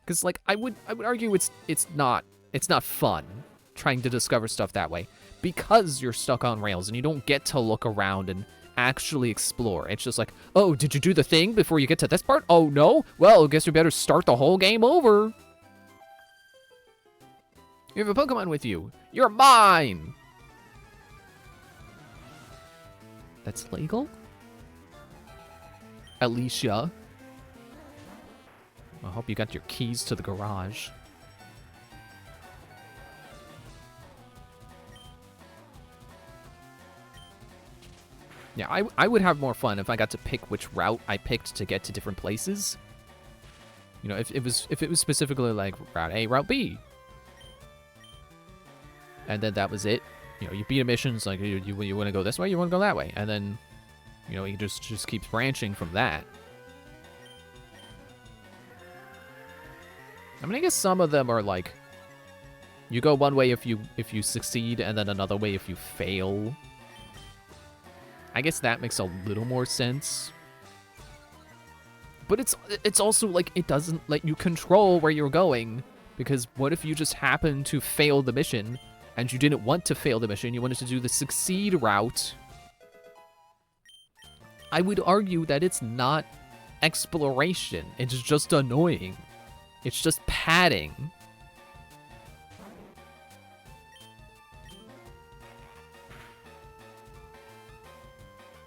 Cause like I would argue it's not fun trying to discover stuff that way, because you're stuck on rails and you don't get to look around and actually explore. It's just like, oh, did you do the thing before you get to this part? Oh no? Well, I guess we better start the whole game over. You have a Pokemon with you. You're mine! That's legal? Alicia. I hope you got your keys to the garage. Yeah, I would have more fun if I got to pick which route I picked to get to different places. You know, if it was specifically like Route A, Route B. And then that was it. You know, you beat a mission, it's like you want to go this way, you want to go that way. And then, you know, it just keeps branching from that. I mean, I guess some of them are like, you go one way if you succeed, and then another way if you fail. I guess that makes a little more sense. But it's also like it doesn't let you control where you're going, because what if you just happen to fail the mission and you didn't want to fail the mission, you wanted to do the succeed route? I would argue that it's not exploration, it's just annoying. It's just padding.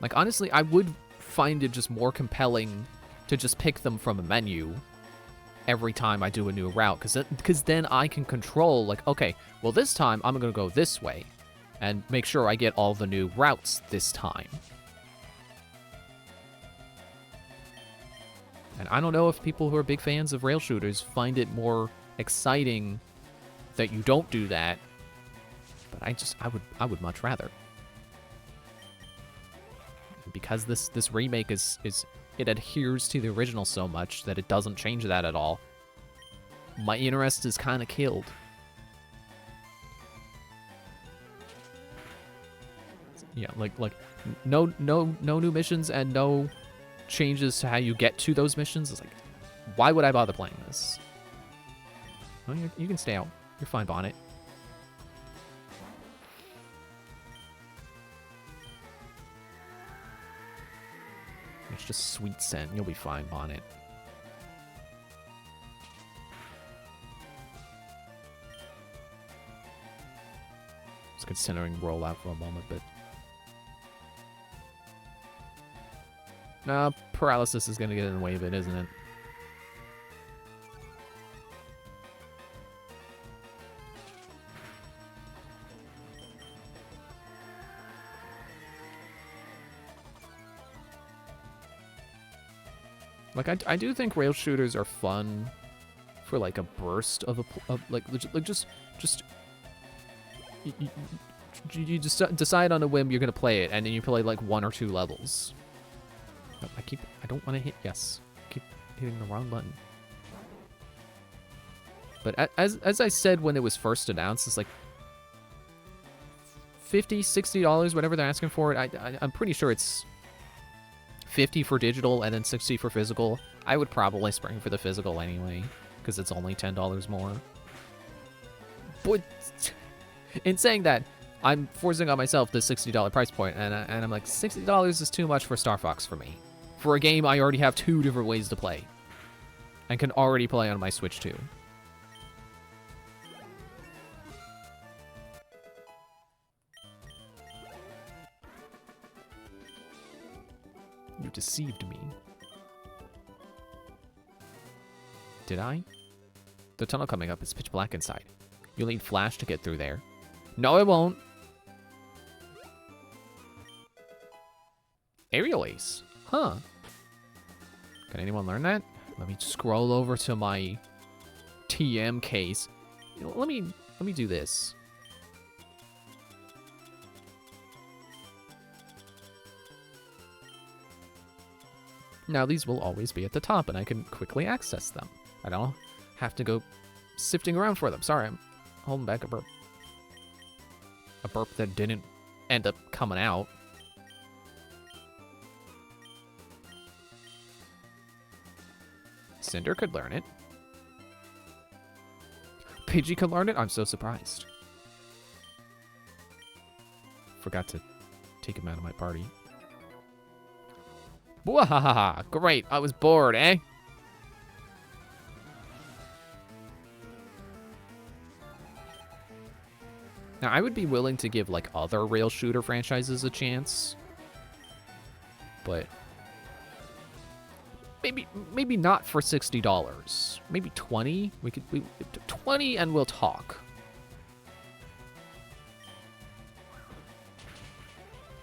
Like, honestly, I would find it just more compelling to just pick them from a menu every time I do a new route, because then I can control, like, okay, well, this time I'm going to go this way and make sure I get all the new routes this time. And I don't know if people who are big fans of rail shooters find it more exciting that you don't do that, but I would much rather. Because this remake is it adheres to the original so much that it doesn't change that at all. My interest is kind of killed. Yeah, like no new missions and no changes to how you get to those missions. It's like, why would I bother playing this? Well, you can stay out. You're fine, Bonnet. It's just sweet scent. You'll be fine, Bonnet. Just considering rollout for a moment, but... Nah, paralysis is gonna get in the way of it, isn't it? Like, I do think rail shooters are fun for, like, a burst of just you just decide on a whim you're gonna play it, and then you play like 1 or 2 levels. Oh, I don't want to hit yes. I keep hitting the wrong button. But as I said when it was first announced, it's like $50, $60, whatever they're asking for it. I'm pretty sure it's 50 for digital and then 60 for physical. I would probably spring for the physical anyway, because it's only $10 more. But in saying that, I'm forcing on myself the $60 price point, and I'm like, $60 is too much for Star Fox for me. For a game I already have 2 different ways to play, and can already play on my Switch too. You deceived me. Did I? The tunnel coming up is pitch black inside. You'll need flash to get through there. No, it won't. Aerial Ace. Huh. Can anyone learn that? Let me scroll over to my TM case. You know, let me do this. Now these will always be at the top, and I can quickly access them. I don't have to go sifting around for them. Sorry, I'm holding back a burp. A burp that didn't end up coming out. Cinder could learn it. Pidgey could learn it? I'm so surprised. Forgot to take him out of my party. Wahaha! Great, I was bored, eh? Now, I would be willing to give, like, other rail shooter franchises a chance. But maybe not for $60. Maybe 20? We 20 and we'll talk.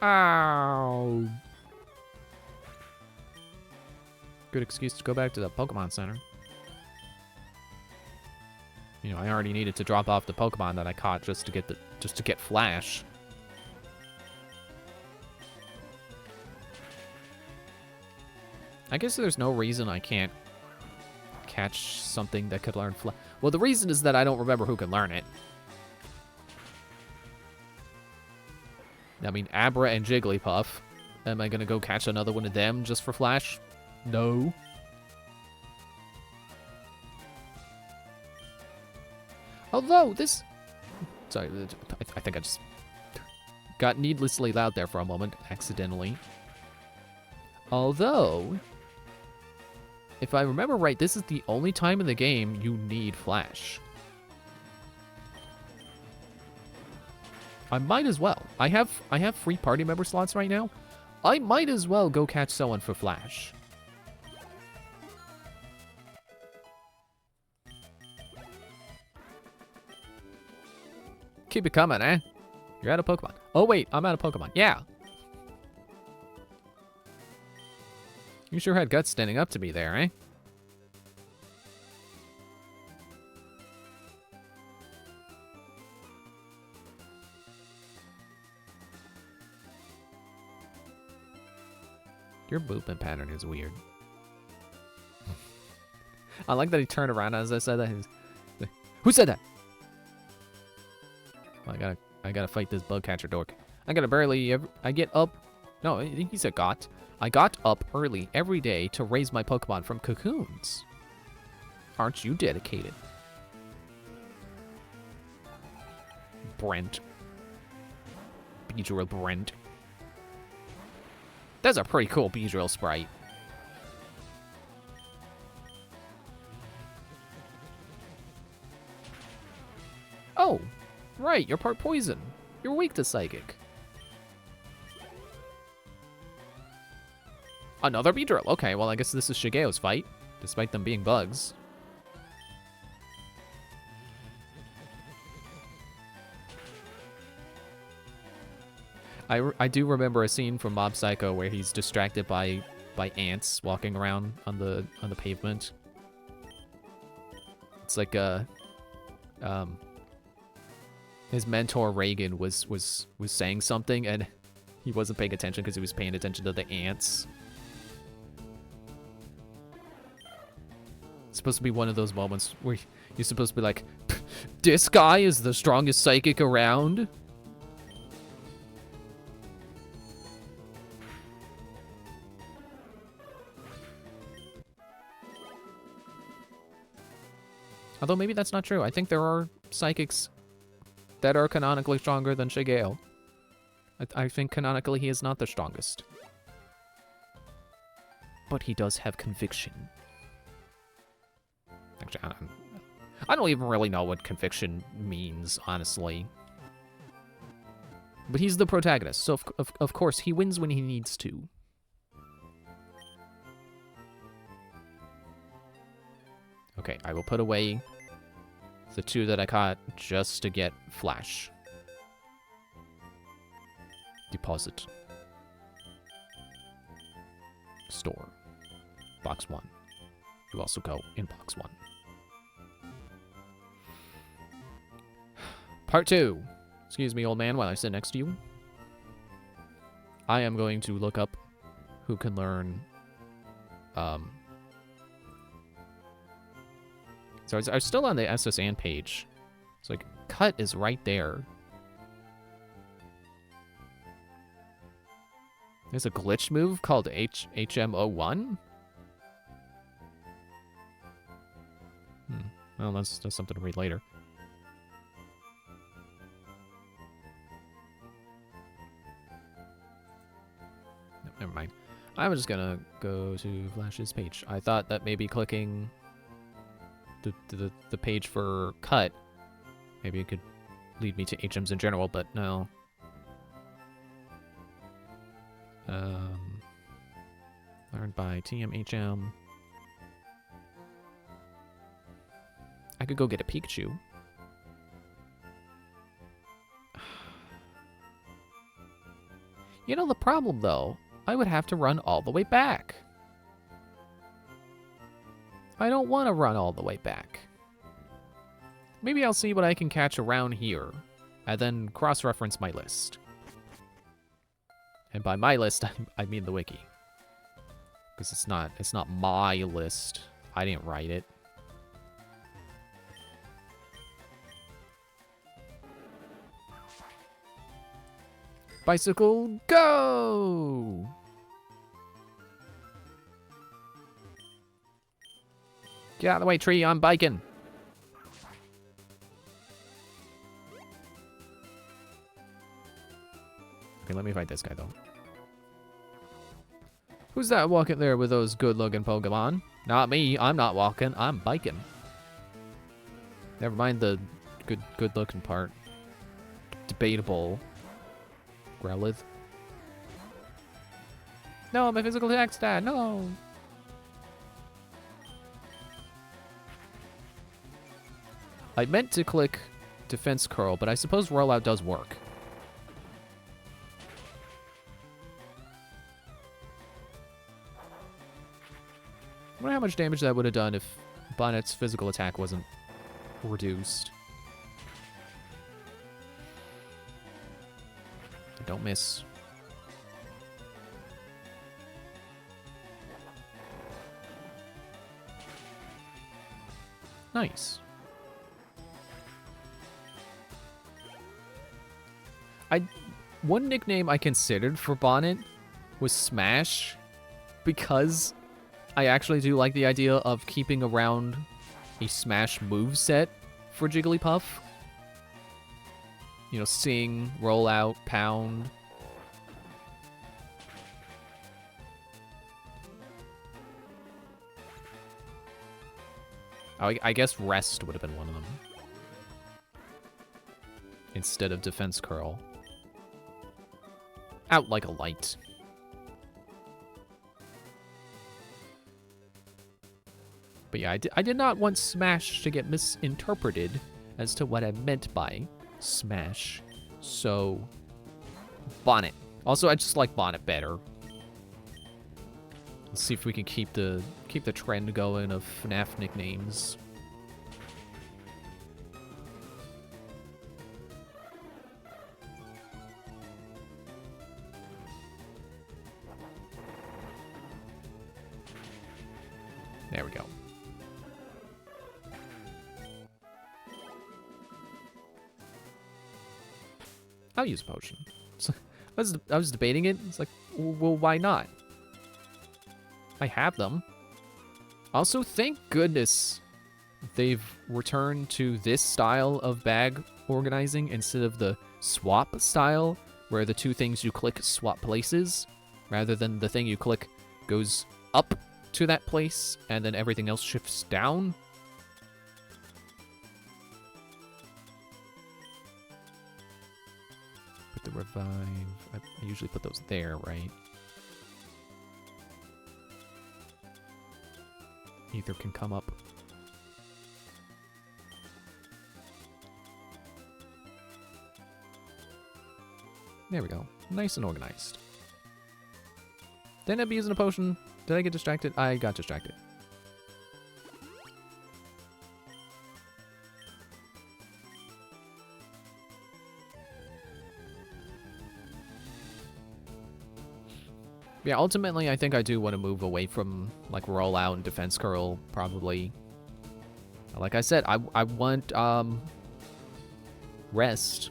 Ow. Good excuse to go back to the Pokemon Center. You know, I already needed to drop off the Pokemon that I caught just to get Flash. I guess there's no reason I can't catch something that could learn Flash. Well, the reason is that I don't remember who can learn it. I mean, Abra and Jigglypuff. Am I gonna go catch another one of them just for Flash? No. Although this... Sorry, I think I just got needlessly loud there for a moment, accidentally. Although, if I remember right, this is the only time in the game you need Flash. I might as well. I have free party member slots right now. I might as well go catch someone for Flash. Keep it coming, eh? You're out of Pokemon. Oh, wait, I'm out of Pokemon. Yeah. You sure had guts standing up to me there, eh? Your movement pattern is weird. I like that he turned around as I said that. He was like, who said that? Well, I gotta fight this bug catcher dork. I get up. No, he said got. I got up early every day to raise my Pokemon from cocoons. Aren't you dedicated? Brent. Beedrill Brent. That's a pretty cool Beedrill sprite. Oh, right, you're part poison. You're weak to psychic. Another Beedrill. Okay, well, I guess this is Shigeo's fight, despite them being bugs. I do remember a scene from Mob Psycho where he's distracted by ants walking around on the pavement. It's like a his mentor Reagan was saying something and he wasn't paying attention because he was paying attention to the ants. It's supposed to be one of those moments where you're supposed to be like, this guy is the strongest psychic around. Although maybe that's not true. I think there are psychics that are canonically stronger than Shigeo. I think canonically he is not the strongest. But he does have conviction. Actually, I don't even really know what conviction means, honestly. But he's the protagonist, so of course he wins when he needs to. Okay, I will put away the 2 that I caught just to get Flash. Deposit. Store. Box 1. You also go in box 1. Part 2. Excuse me, old man, while I sit next to you. I am going to look up who can learn, So I was still on the SSN page. It's like, cut is right there. There's a glitch move called HM01? Well, that's something to read later. No, never mind. I'm just gonna go to Flash's page. I thought that maybe clicking the page for cut, maybe it could lead me to HMs in general, but no. Learned by TMHM. I could go get a Pikachu. You know the problem, though? I would have to run all the way back. I don't want to run all the way back. Maybe I'll see what I can catch around here, and then cross-reference my list. And by my list, I mean the wiki. Because it's not my list. I didn't write it. Bicycle, go! Get out of the way, tree, I'm biking. Okay, let me fight this guy, though. Who's that walking there with those good-looking Pokemon? Not me, I'm not walking, I'm biking. Never mind the good-looking part. Debatable. Growlithe. No, my physical attack stat, no! I meant to click Defense Curl, but I suppose Rollout does work. I wonder how much damage that would have done if Bonnet's physical attack wasn't reduced. Don't miss. Nice. One nickname I considered for Bonnet was Smash, because I actually do like the idea of keeping around a Smash moveset for Jigglypuff. You know, Sing, Roll Out, Pound. Oh, I guess Rest would have been one of them. Instead of Defense Curl. Out like a light. But yeah, I did not want Smash to get misinterpreted as to what I meant by Smash. So, Bonnet. Also, I just like Bonnet better. Let's see if we can keep the trend going of FNAF nicknames. There we go. I'll use a potion. I was debating it. It's like, well, why not? I have them. Also, thank goodness they've returned to this style of bag organizing instead of the swap style, where the two things you click swap places, rather than the thing you click goes up to that place and then everything else shifts down. Put the revive. I usually put those there, right? Either can come up. There we go. Nice and organized. Didn't I be using a potion? Did I get distracted? I got distracted. Yeah, ultimately, I think I do want to move away from, like, rollout and defense curl, probably. Like I said, I want, rest.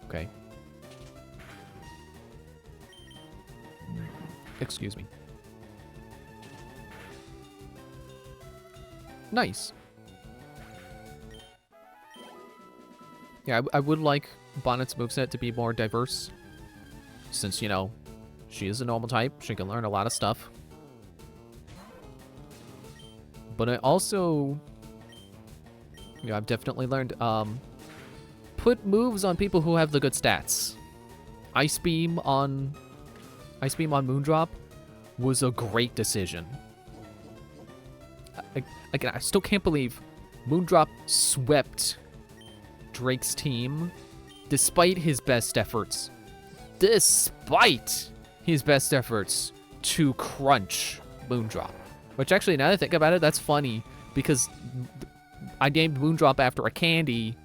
Okay. Excuse me. Nice. Yeah, I would like Bonnet's moveset to be more diverse. Since, you know, she is a normal type. She can learn a lot of stuff. But I also... Yeah, I've definitely learned, put moves on people who have the good stats. Ice Beam on Moondrop was a great decision. Again, I still can't believe Moondrop swept Drake's team despite his best efforts. Despite his best efforts to crunch Moondrop. Which actually, now that I think about it, that's funny because I named Moondrop after a candy.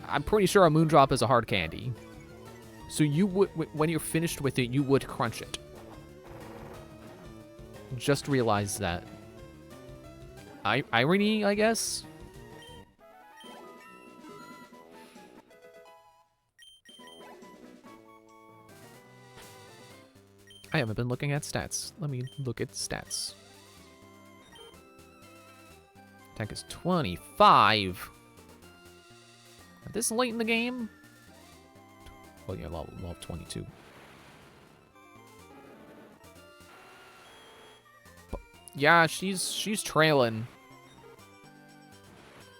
I'm pretty sure a Moondrop is a hard candy. So you would, when you're finished with it, you would crunch it. Just realize that. Irony, I guess? I haven't been looking at stats. Let me look at stats. Attack is 25. This late in the game? Well, yeah, level 22. But yeah, she's trailing.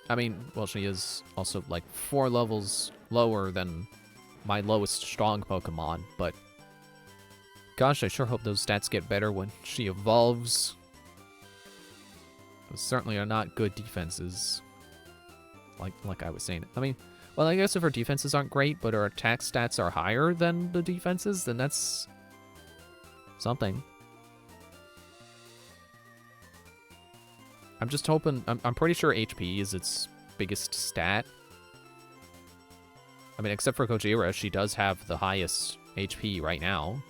I mean, well, she is also like 4 levels lower than my lowest strong Pokemon, but gosh, I sure hope those stats get better when she evolves. Those certainly are not good defenses. Like I was saying. I mean, well, I guess if her defenses aren't great, but her attack stats are higher than the defenses, then that's something. I'm just hoping... I'm pretty sure HP is its biggest stat. I mean, except for Gojira, she does have the highest HP right now.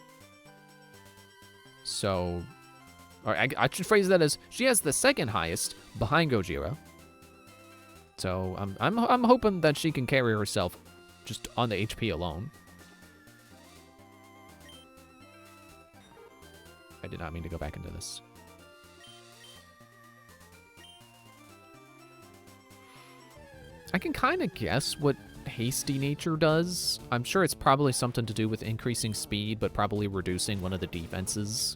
So... Or I should phrase that as, she has the second highest behind Gojira. So I'm hoping that she can carry herself just on the HP alone. I did not mean to go back into this. I can kind of guess what Hasty Nature does. I'm sure it's probably something to do with increasing speed, but probably reducing one of the defenses.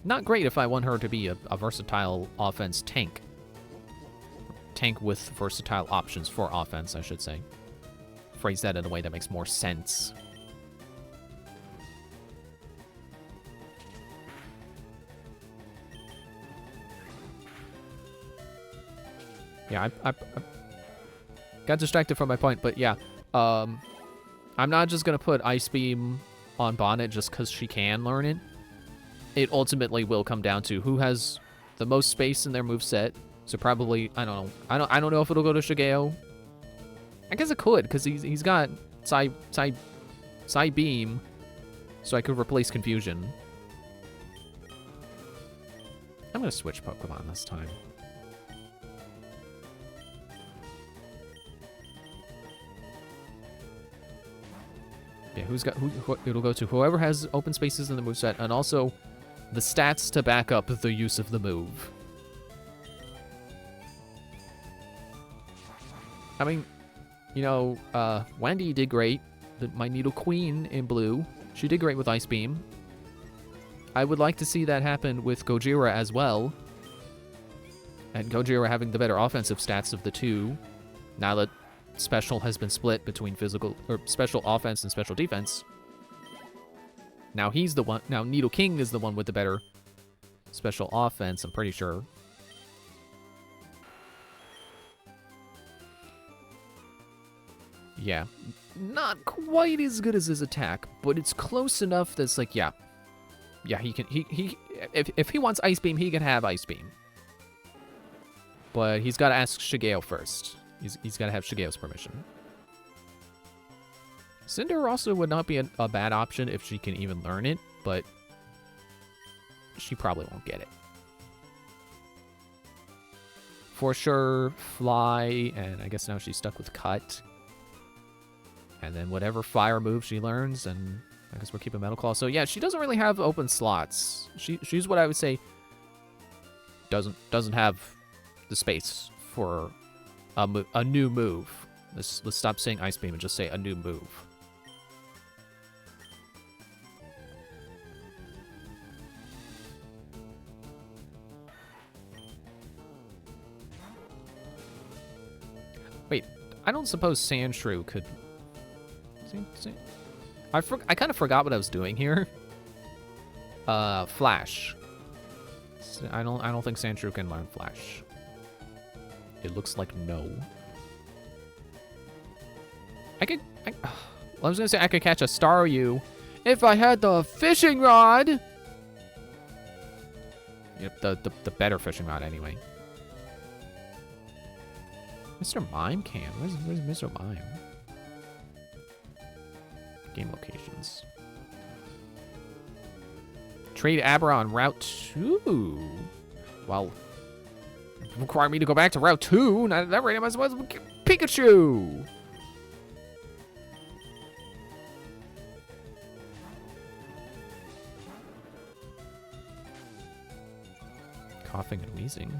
Not great if I want her to be a versatile offense tank. Tank with versatile options for offense, I should say. Phrase that in a way that makes more sense. Yeah, I got distracted from my point, but yeah. I'm not just going to put Ice Beam on Bonnet just because she can learn it. It ultimately will come down to who has the most space in their moveset. So probably, I don't know. I don't know if it'll go to Shigeo. I guess it could, because he's got Psy Beam, so I could replace Confusion. I'm gonna switch Pokemon this time. Yeah, it'll go to whoever has open spaces in the moveset, and also the stats to back up the use of the move. I mean, you know, Wendy did great. My Needle Queen in blue, she did great with Ice Beam. I would like to see that happen with Gojira as well. And Gojira having the better offensive stats of the two, now that Special has been split between Special offense and Special defense. Now he's the one. Now Needle King is the one with the better Special offense, I'm pretty sure. Yeah, not quite as good as his attack, but it's close enough that's like, yeah, he can. If he wants Ice Beam, he can have Ice Beam. But he's got to ask Shigeo first. He's got to have Shigeo's permission. Cinder also would not be a bad option if she can even learn it, but she probably won't get it. For sure, Fly, and I guess now she's stuck with Cut. And then whatever fire move she learns, and I guess we're keeping Metal Claw. So yeah, she doesn't really have open slots. She's what I would say doesn't have the space for a new move. Let's stop saying Ice Beam and just say a new move. Wait, I don't suppose Sandshrew could. I kind of forgot what I was doing here. Flash. I don't think Sandshrew can learn Flash. It looks like no. I was gonna say I could catch a Staryu if I had the fishing rod. Yep, the better fishing rod anyway. Mr. Mime can. Where's Mr. Mime? Game locations. Trade Abra on Route 2. Well, require me to go back to Route 2. Not at that rate, I might as well Pikachu. Coughing and wheezing.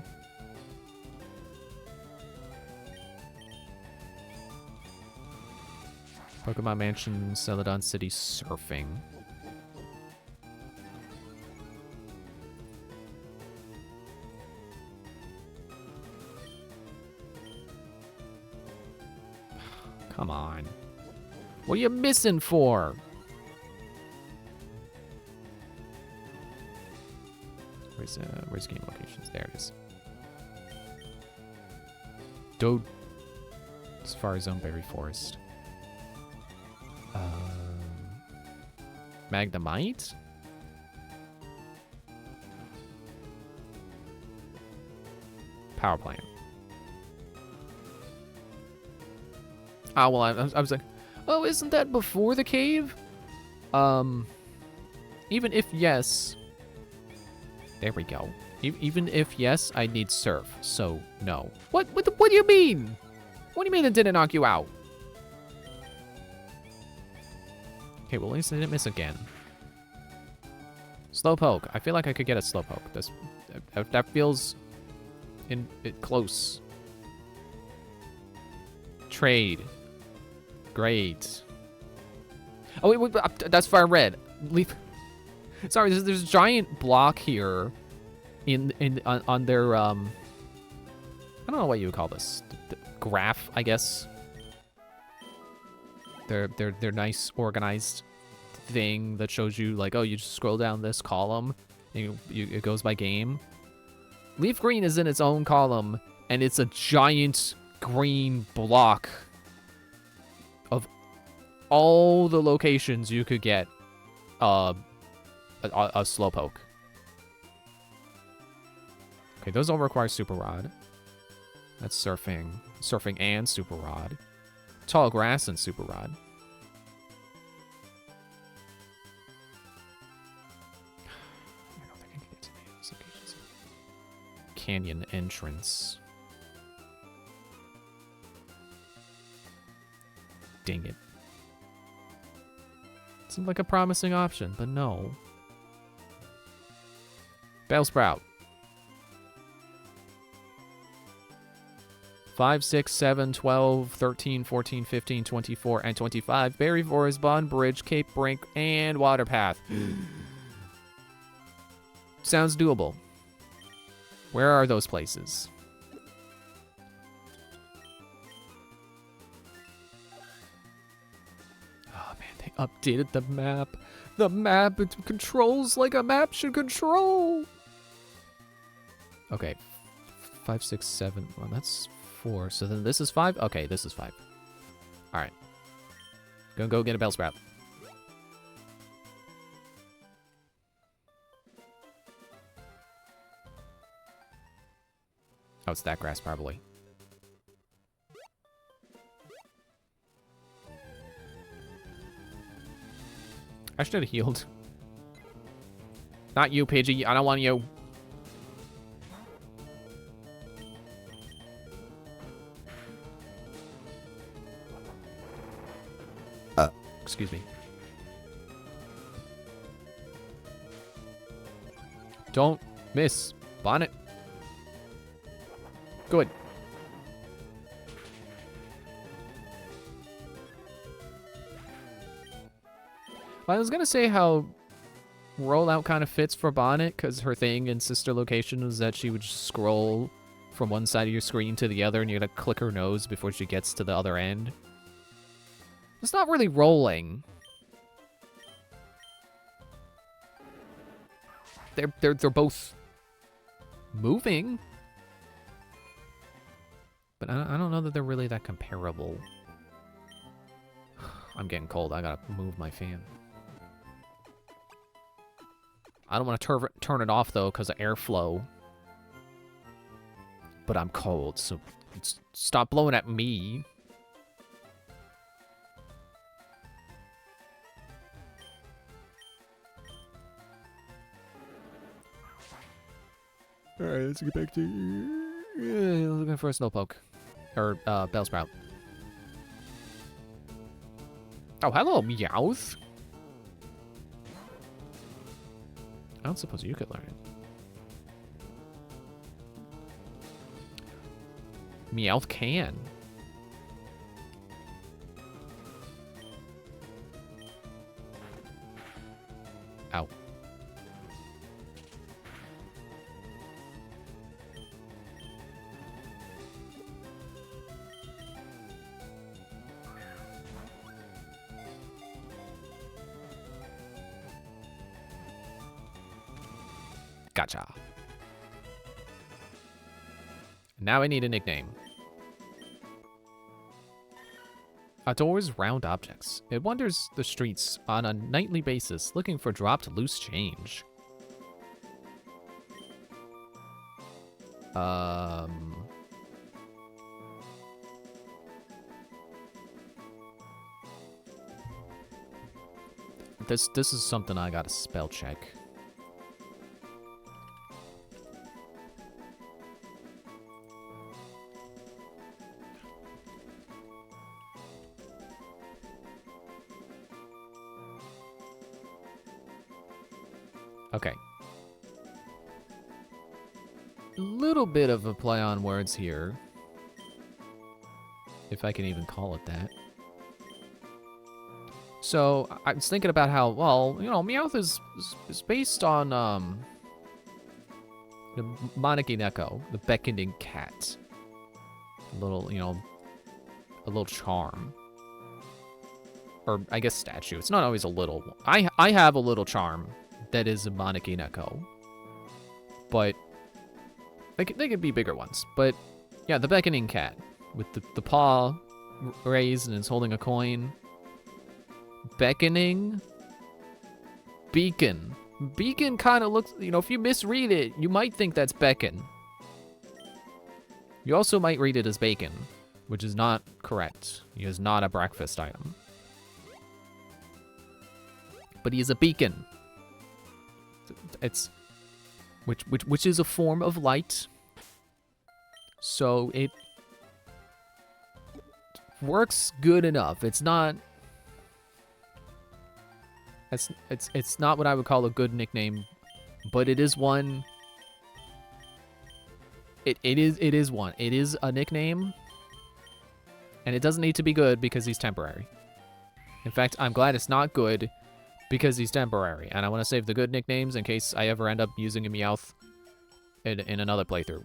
Pokemon Mansion, Celadon City, surfing. Come on. What are you missing for? Where's game locations? There it is. As far as Zoneberry Forest. Magnemite? Power plant. Oh, well, I was like, oh, isn't that before the cave? Even if yes. There we go. Even if yes, I need surf, so no. What do you mean? What do you mean it didn't knock you out? Okay, well, at least I didn't miss again. Slowpoke. I feel like I could get a Slowpoke. That feels close. Trade. Great. Oh, wait, that's fire red. Leaf. Sorry, there's a giant block here on their I don't know what you would call this. The graph, I guess. Their nice organized thing that shows you like, oh, you just scroll down this column and it goes by game. Leaf Green is in its own column, and it's a giant green block of all the locations you could get a Slowpoke. Okay, those all require Super Rod. That's surfing and Super Rod. tall grass and Super Rod. I don't think I can get to these locations. Canyon entrance. Dang it. Seemed like a promising option, but no. Bellsprout. 5, 6, 7, 12, 13, 14, 15, 24, and 25. Berry Forest, Bond Bridge, Cape Brink, and Water Path. Sounds doable. Where are those places? Oh man, they updated the map. The map, it controls like a map should control. Okay. 5, 6, 7. Well, that's 4. So then this is 5? Okay, this is 5. Alright. Gonna go get a Bellsprout. Oh, it's that grass, probably. I should have healed. Not you, Pidgey. I don't want you. Excuse me. Don't miss. Bonnet. Good. Well, I was gonna say how rollout kind of fits for Bonnet, because her thing in Sister Location was that she would just scroll from one side of your screen to the other, and you gotta click her nose before she gets to the other end. It's not really rolling. They're both moving, but I don't know that they're really that comparable. I'm getting cold. I gotta move my fan. I don't want to turn it off though because of airflow. But I'm cold, so stop blowing at me. Alright, let's get back to... looking for a Slowpoke. Or, Bellsprout. Oh, hello, Meowth. I don't suppose you could learn it. Meowth can. Ow. Gotcha. Now I need a nickname. Adores round objects. It wanders the streets on a nightly basis looking for dropped loose change. This is something I gotta spell check. Okay. A little bit of a play on words here. If I can even call it that. So, I was thinking about how, well, you know, Meowth is based on, the Monarchy Neko, the beckoning cat. A little, you know, a little charm. Or, I guess statue. It's not always a little. I have a little charm. That is a Monarchy Neko. But they could be bigger ones. But yeah, the beckoning cat with the paw raised and is holding a coin. Beckoning. Beacon. Beacon kind of looks, you know, if you misread it, you might think that's beckon. You also might read it as bacon, which is not Correct. He is not a breakfast item. But he is a beacon. It's which is a form of light. So it works good enough. It's not it's not what I would call a good nickname, but it is one. It is one. It is a nickname. And it doesn't need to be good because he's temporary. In fact, I'm glad it's not good because he's temporary. And I want to save the good nicknames in case I ever end up using a Meowth in another playthrough.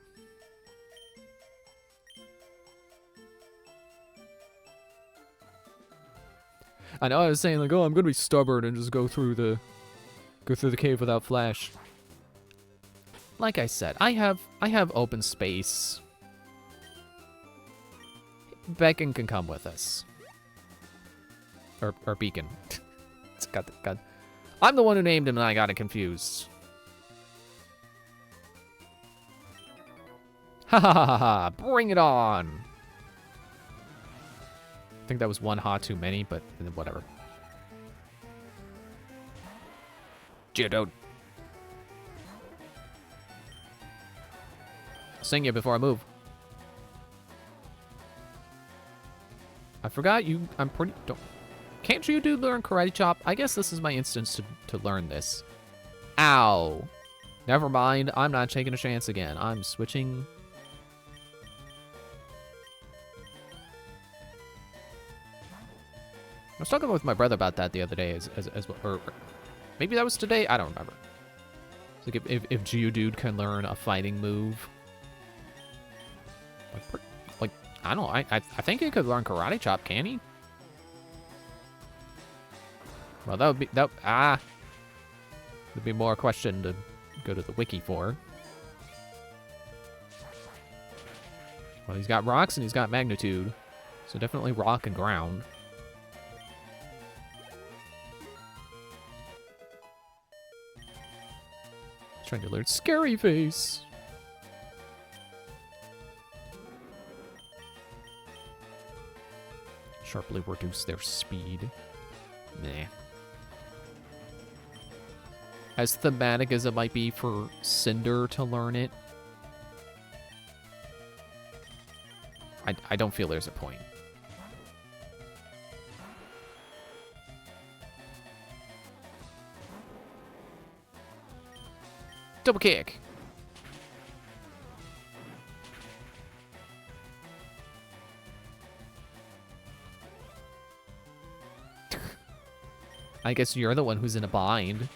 I know I was saying like, oh, I'm gonna be stubborn and just go through the cave without Flash. Like I said, I have open space. Beacon can come with us. Or Beacon. It's got. I'm the one who named him and I got it confused. Ha ha ha ha ha! Bring it on! I think that was one ha too many, but whatever. Geodude. Sing you before I move. I forgot you. I'm pretty. Can't you learn Karate Chop? I guess this is my instance to learn this. Ow. Never mind. I'm not taking a chance again. I'm switching. I was talking with my brother about that the other day, or maybe that was today. I don't remember. It's like if Geodude can learn a fighting move, like I don't know. I think he could learn Karate Chop. Can he? Well, that would be more a question to go to the wiki for. Well, he's got rocks and he's got magnitude, so definitely rock and ground. Trying to learn Scary Face. Sharply reduce their speed. Meh. As thematic as it might be for Cinder to learn it, I don't feel there's a point. Double kick. I guess you're the one who's in a bind.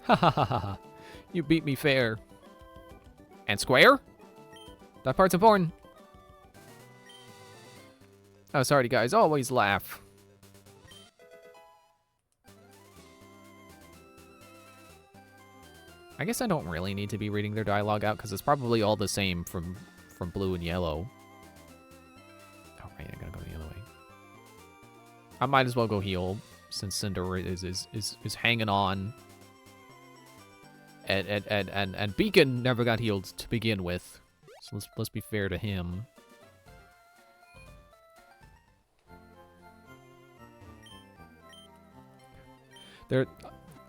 Ha ha ha ha. You beat me fair. And square? That part's important. Oh, sorry, guys. Always laugh. I guess I don't really need to be reading their dialogue out because it's probably all the same from blue and yellow. Oh, right, I gotta go the other way. I might as well go heal since Cinder is hanging on. And Beacon never got healed to begin with. So let's be fair to him.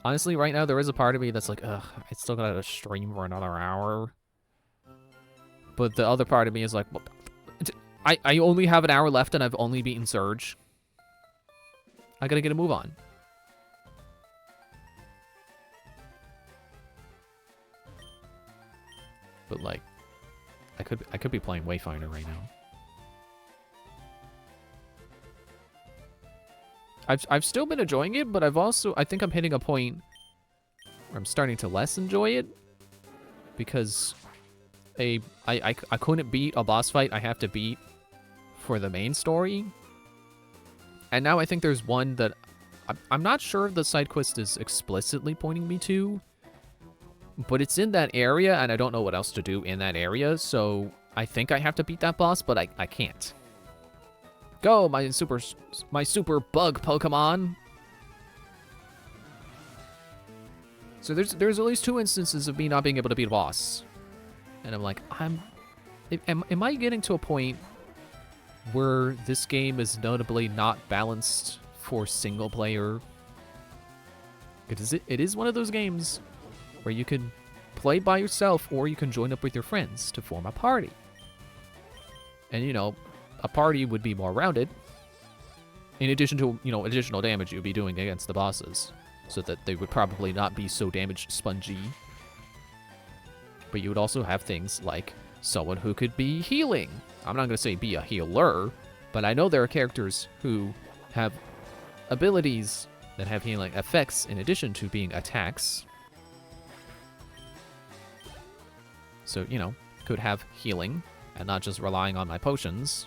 Honestly, right now, there is a part of me that's like, ugh, I still gotta stream for another hour. But the other part of me is like, well, I only have an hour left and I've only beaten Surge. I gotta get a move on. But like, I could be playing Wayfinder right now. I've still been enjoying it, but I think I'm hitting a point where I'm starting to less enjoy it because I couldn't beat a boss fight I have to beat for the main story. And now I think there's one that I'm not sure if the side quest is explicitly pointing me to, but it's in that area and I don't know what else to do in that area, so I think I have to beat that boss, but I can't. Go, my super bug Pokemon. So there's at least 2 instances of me not being able to beat a boss. And I'm like, am I getting to a point where this game is notably not balanced for single player? It is one of those games where you can play by yourself or you can join up with your friends to form a party. And, you know, a party would be more rounded. In addition to, you know, additional damage you'd be doing against the bosses. So that they would probably not be so damage spongy. But you would also have things like someone who could be healing. I'm not going to say be a healer, but I know there are characters who have abilities that have healing effects in addition to being attacks. So, you know, could have healing and not just relying on my potions.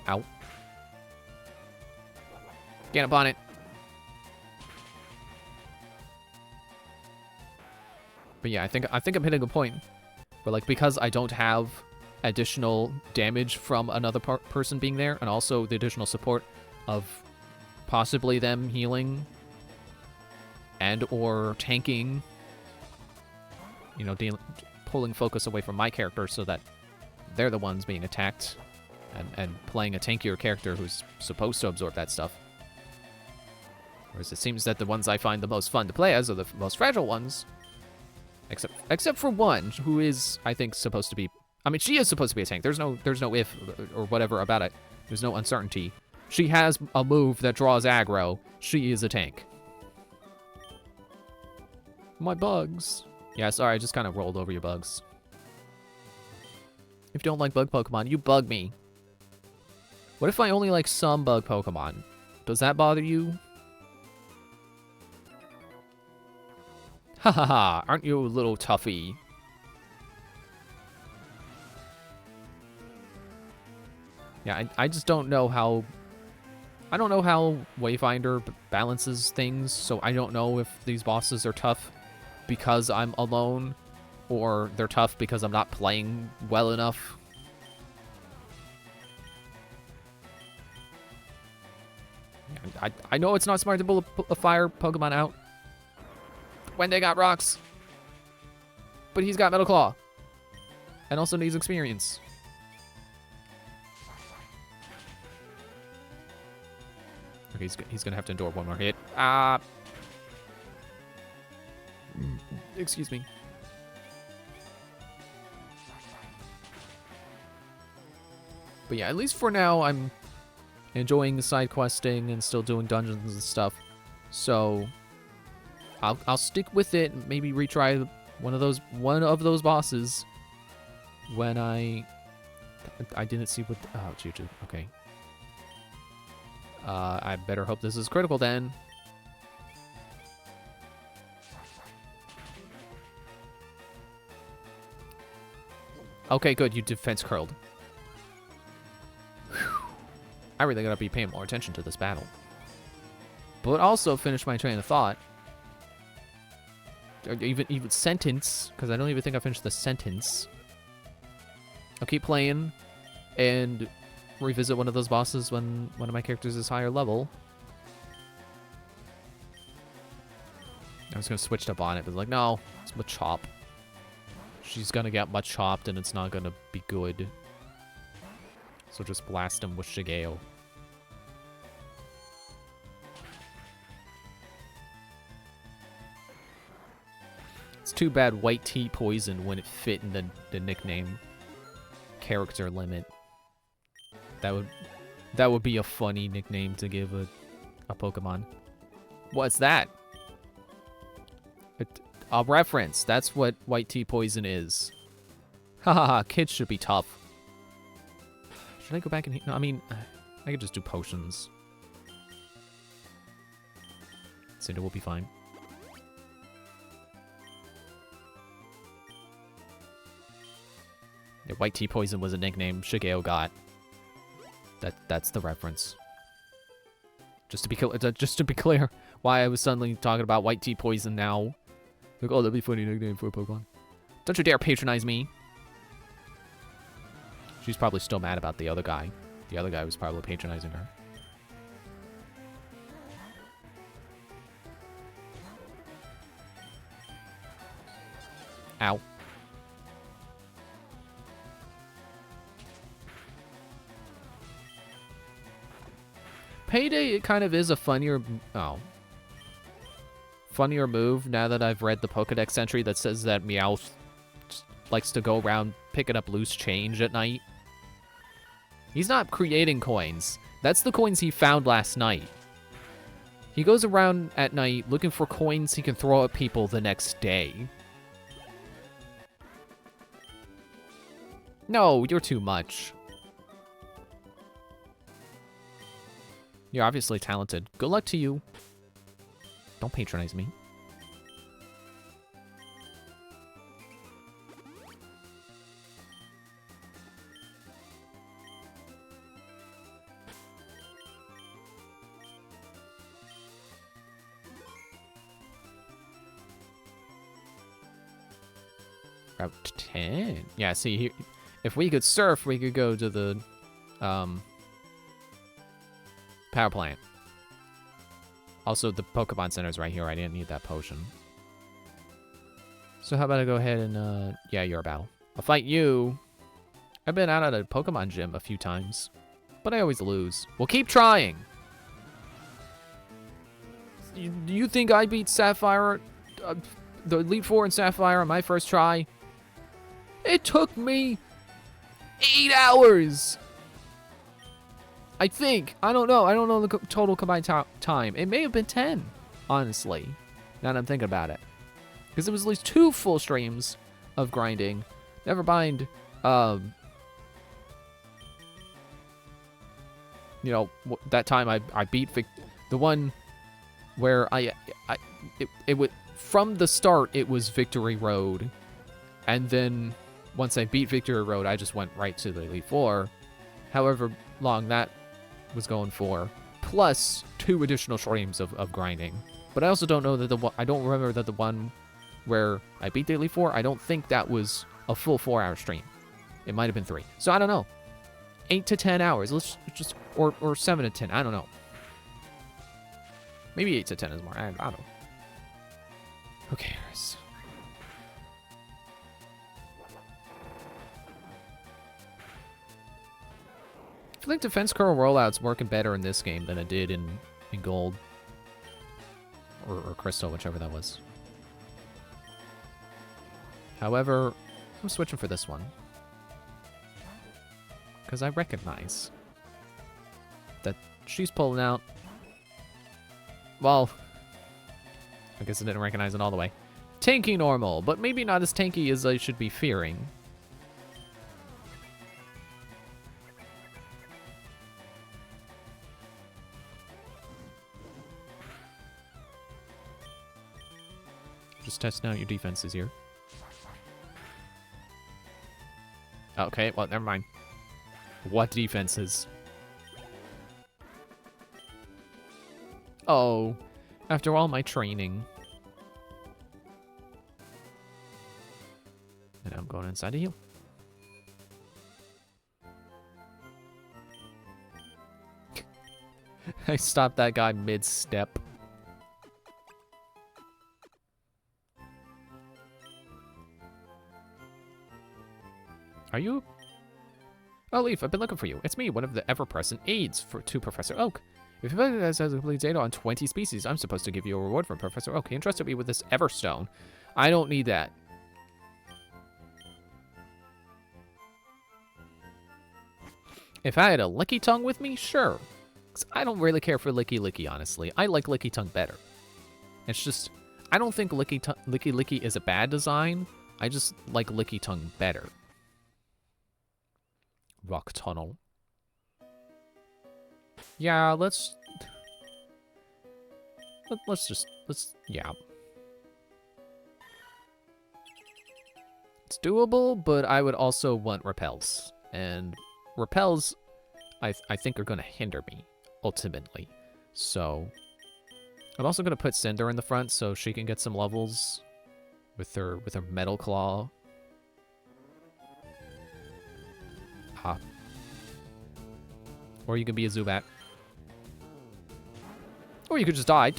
Ow. Get up on it. But yeah, I think I'm hitting a point where, like, because I don't have additional damage from another person being there, and also the additional support of possibly them healing and or tanking, you know, pulling focus away from my character so that they're the ones being attacked, and playing a tankier character who's supposed to absorb that stuff. Whereas it seems that the ones I find the most fun to play as are the most fragile ones. Except for one, who is, I think, supposed to be... I mean, she is supposed to be a tank. There's no if or whatever about it. There's no uncertainty. She has a move that draws aggro. She is a tank. My bugs. Yeah, sorry, I just kind of rolled over your bugs. If you don't like bug Pokemon, you bug me. What if I only like some bug Pokemon? Does that bother you? Ha ha ha, aren't you a little toughy? Yeah, I just don't know how... I don't know how Wayfinder balances things, so I don't know if these bosses are tough because I'm alone, or they're tough because I'm not playing well enough. I know it's not smart to pull a fire Pokemon out when they got rocks, but he's got Metal Claw and also needs experience. Okay, he's gonna have to endure one more hit. Excuse me. But yeah, at least for now, I'm enjoying side questing and still doing dungeons and stuff. So I'll stick with it. Maybe retry one of those bosses when I didn't see what. Oh, Juju. Okay. I better hope this is critical then. Okay, good. You defense curled. Whew. I really gotta be paying more attention to this battle. But also finish my train of thought. Or even sentence, because I don't even think I finished the sentence. I'll keep playing and revisit one of those bosses when one of my characters is higher level. I was gonna switch to Bonnet, but like, no, it's Machop. She's gonna get Machopped and it's not gonna be good. So just blast him with Shigeo. It's too bad White Tea Poison wouldn't fit in the nickname character limit. That would be a funny nickname to give a Pokemon. What's that? A reference. That's what White Tea Poison is. Hahaha, kids should be tough. Should I go back and... No, I mean, I could just do potions. Cinder will be fine. Yeah, White Tea Poison was a nickname Shigeo got. That's the reference. Just to be clear, why I was suddenly talking about White Tea Poison now. Like, oh, that'd be a funny nickname for a Pokemon. Don't you dare patronize me. She's probably still mad about the other guy. The other guy was probably patronizing her. Ow. Payday, it kind of is a funnier... Oh. Funnier move now that I've read the Pokedex entry that says that Meowth likes to go around picking up loose change at night. He's not creating coins. That's the coins he found last night. He goes around at night looking for coins he can throw at people the next day. No, you're too much. You're obviously talented. Good luck to you. Don't patronize me. Route 10. Yeah, see, here, if we could surf, we could go to the power plant. Also, the Pokemon Center's right here. I didn't need that potion. So how about I go ahead and, yeah, you're a battle. I'll fight you. I've been out at a Pokemon gym a few times, but I always lose. Well, keep trying. Do you think I beat Sapphire, the Elite Four in Sapphire on my first try? It took me 8 hours. I think. I don't know. I don't know the total combined time. It may have been 10, honestly, now that I'm thinking about it. Because it was at least 2 full streams of grinding. Never mind, you know, that time I beat the one where it would, from the start, it was Victory Road. And then once I beat Victory Road, I just went right to the Elite Four. However long that was going for, plus 2 additional streams of grinding. But I also don't know that I don't remember that the one where I beat the Elite Four, I don't think that was a full 4-hour stream. It might have been 3. So I don't know. 8 to 10 hours. Let's just, or 7 to 10. I don't know. Maybe 8 to 10 is more. I don't know. Who cares? I think defense curl rollout's working better in this game than it did in Gold. Or Crystal, whichever that was. However, I'm switching for this one. Because I recognize that she's pulling out. Well, I guess I didn't recognize it all the way. Tanky normal, but maybe not as tanky as I should be fearing. Just testing out your defenses here. Okay, well, never mind. What defenses? Oh, after all my training. And I'm going inside to heal. I stopped that guy mid-step. Are you? Oh, Leaf, I've been looking for you. It's me, one of the ever-present aides to Professor Oak. If you guys has a complete data on 20 species, I'm supposed to give you a reward from Professor Oak. He entrusted me with this Everstone. I don't need that. If I had a Licky Tongue with me, sure. 'Cause I don't really care for Licky Licky, honestly. I like Licky Tongue better. It's just, I don't think Licky Licky is a bad design. I just like Licky Tongue better. Rock tunnel. Yeah, yeah. It's doable, but I would also want repels. And repels, I think are going to hinder me, ultimately. So, I'm also going to put Cinder in the front so she can get some levels with her Metal Claw. Ha. Or you can be a Zubat. Or you could just die.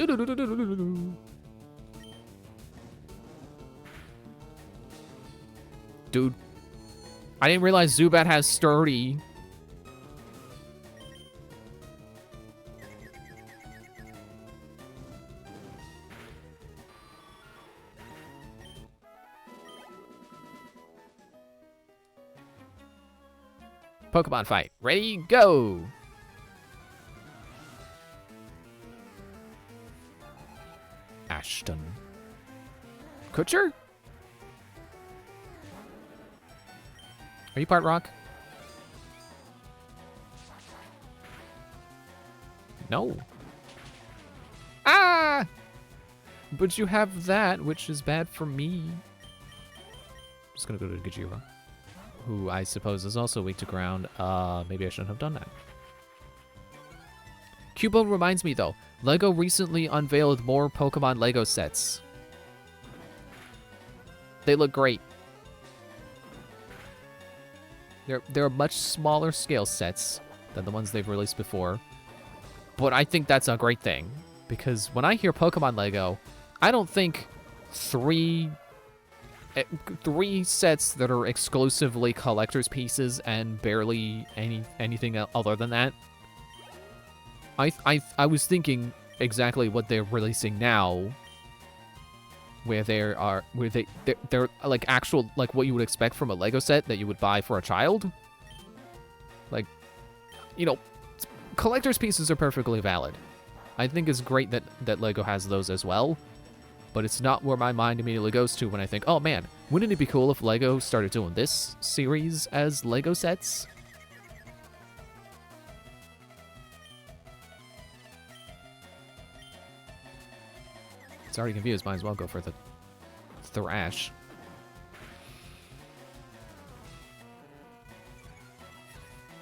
Dude, I didn't realize Zubat has sturdy. Pokemon fight. Ready, go! Ashton. Kutcher? Are you part rock? No. Ah! But you have that, which is bad for me. I'm just gonna go to Gajira, who I suppose is also weak to ground. Maybe I shouldn't have done that. Cubone reminds me, though, LEGO recently unveiled more Pokemon LEGO sets. They look great. They're much smaller scale sets than the ones they've released before. But I think that's a great thing. Because when I hear Pokemon LEGO, I don't think three sets that are exclusively collector's pieces and barely anything other than that. I was thinking exactly what they're releasing now, where they're like actual, like what you would expect from a Lego set that you would buy for a child. Like, you know, collector's pieces are perfectly valid. I think it's great that Lego has those as well, but it's not where my mind immediately goes to when I think, oh man, wouldn't it be cool if Lego started doing this series as Lego sets? It's already confused, might as well go for the Thrash.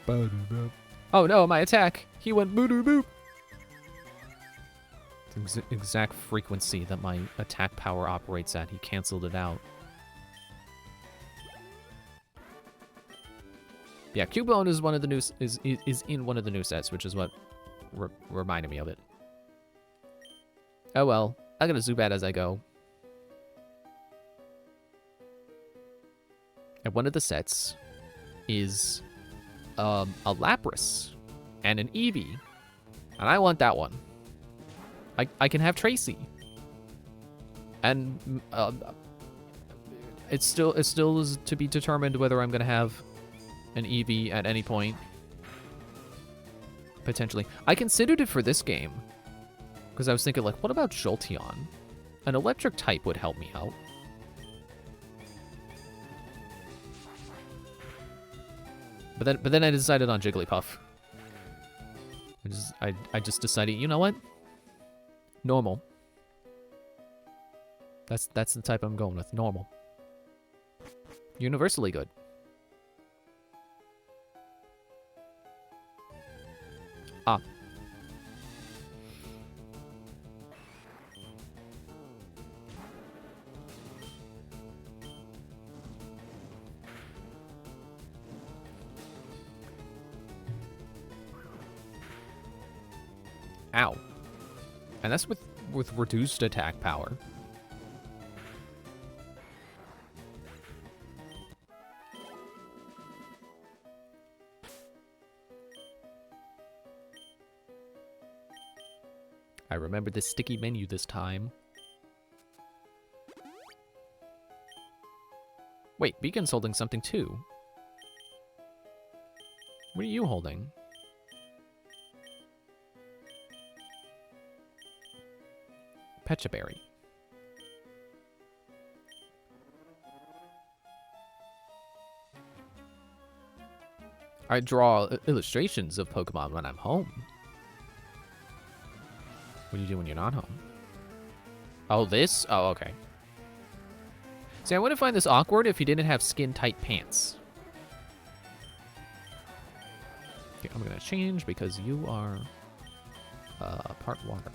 Oh no, my attack! He went boo-doo boop! The exact frequency that my attack power operates at, he canceled it out. Yeah, Cubone is one of the new is in one of the new sets, which is what reminded me of it. Oh well, I got a Zubat as I go. And one of the sets is a Lapras and an Eevee, and I want that one. I can have Tracy, and it still is to be determined whether I'm gonna have an Eevee at any point. Potentially, I considered it for this game because I was thinking, like, what about Jolteon? An electric type would help me out. But then I decided on Jigglypuff. I just decided, you know what? Normal. That's the type I'm going with. Normal. Universally good. Ah. Ow. And that's with reduced attack power. I remember the sticky menu this time. Wait, Beacon's holding something too. What are you holding? Pechaberry. I draw illustrations of Pokemon when I'm home. What do you do when you're not home? Oh, this? Oh, okay. See, I wouldn't find this awkward if you didn't have skin-tight pants. Okay, I'm gonna change because you are part water.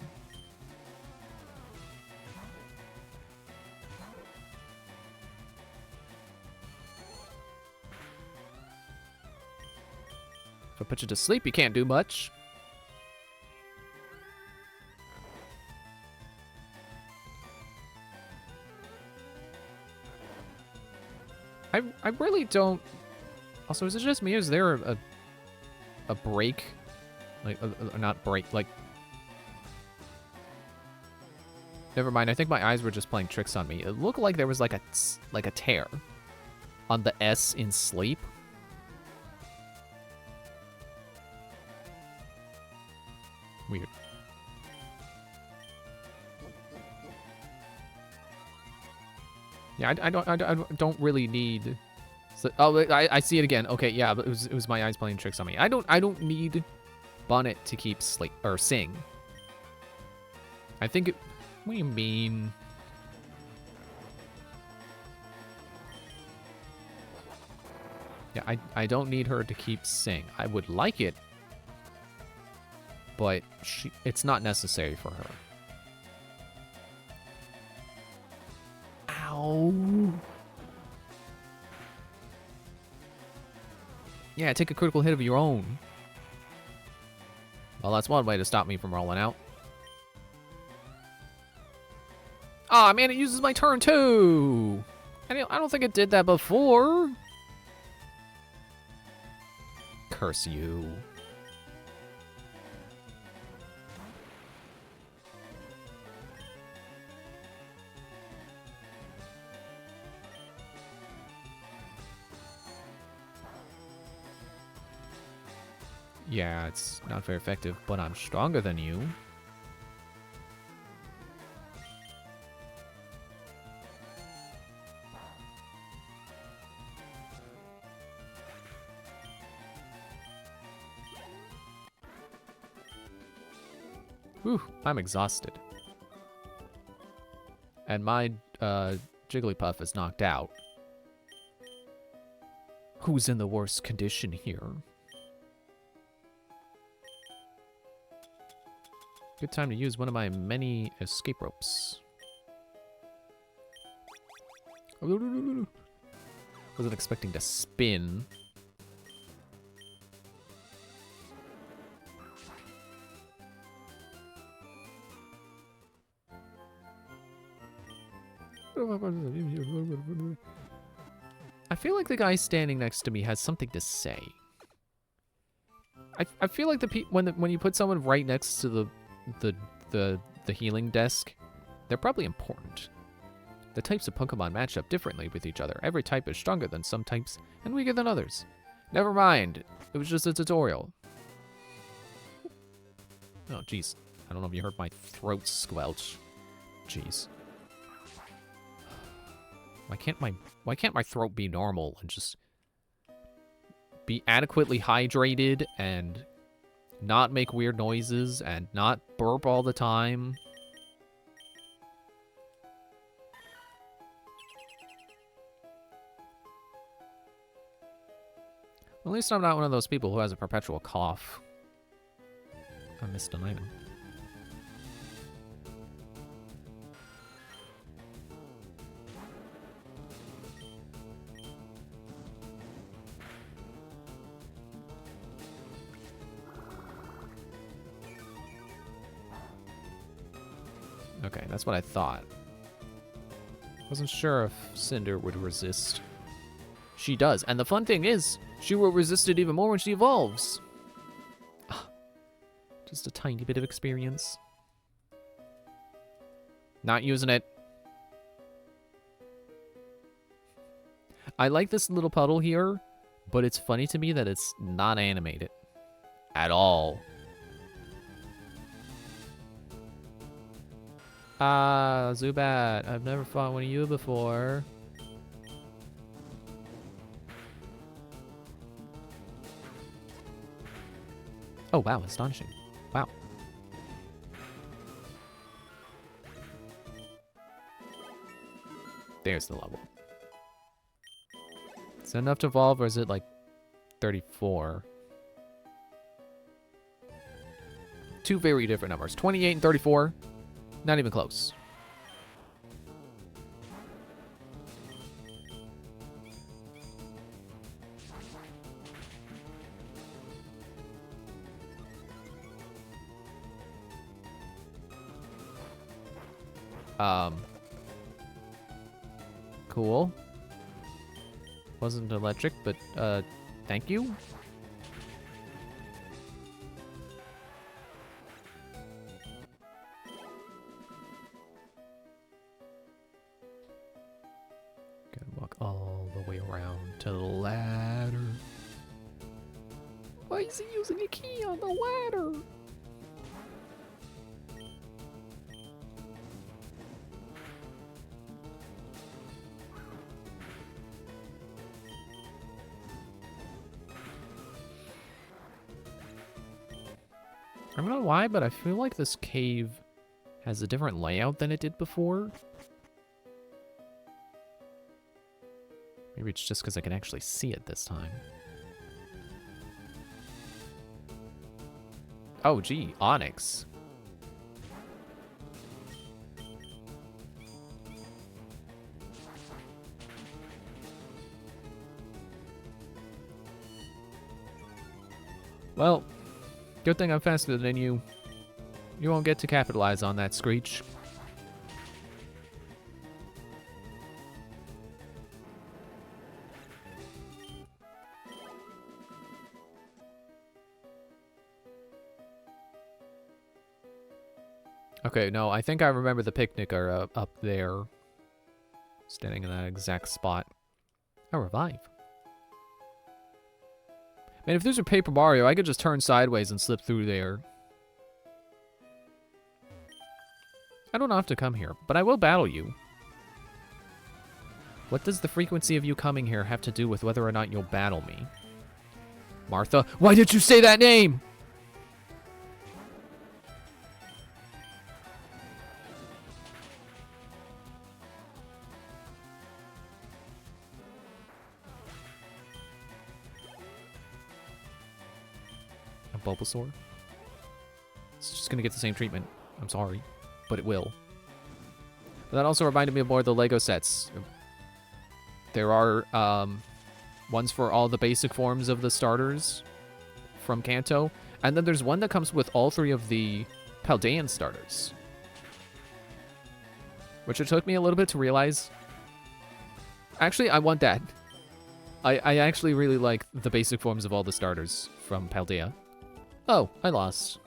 If I put you to sleep, you can't do much. I really don't... Also, is it just me? Is there a break? Like, not break, like... Never mind, I think my eyes were just playing tricks on me. It looked like there was like a tear on the S in sleep. Weird. Yeah, I don't really need... So, oh, I see it again. Okay, yeah, but it was my eyes playing tricks on me. I don't need Bonnet to keep sleep or sing. I think it... What do you mean? Yeah, I don't need her to keep sing. I would like it, but it's not necessary for her. Ow. Yeah, take a critical hit of your own. Well, that's one way to stop me from rolling out. Aw, man, it uses my turn too. I don't think it did that before. Curse you. Yeah, it's not very effective, but I'm stronger than you. Whew, I'm exhausted. And my Jigglypuff is knocked out. Who's in the worst condition here? Good time to use one of my many escape ropes. Wasn't expecting to spin. I feel like the guy standing next to me has something to say. I feel like when you put someone right next to the healing desk, they're probably important. The types of Pokemon match up differently with each other. Every type is stronger than some types and weaker than others. Never mind. It was just a tutorial. Oh, jeez. I don't know if you heard my throat squelch. Jeez. Why can't my throat be normal and just be adequately hydrated and not make weird noises and not burp all the time? At least I'm not one of those people who has a perpetual cough. I missed an item. Okay, that's what I thought. Wasn't sure if Cinder would resist. She does, and the fun thing is, she will resist it even more when she evolves. Just a tiny bit of experience. Not using it. I like this little puddle here, but it's funny to me that it's not animated at all. Ah, Zubat, I've never fought one of you before. Oh, wow, astonishing. Wow. There's the level. Is that enough to evolve, or is it like 34? Two very different numbers. 28 and 34. Not even close. Cool. wasn't electric, but, thank you? Gotta walk all the way around to the ladder. Why is he using a key on the ladder? I don't know why, but I feel like this cave has a different layout than it did before. Maybe it's just because I can actually see it this time. Oh, gee, onyx. Well, good thing I'm faster than you. You won't get to capitalize on that, Screech. Okay, no, I think I remember the picnicker up there. Standing in that exact spot. A revive. Man, if there's a Paper Mario, I could just turn sideways and slip through there. I don't have to come here, but I will battle you. What does the frequency of you coming here have to do with whether or not you'll battle me? Martha, why did you say that name? A Bulbasaur? It's just gonna get the same treatment. I'm sorry, but it will. But that also reminded me of more of the Lego sets. There are ones for all the basic forms of the starters from Kanto, and then there's one that comes with all three of the Paldean starters, which it took me a little bit to realize. Actually, I want that. I actually really like the basic forms of all the starters from Paldea. Oh, I lost.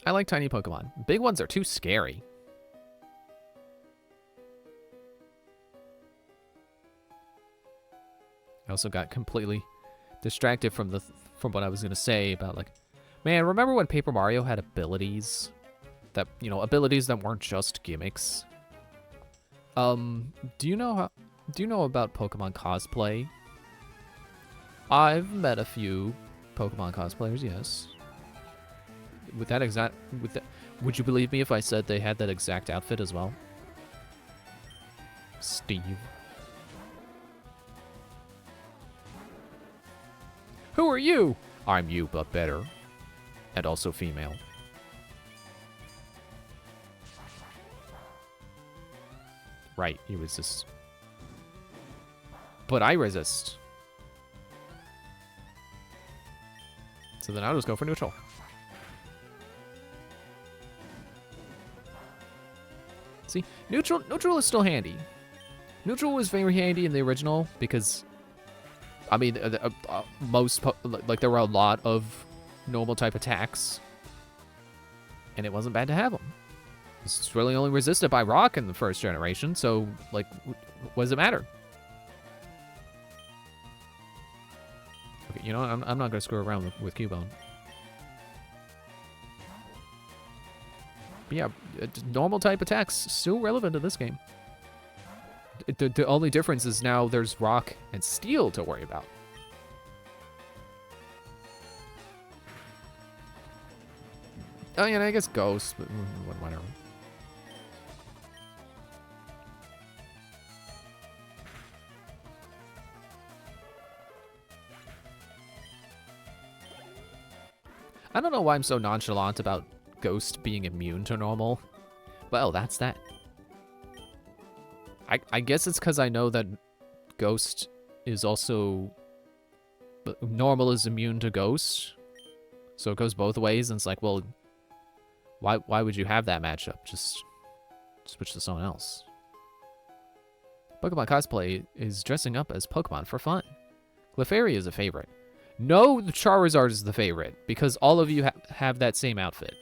I like tiny Pokemon. Big ones are too scary. I also got completely distracted from what I was gonna say about, like, man, remember when Paper Mario had abilities that, you know, abilities that weren't just gimmicks? Do you know about Pokemon cosplay? I've met a few Pokemon cosplayers, yes. Would you believe me if I said they had that exact outfit as well? Steve. Who are you? I'm you, but better. And also female. Right, you resist. But I resist. So then I'll just go for neutral. See, neutral is still handy. Neutral was very handy in the original because, I mean, there were a lot of normal type attacks, and it wasn't bad to have them. It's really only resisted by rock in the first generation, so, like, what does it matter? Okay, you know what? I'm not gonna screw around with Cubone. But yeah, normal type attacks still relevant in this game. The only difference is now there's rock and steel to worry about. Oh yeah, I guess ghost, but whatever. I don't know why I'm so nonchalant about Ghost being immune to normal. Well, that's that. I guess it's because I know that Ghost is also... Normal is immune to Ghost. So it goes both ways, and it's like, well, why would you have that matchup? Just switch to someone else. Pokemon cosplay is dressing up as Pokemon for fun. Clefairy is a favorite. No, the Charizard is the favorite, because all of you have that same outfit.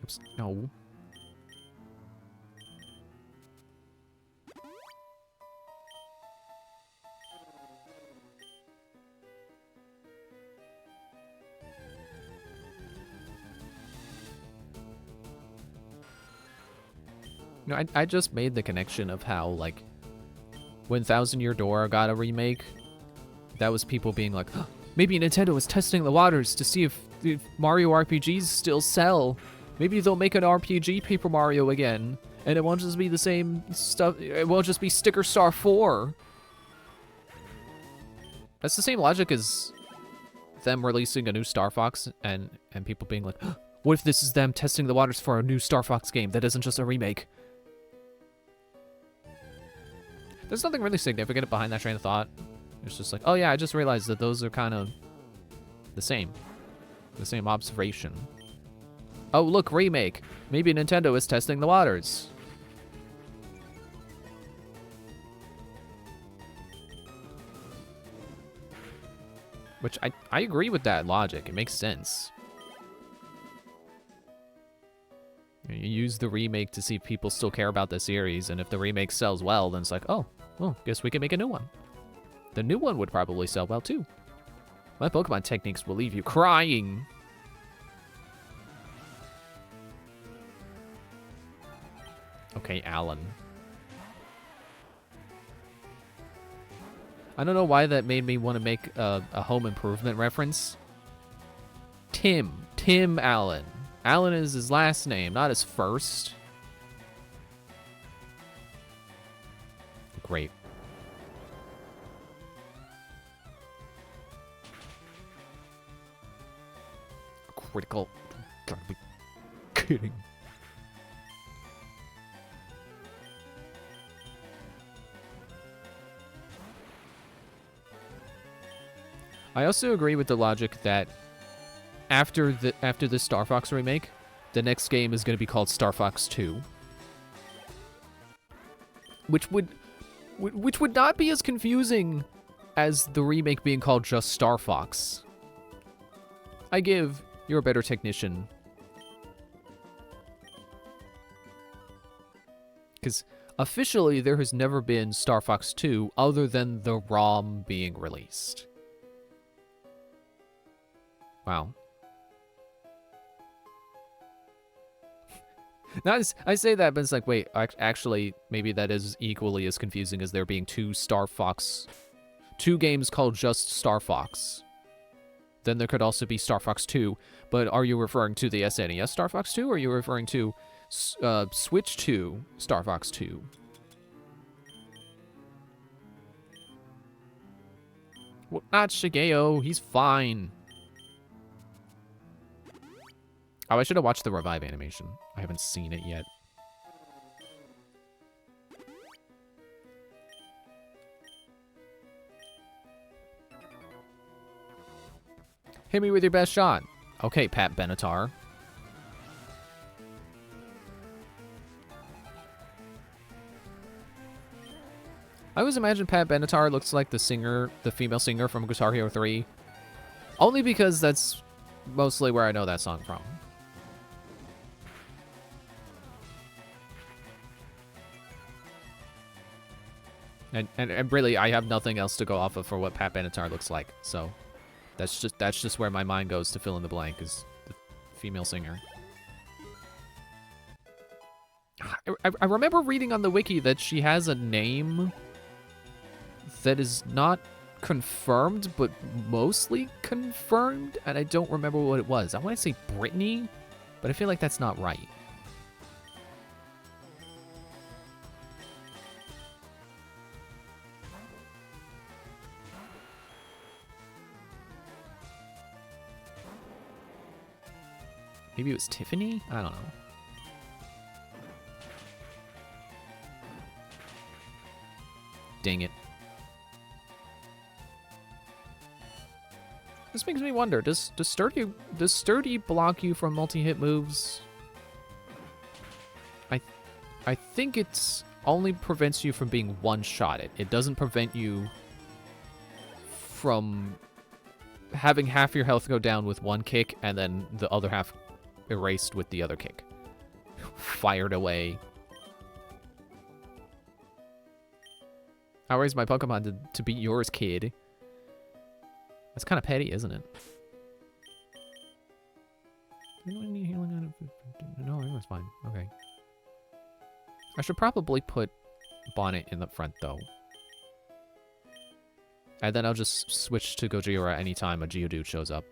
Oops, no. No, I just made the connection of how, like, when Thousand Year Door got a remake, that was people being like, oh, maybe Nintendo is testing the waters to see if Mario RPGs still sell. Maybe they'll make an RPG Paper Mario again, and it won't just be the same stuff. It won't just be Sticker Star 4. That's the same logic as them releasing a new Star Fox and people being like, oh, what if this is them testing the waters for a new Star Fox game that isn't just a remake? There's nothing really significant behind that train of thought. It's just like, oh yeah, I just realized that those are kind of the same observation. Oh, look, remake. Maybe Nintendo is testing the waters. Which, I agree with that logic. It makes sense. You use the remake to see if people still care about the series, and if the remake sells well, then it's like, oh, well, guess we can make a new one. The new one would probably sell well, too. My Pokemon techniques will leave you crying. Okay, Alan. I don't know why that made me want to make a home improvement reference. Tim Allen. Allen is his last name, not his first. Great. Critical. Gotta be kidding. I also agree with the logic that after the Star Fox remake, the next game is going to be called Star Fox 2, which would not be as confusing as the remake being called just Star Fox. I give, you're a better technician. Because officially there has never been Star Fox 2 other than the ROM being released. Wow. Now, I say that, but it's like, wait, actually, maybe that is equally as confusing as there being two games called just Star Fox. Then there could also be Star Fox 2, but are you referring to the SNES Star Fox 2, or are you referring to Switch 2 Star Fox 2? Well, not Shigeo, he's fine. Oh, I should have watched the Revive animation. I haven't seen it yet. Hit me with your best shot. Okay, Pat Benatar. I always imagine Pat Benatar looks like the female singer from Guitar Hero 3. Only because that's mostly where I know that song from. And really, I have nothing else to go off of for what Pat Benatar looks like. So that's just where my mind goes to fill in the blank, is the female singer. I remember reading on the wiki that she has a name that is not confirmed, but mostly confirmed, and I don't remember what it was. I want to say Brittany, but I feel like that's not right. Maybe it was Tiffany? I don't know. Dang it. This makes me wonder, does sturdy block you from multi-hit moves? I think it's only prevents you from being one-shotted. It doesn't prevent you from having half your health go down with one kick and then the other half erased with the other kick. Fired away. I raised my Pokemon to beat yours, kid. That's kind of petty, isn't it? No, it was fine. Okay. I should probably put Bonnet in the front, though. And then I'll just switch to Gojira anytime a Geodude shows up.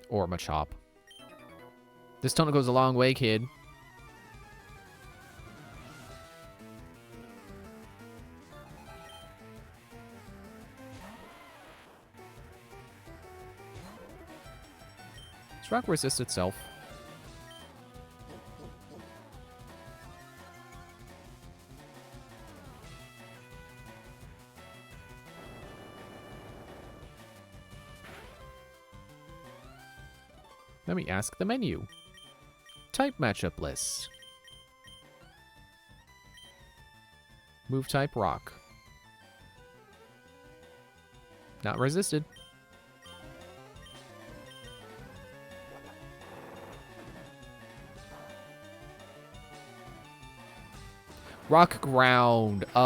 Or Machop. This tunnel goes a long way, kid. Does rock resist itself? Let me ask the menu. Type matchup list. Move type rock. Not resisted. Rock ground. What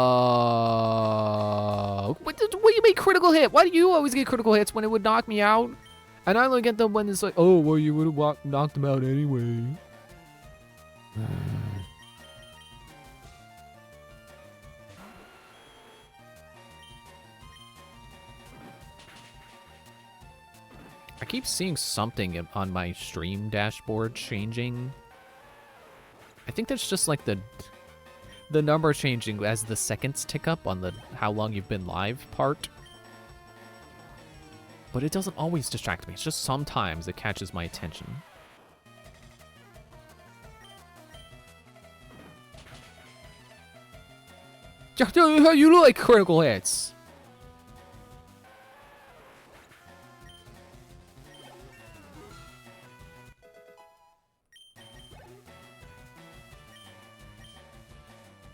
do you mean critical hit? Why do you always get critical hits when it would knock me out? And I only get them when it's like, oh, well, you would have knocked them out anyway. I keep seeing something on my stream dashboard changing. I think that's just like the number changing as the seconds tick up on the how long you've been live part. But it doesn't always distract me. It's just sometimes it catches my attention. You like critical hits.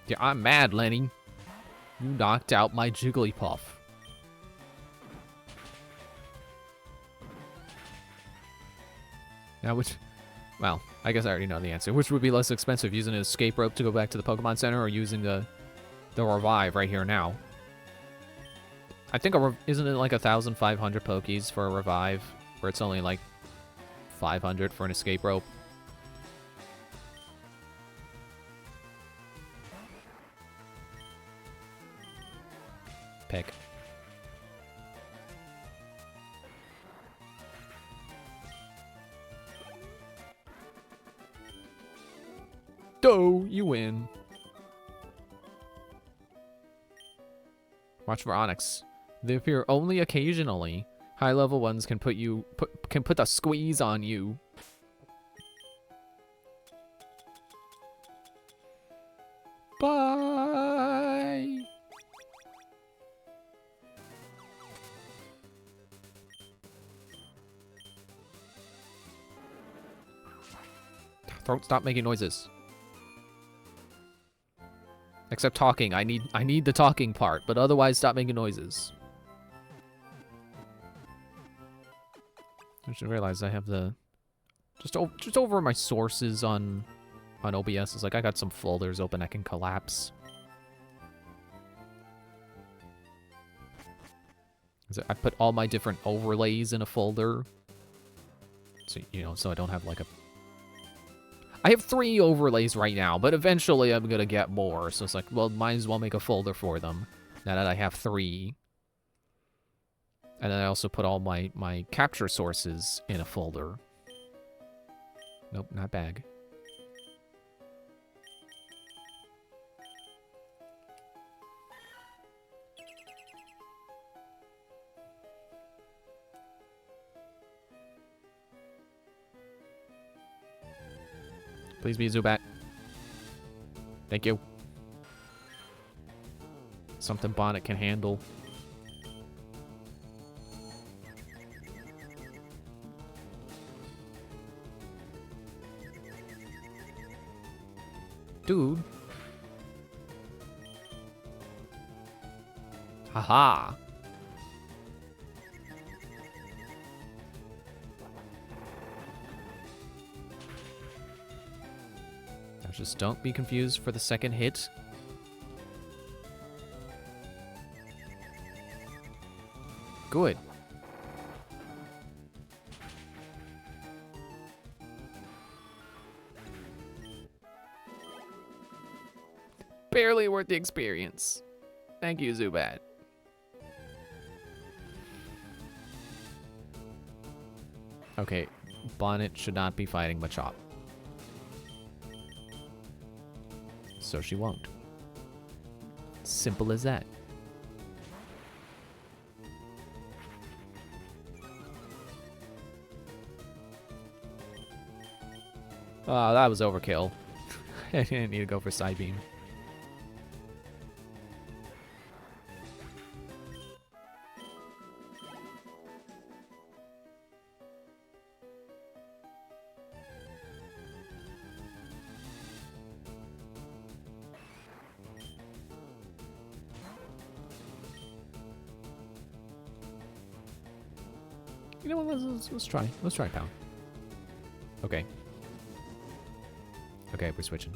Yeah, I'm mad, Lenny. You knocked out my Jigglypuff. Now, well, I guess I already know the answer. Which would be less expensive, using an escape rope to go back to the Pokemon Center or using the revive right here now? I think, isn't it like 1,500 Pokies for a revive, where it's only like 500 for an escape rope? Pick. Go, you win. Watch for Onyx. They appear only occasionally. High-level ones can put the squeeze on you. Bye. Throat, stop making noises. Except talking. I need the talking part, but otherwise stop making noises. I should realize I have the just over my sources on OBS. It's like I got some folders open I can collapse. I put all my different overlays in a folder. So, you know, so I don't have like a... I have 3 overlays right now, but eventually I'm gonna get more. So it's like, well, might as well make a folder for them, now that I have 3. And then I also put all my capture sources in a folder. Nope, not bag. Please be a Zubat. Thank you. Something Bonnet can handle. Dude. Haha. Now just don't be confused for the second hit. Good. Barely worth the experience. Thank you, Zubat. Okay, Bonnet should not be fighting Machop. So she won't. Simple as that. Oh, that was overkill. I didn't need to go for Side Beam. You know what? Let's try. Let's try Pound. Okay. Okay, we're switching.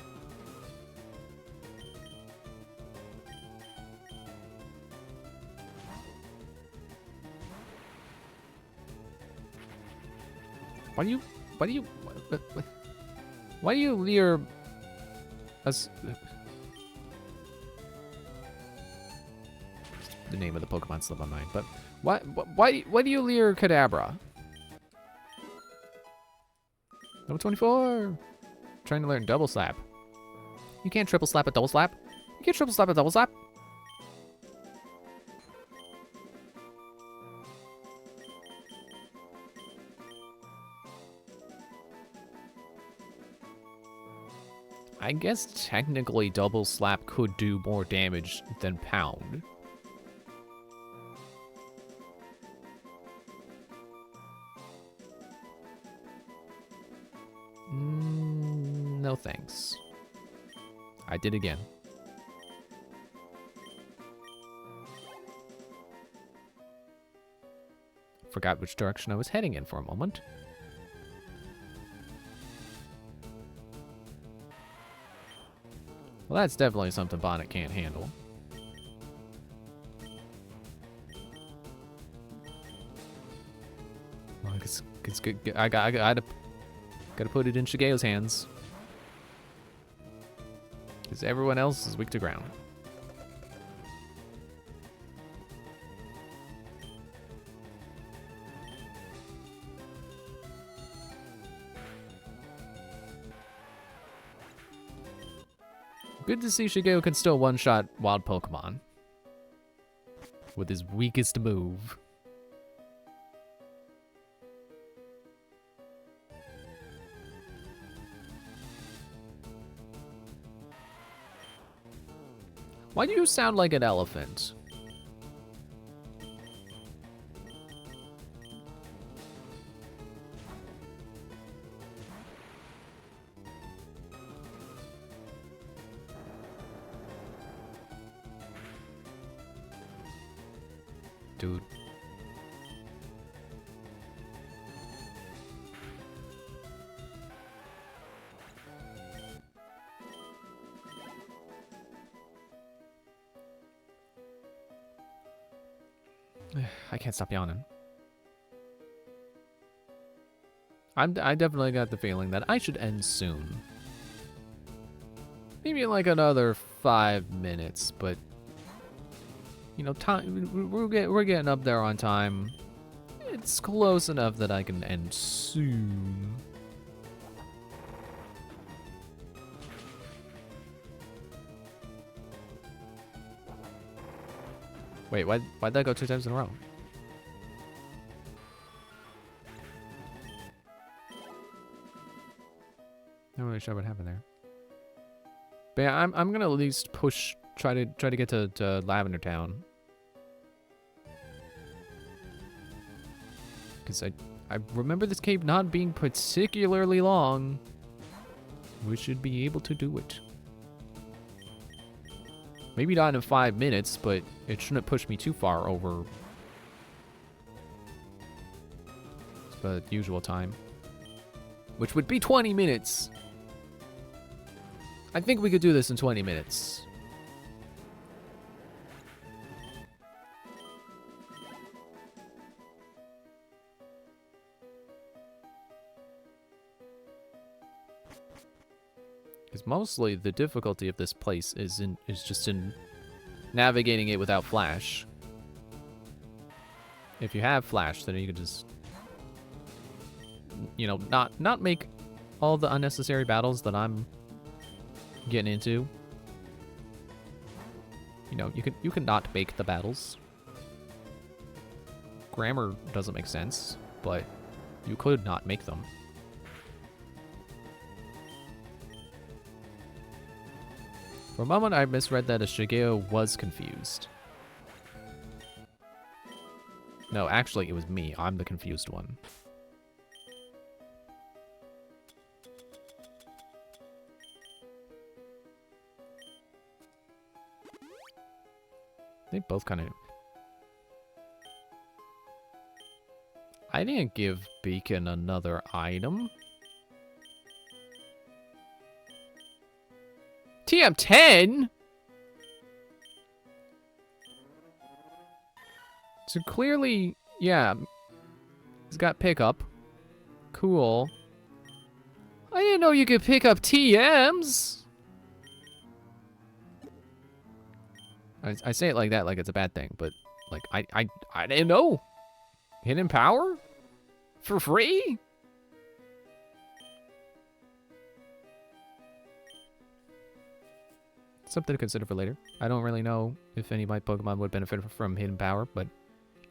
Why do you lure us? The name of the Pokemon slipped my mind, but why do you lure Kadabra? Number 24. Trying to learn Double Slap. You can't triple slap a double slap. You can't triple slap a double slap. I guess technically double slap could do more damage than pound. No thanks. I did again. Forgot which direction I was heading in for a moment. Well, that's definitely something Bonnet can't handle. Well, it's good. I gotta put it in Shigeo's hands. Because everyone else is weak to ground. Good to see Shigeo can still one-shot wild Pokemon. With his weakest move. Why do you sound like an elephant? Dude. I can't stop yawning. I definitely got the feeling that I should end soon. Maybe like another 5 minutes, but you know, time we're getting up there on time. It's close enough that I can end soon. Wait, why'd that go 2 times in a row? Not really sure what happened there. But yeah, I'm gonna at least try to get to Lavender Town. Cause I remember this cave not being particularly long. We should be able to do it. Maybe not in 5 minutes, but it shouldn't push me too far over the usual time, which would be 20 minutes. I think we could do this in 20 minutes. Because mostly the difficulty of this place is just in navigating it without flash. If you have flash, then you can just, you know, not make all the unnecessary battles that I'm getting into. You know, you can not make the battles. Grammar doesn't make sense, but you could not make them. For a moment, I misread that a Shigeo was confused. No, actually, it was me. I'm the confused one. They both kind of... I didn't give Beacon another item. TM10? So clearly, yeah, he's got pickup. Cool. I didn't know you could pick up TMs. I say it like that, like it's a bad thing, but like I didn't know. Hidden power? For free? Something to consider for later. I don't really know if any of my Pokemon would benefit from hidden power, but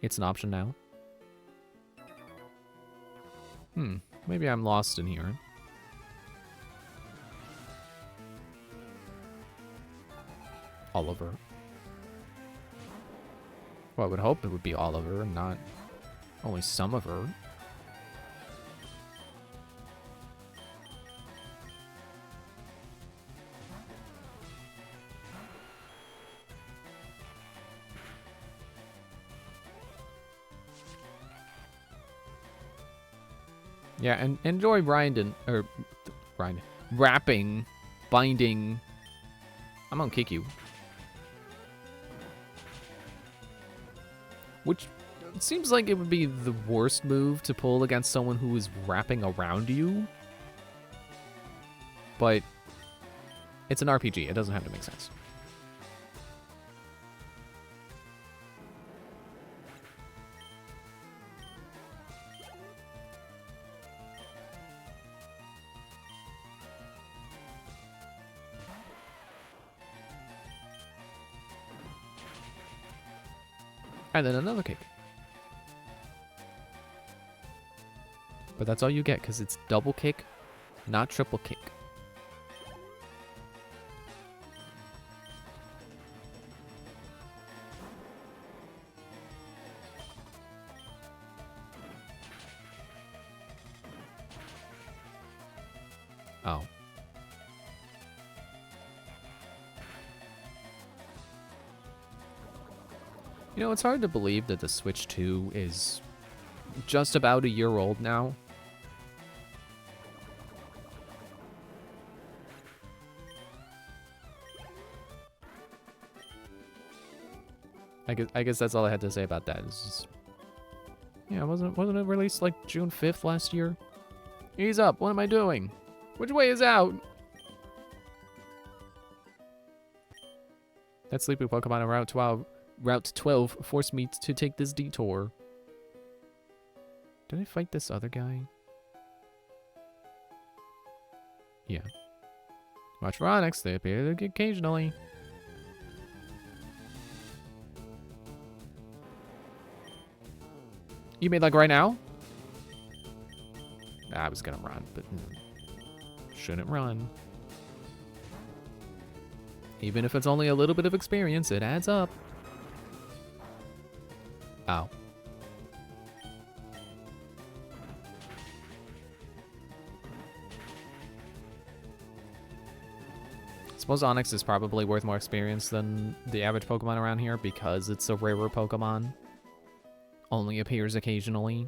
it's an option now. Maybe I'm lost in here. Oliver. Well, I would hope it would be Oliver and not only some of her. Yeah, and enjoy wrapping, binding. I'm gonna kick you. Which seems like it would be the worst move to pull against someone who is wrapping around you. But it's an RPG. It doesn't have to make sense. And then another kick. But that's all you get, because it's double kick, not triple kick. Oh. You know, it's hard to believe that the Switch 2 is just about a year old now. I guess that's all I had to say about that. It's just, yeah, wasn't it released like June 5th last year? Ease up, what am I doing? Which way is out? That sleepy Pokemon on Route 12 forced me to take this detour. Did I fight this other guy? Yeah. Watch for Onyx, they appear occasionally. You mean like right now? I was gonna run, but shouldn't run. Even if it's only a little bit of experience, it adds up. Oh. Suppose Onyx is probably worth more experience than the average Pokemon around here because it's a rarer Pokemon. Only appears occasionally.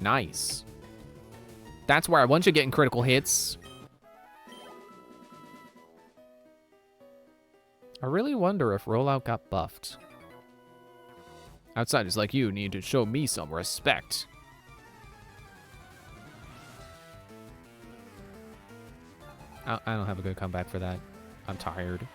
Nice. That's where I want you getting critical hits. I really wonder if Rollout got buffed. Outsiders like you need to show me some respect. I don't have a good comeback for that. I'm tired.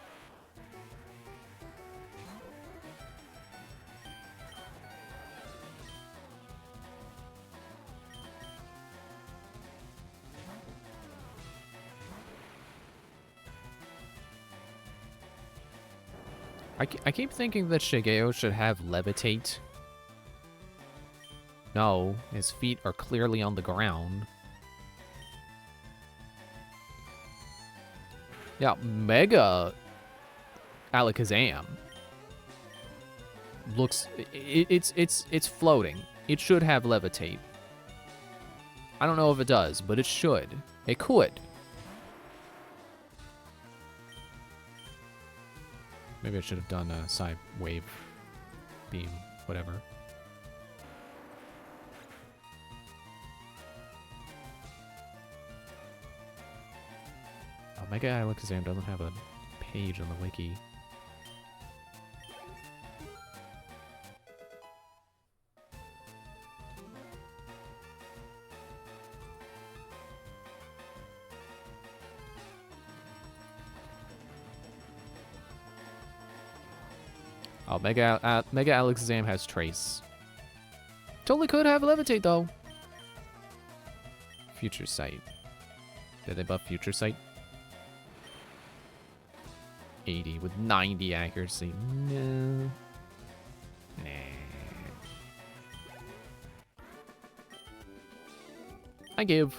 I keep thinking that Shigeo should have Levitate. No, his feet are clearly on the ground. Yeah, Mega Alakazam looks... It's floating. It should have Levitate. I don't know if it does, but it should. It could. Maybe I should have done a side wave beam, whatever. Oh, Mega Alakazam doesn't have a page on the wiki. Oh, Mega Alakazam has Trace. Totally could have Levitate, though. Future Sight. Did they buff Future Sight? 80 with 90 accuracy. No. Nah. I give.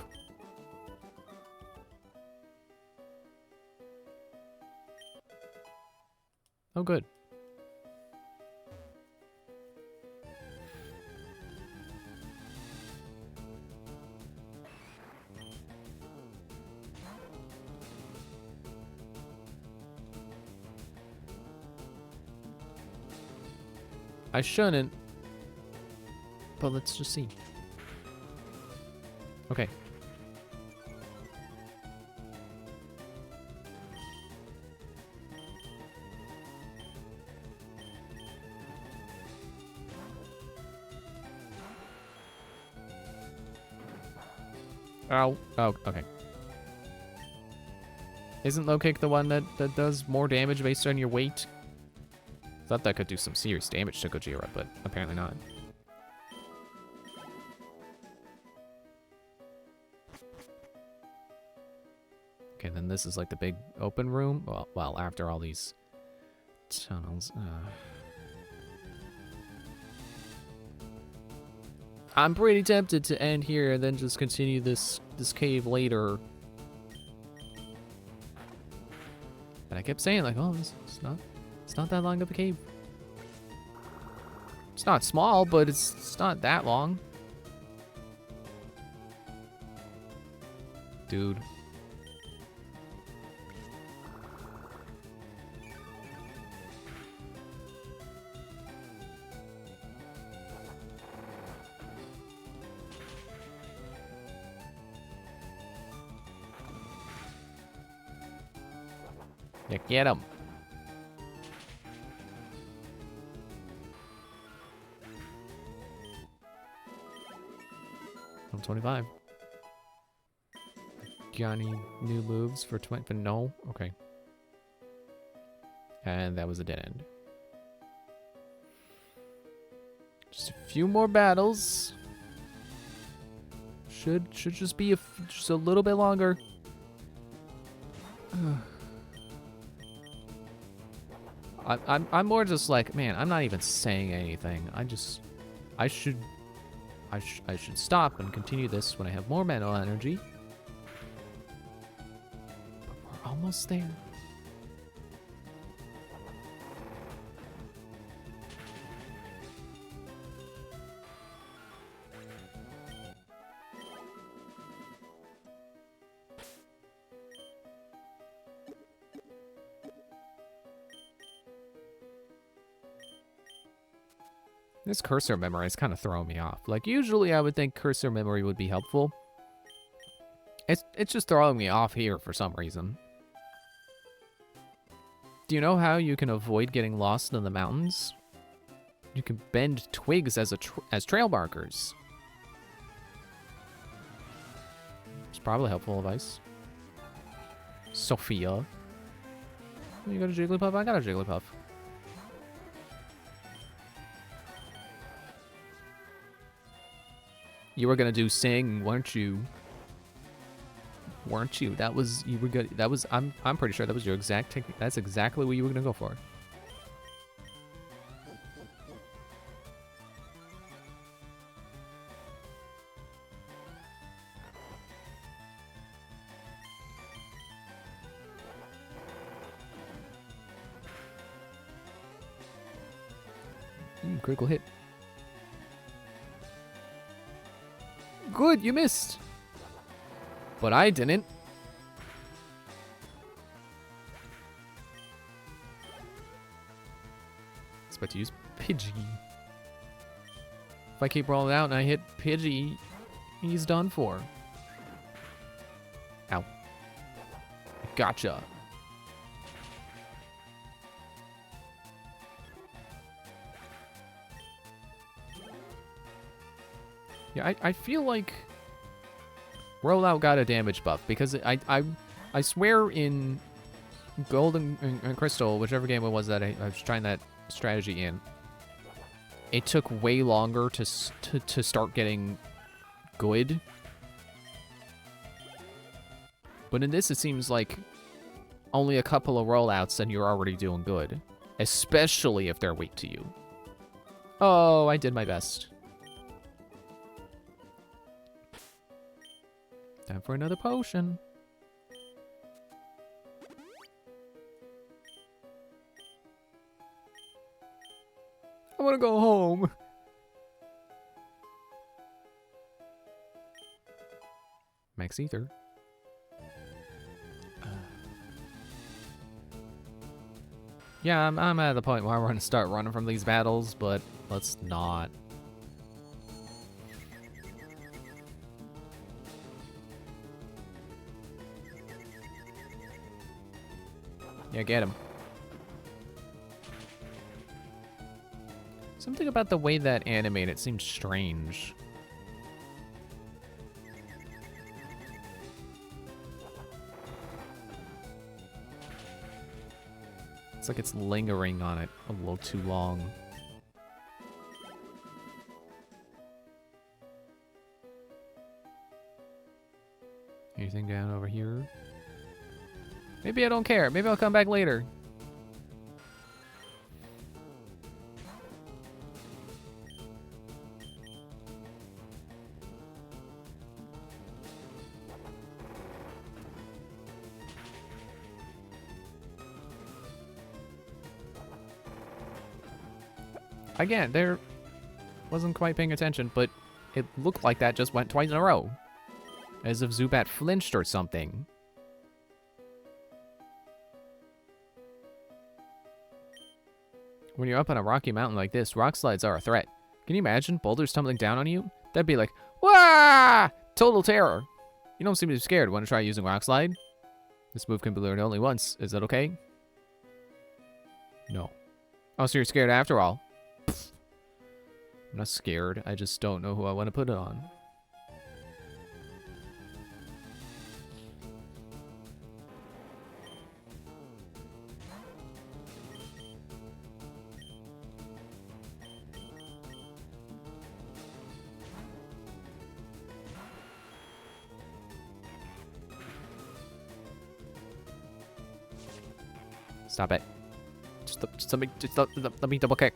Oh, good. I shouldn't, but let's just see. Okay. Ow. Oh, okay. Isn't Low Kick the one that does more damage based on your weight? Thought that could do some serious damage to Gojira, but apparently not. Okay, then this is like the big open room. Well, after all these tunnels. I'm pretty tempted to end here and then just continue this cave later. But I kept saying like, oh, it's not that long of a cave. It's not small, but it's not that long. Dude. Yeah, get him. 25. Got any new moves for 20? No? Okay. And that was a dead end. Just a few more battles. Should just be just a little bit longer. I'm more just like, man, I'm not even saying anything. I should stop and continue this when I have more mental energy. But we're almost there. This cursor memory is kind of throwing me off. Like, usually I would think cursor memory would be helpful. It's just throwing me off here for some reason. Do you know how you can avoid getting lost in the mountains? You can bend twigs as trail markers. It's probably helpful advice. Sophia. You got a Jigglypuff? I got a Jigglypuff. You were gonna do sing, weren't you? Weren't you? That was, you were good. That was, I'm pretty sure that was your exact technique. That's exactly what you were gonna go for. Critical hit. Good, you missed. But I didn't. I was about to use Pidgey. If I keep rolling out and I hit Pidgey, he's done for. Ow. Gotcha. Yeah, I feel like Rollout got a damage buff because I swear in Gold and Crystal, whichever game it was that I was trying that strategy in, it took way longer to start getting good. But in this, it seems like only a couple of rollouts and you're already doing good, especially if they're weak to you. Oh, I did my best. Time for another potion. I want to go home. Max Ether. Yeah, I'm at the point where I want to start running from these battles, but let's not. Yeah, get him. Something about the way that animated seems strange. It's like it's lingering on it a little too long. Anything down over here? Maybe I don't care. Maybe I'll come back later. Again, there wasn't quite paying attention, but it looked like that just went twice in a row. As if Zubat flinched or something. When you're up on a rocky mountain like this, rock slides are a threat. Can you imagine boulders tumbling down on you? That'd be like, wah! Total terror. You don't seem to be scared. Want to try using rock slide? This move can be learned only once. Is that okay? No. Oh, so you're scared after all. Pfft. I'm not scared. I just don't know who I want to put it on. Stop it. Just let me double kick.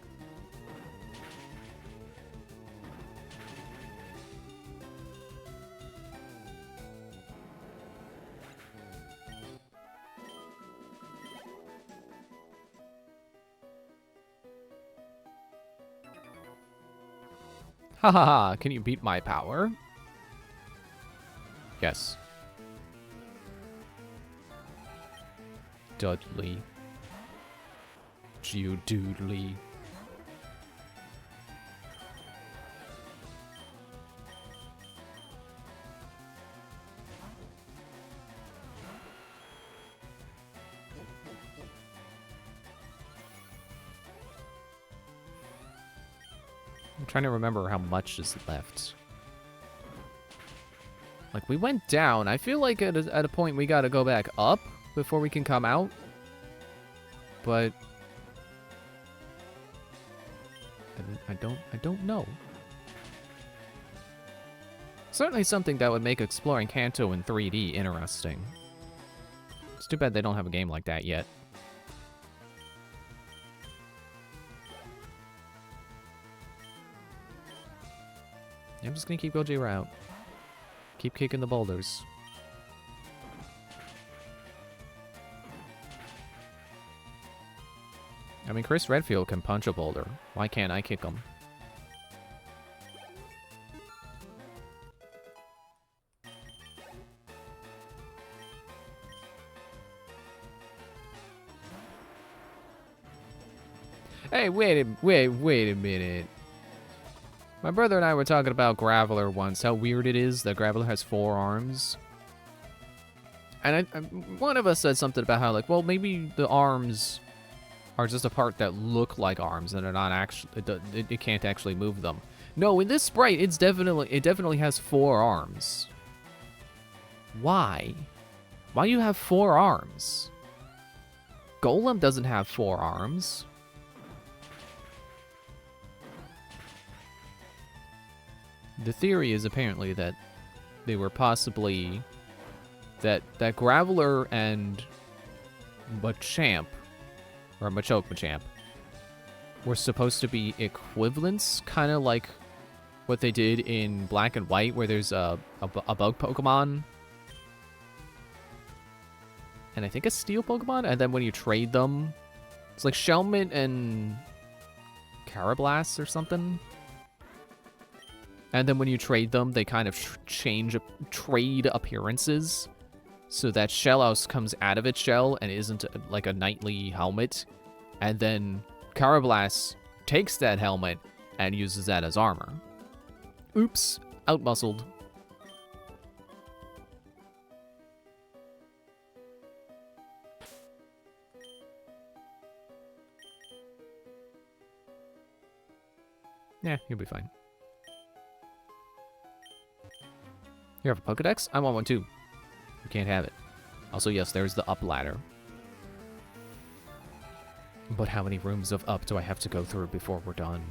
Ha ha ha, can you beat my power? Yes. Dudley. Geodoodly. I'm trying to remember how much is left. Like, we went down. I feel like at a point we gotta go back up before we can come out. But I don't know. Certainly something that would make exploring Kanto in 3D interesting. It's too bad they don't have a game like that yet. I'm just gonna keep Goji route. Keep kicking the boulders. I mean, Chris Redfield can punch a boulder. Why can't I kick him? Hey, wait a minute. My brother and I were talking about Graveler once, how weird it is that Graveler has 4 arms. And one of us said something about how, like, well, maybe the arms are just a part that look like arms and are not actually, it can't actually move them. No, in this sprite, it definitely has 4 arms. Why? Why you have 4 arms? Golem doesn't have 4 arms. The theory is apparently that they were possibly that Graveler and Machamp, or Machamp, were supposed to be equivalents, kind of like what they did in Black and White, where there's a bug Pokemon, and I think a steel Pokemon, and then when you trade them, it's like Shelmet and Carablast or something. And then when you trade them, they kind of trade appearances, so that Shellos comes out of its shell and isn't like a knightly helmet, and then Carablast takes that helmet and uses that as armor. Oops, outmuscled. Yeah, you'll be fine. You have a Pokedex? I want one too. You can't have it. Also, yes, there's the up ladder. But how many rooms of up do I have to go through before we're done?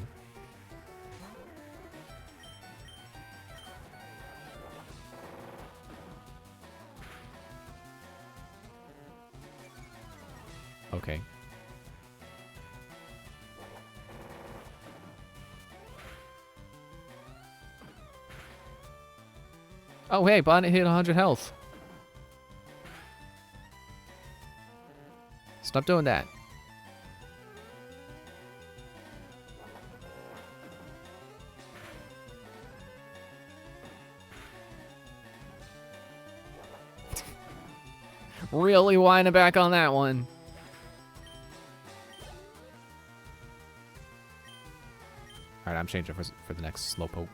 Okay. Oh, hey, Bonnet hit 100 health. Stop doing that. Really whining back on that one. Alright, I'm changing for the next Slowpoke.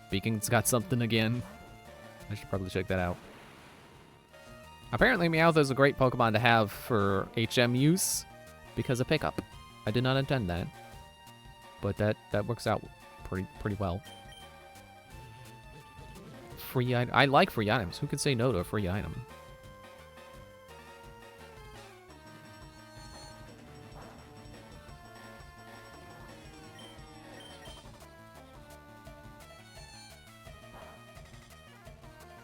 Beacon's got something again. I should probably check that out. Apparently, Meowth is a great Pokemon to have for HM use because of pickup. I did not intend that, but that works out pretty well. Free item. I like free items. Who could say no to a free item?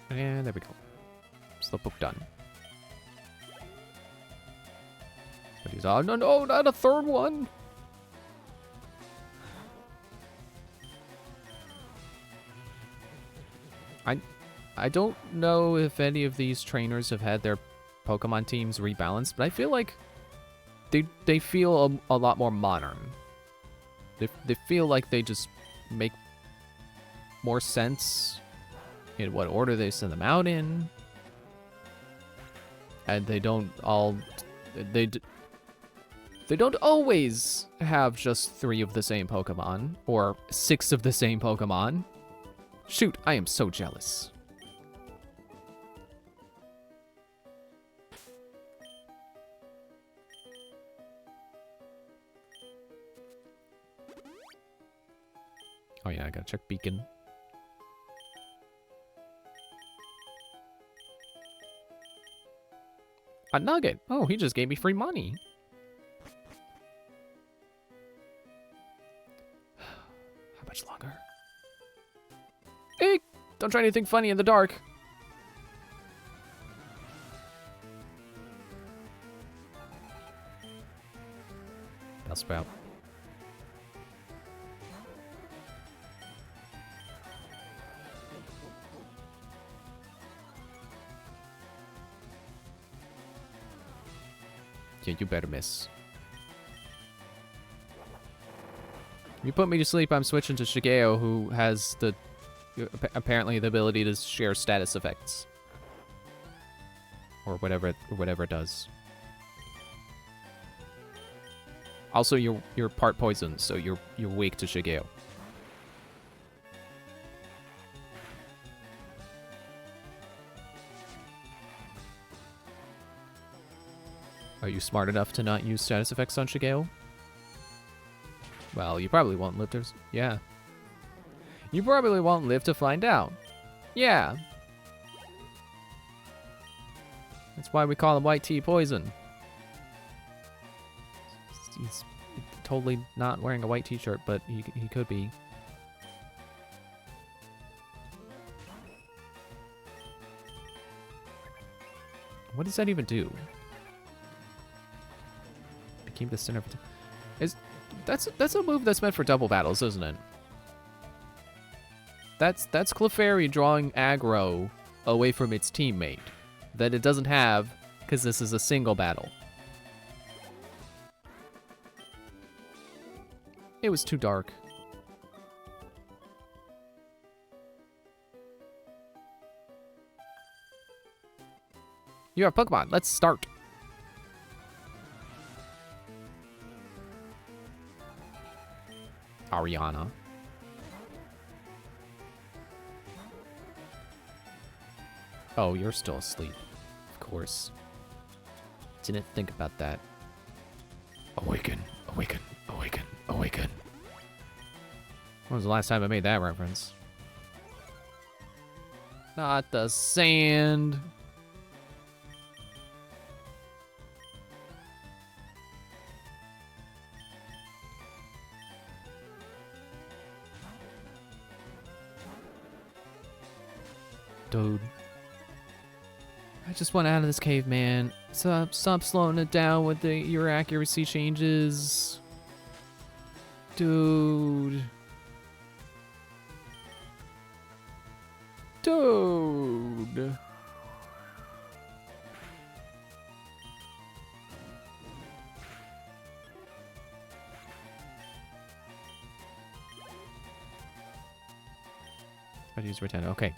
And there we go. Slowpoke done. But he's on. No, no, not a third one. I don't know if any of these trainers have had their Pokemon teams rebalanced, but I feel like they feel a lot more modern. They feel like they just make more sense in what order they send them out in. And they don't all... They don't always have just 3 of the same Pokemon, or 6 of the same Pokemon. Shoot, I am so jealous. Oh yeah, I gotta check Beacon. A nugget! Oh, he just gave me free money. How much longer? Hey! Don't try anything funny in the dark. Bellsprout. Yeah, you better miss. You put me to sleep, I'm switching to Shigeo, who has the apparently the ability to share status effects. Or whatever it does. Also, you're part poison, so you're weak to Shigeo. Are you smart enough to not use status effects on Shigeo? Well, you probably won't live to... Yeah. You probably won't live to find out. Yeah. That's why we call him white tea poison. He's totally not wearing a white t-shirt, but he could be. What does that even do? Became the center of... That's a move that's meant for double battles, isn't it? That's Clefairy drawing aggro away from its teammate that it doesn't have because this is a single battle. It was too dark. You have Pokemon. Let's start. Ariana. Oh, you're still asleep. Of course. Didn't think about that. Awaken, awaken, awaken, awaken. When was the last time I made that reference? Not the sand. Dude. I just want out of this cave, man. Stop slowing it down with your accuracy changes. Dude. Dude. I'd use Rotana. Okay.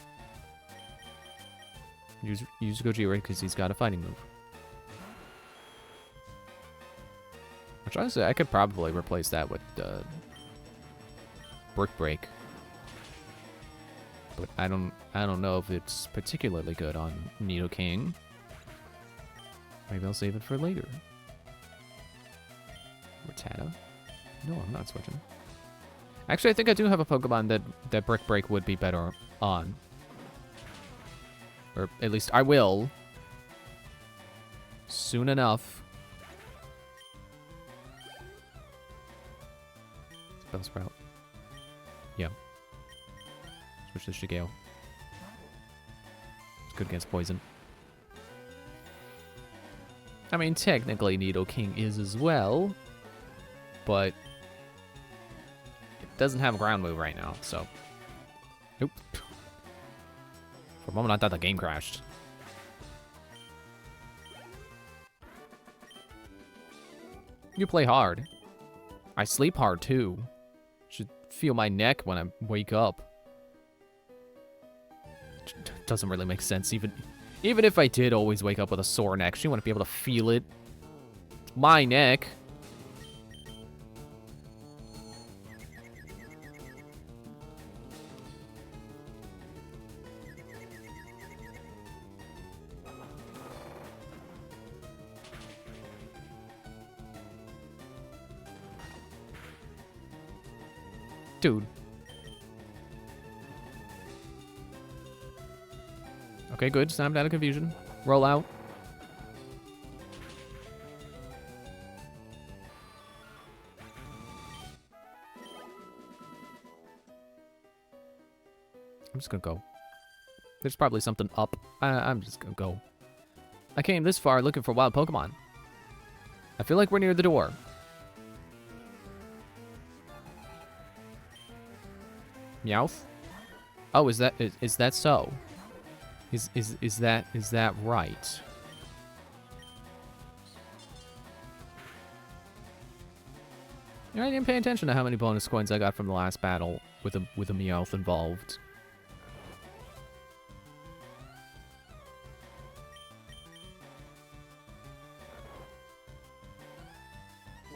Use Gojira because he's got a fighting move. Which honestly, I could probably replace that with Brick Break. But I don't know if it's particularly good on Nidoking. Maybe I'll save it for later. Rattata? No, I'm not switching. Actually, I think I do have a Pokemon that Brick Break would be better on. Or at least I will. Soon enough. Bellsprout. Yeah. Switch to Shigeo. It's good against poison. I mean, technically Nidoking is as well. But it doesn't have a ground move right now, so. Nope. For a moment, I thought the game crashed. You play hard. I sleep hard, too. Should feel my neck when I wake up. doesn't really make sense. Even if I did always wake up with a sore neck, she wouldn't be able to feel it. It's my neck. Dude. Okay, good. Snapped out of confusion. Roll out. I'm just gonna go. There's probably something up. I'm just gonna go. I came this far looking for wild Pokemon. I feel like we're near the door. Meowth? Oh, is that so? Is that right? I didn't pay attention to how many bonus coins I got from the last battle with a Meowth involved.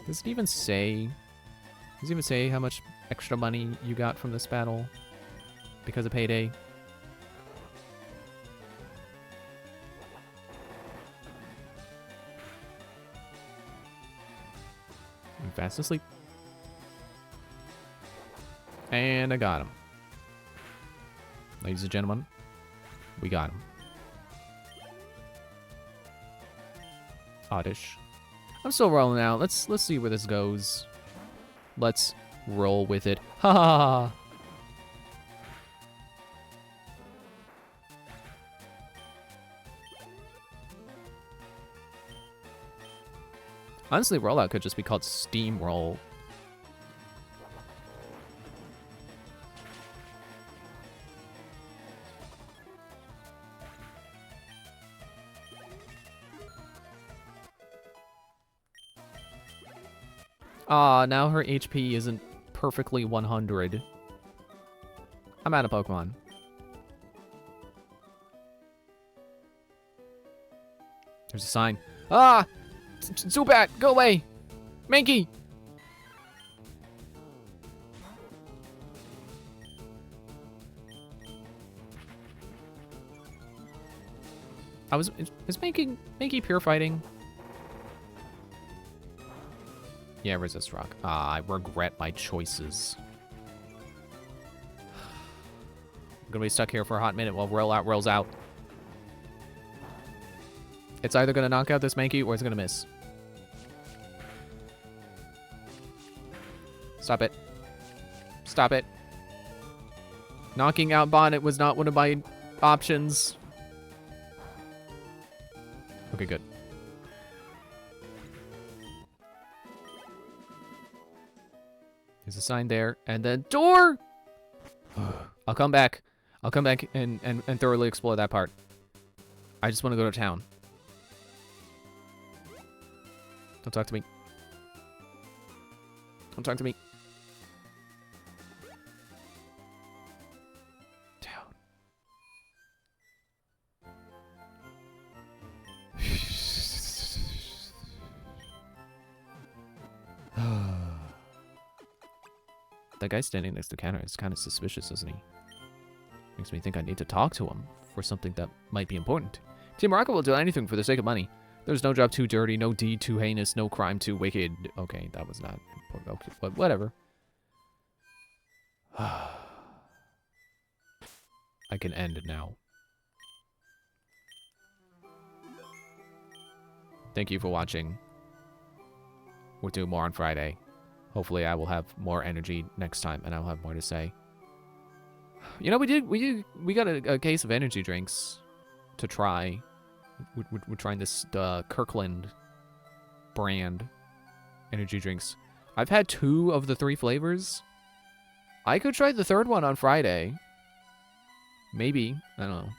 Does it even say how much extra money you got from this battle because of payday? I'm fast asleep. And I got him. Ladies and gentlemen, we got him. Oddish. I'm still rolling out. Let's see where this goes. Let's roll with it. Ha ha ha. Honestly, rollout could just be called Steamroll. Ah, now her HP isn't perfectly 100. I'm out of Pokemon. There's a sign. Ah! Zubat, go away! Mankey! Is Mankey pure fighting? Yeah, resist rock. Ah, I regret my choices. I'm gonna be stuck here for a hot minute while rolls out. It's either gonna knock out this Mankey or it's gonna miss. Stop it. Stop it. Knocking out Bonnet was not one of my options. Okay, good. There's a sign there, and then door! I'll come back. I'll come back and thoroughly explore that part. I just want to go to town. Don't talk to me. Don't talk to me. Town. That guy standing next to the counter is kind of suspicious, isn't he? Makes me think I need to talk to him for something that might be important. Team Rocket will do anything for the sake of money. There's no job too dirty, no deed too heinous, no crime too wicked. Okay, that was not important. Okay, but whatever. I can end it now. Thank you for watching. We'll do more on Friday. Hopefully I will have more energy next time and I'll have more to say. You know, we got a case of energy drinks to try. We're trying this Kirkland brand energy drinks. I've had 2 of the 3 flavors. I could try the 3rd one on Friday. Maybe. I don't know.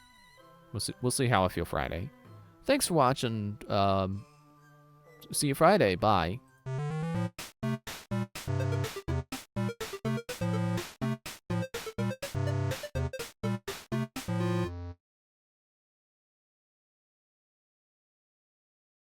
We'll see how I feel Friday. Thanks for watching. See you Friday. Bye.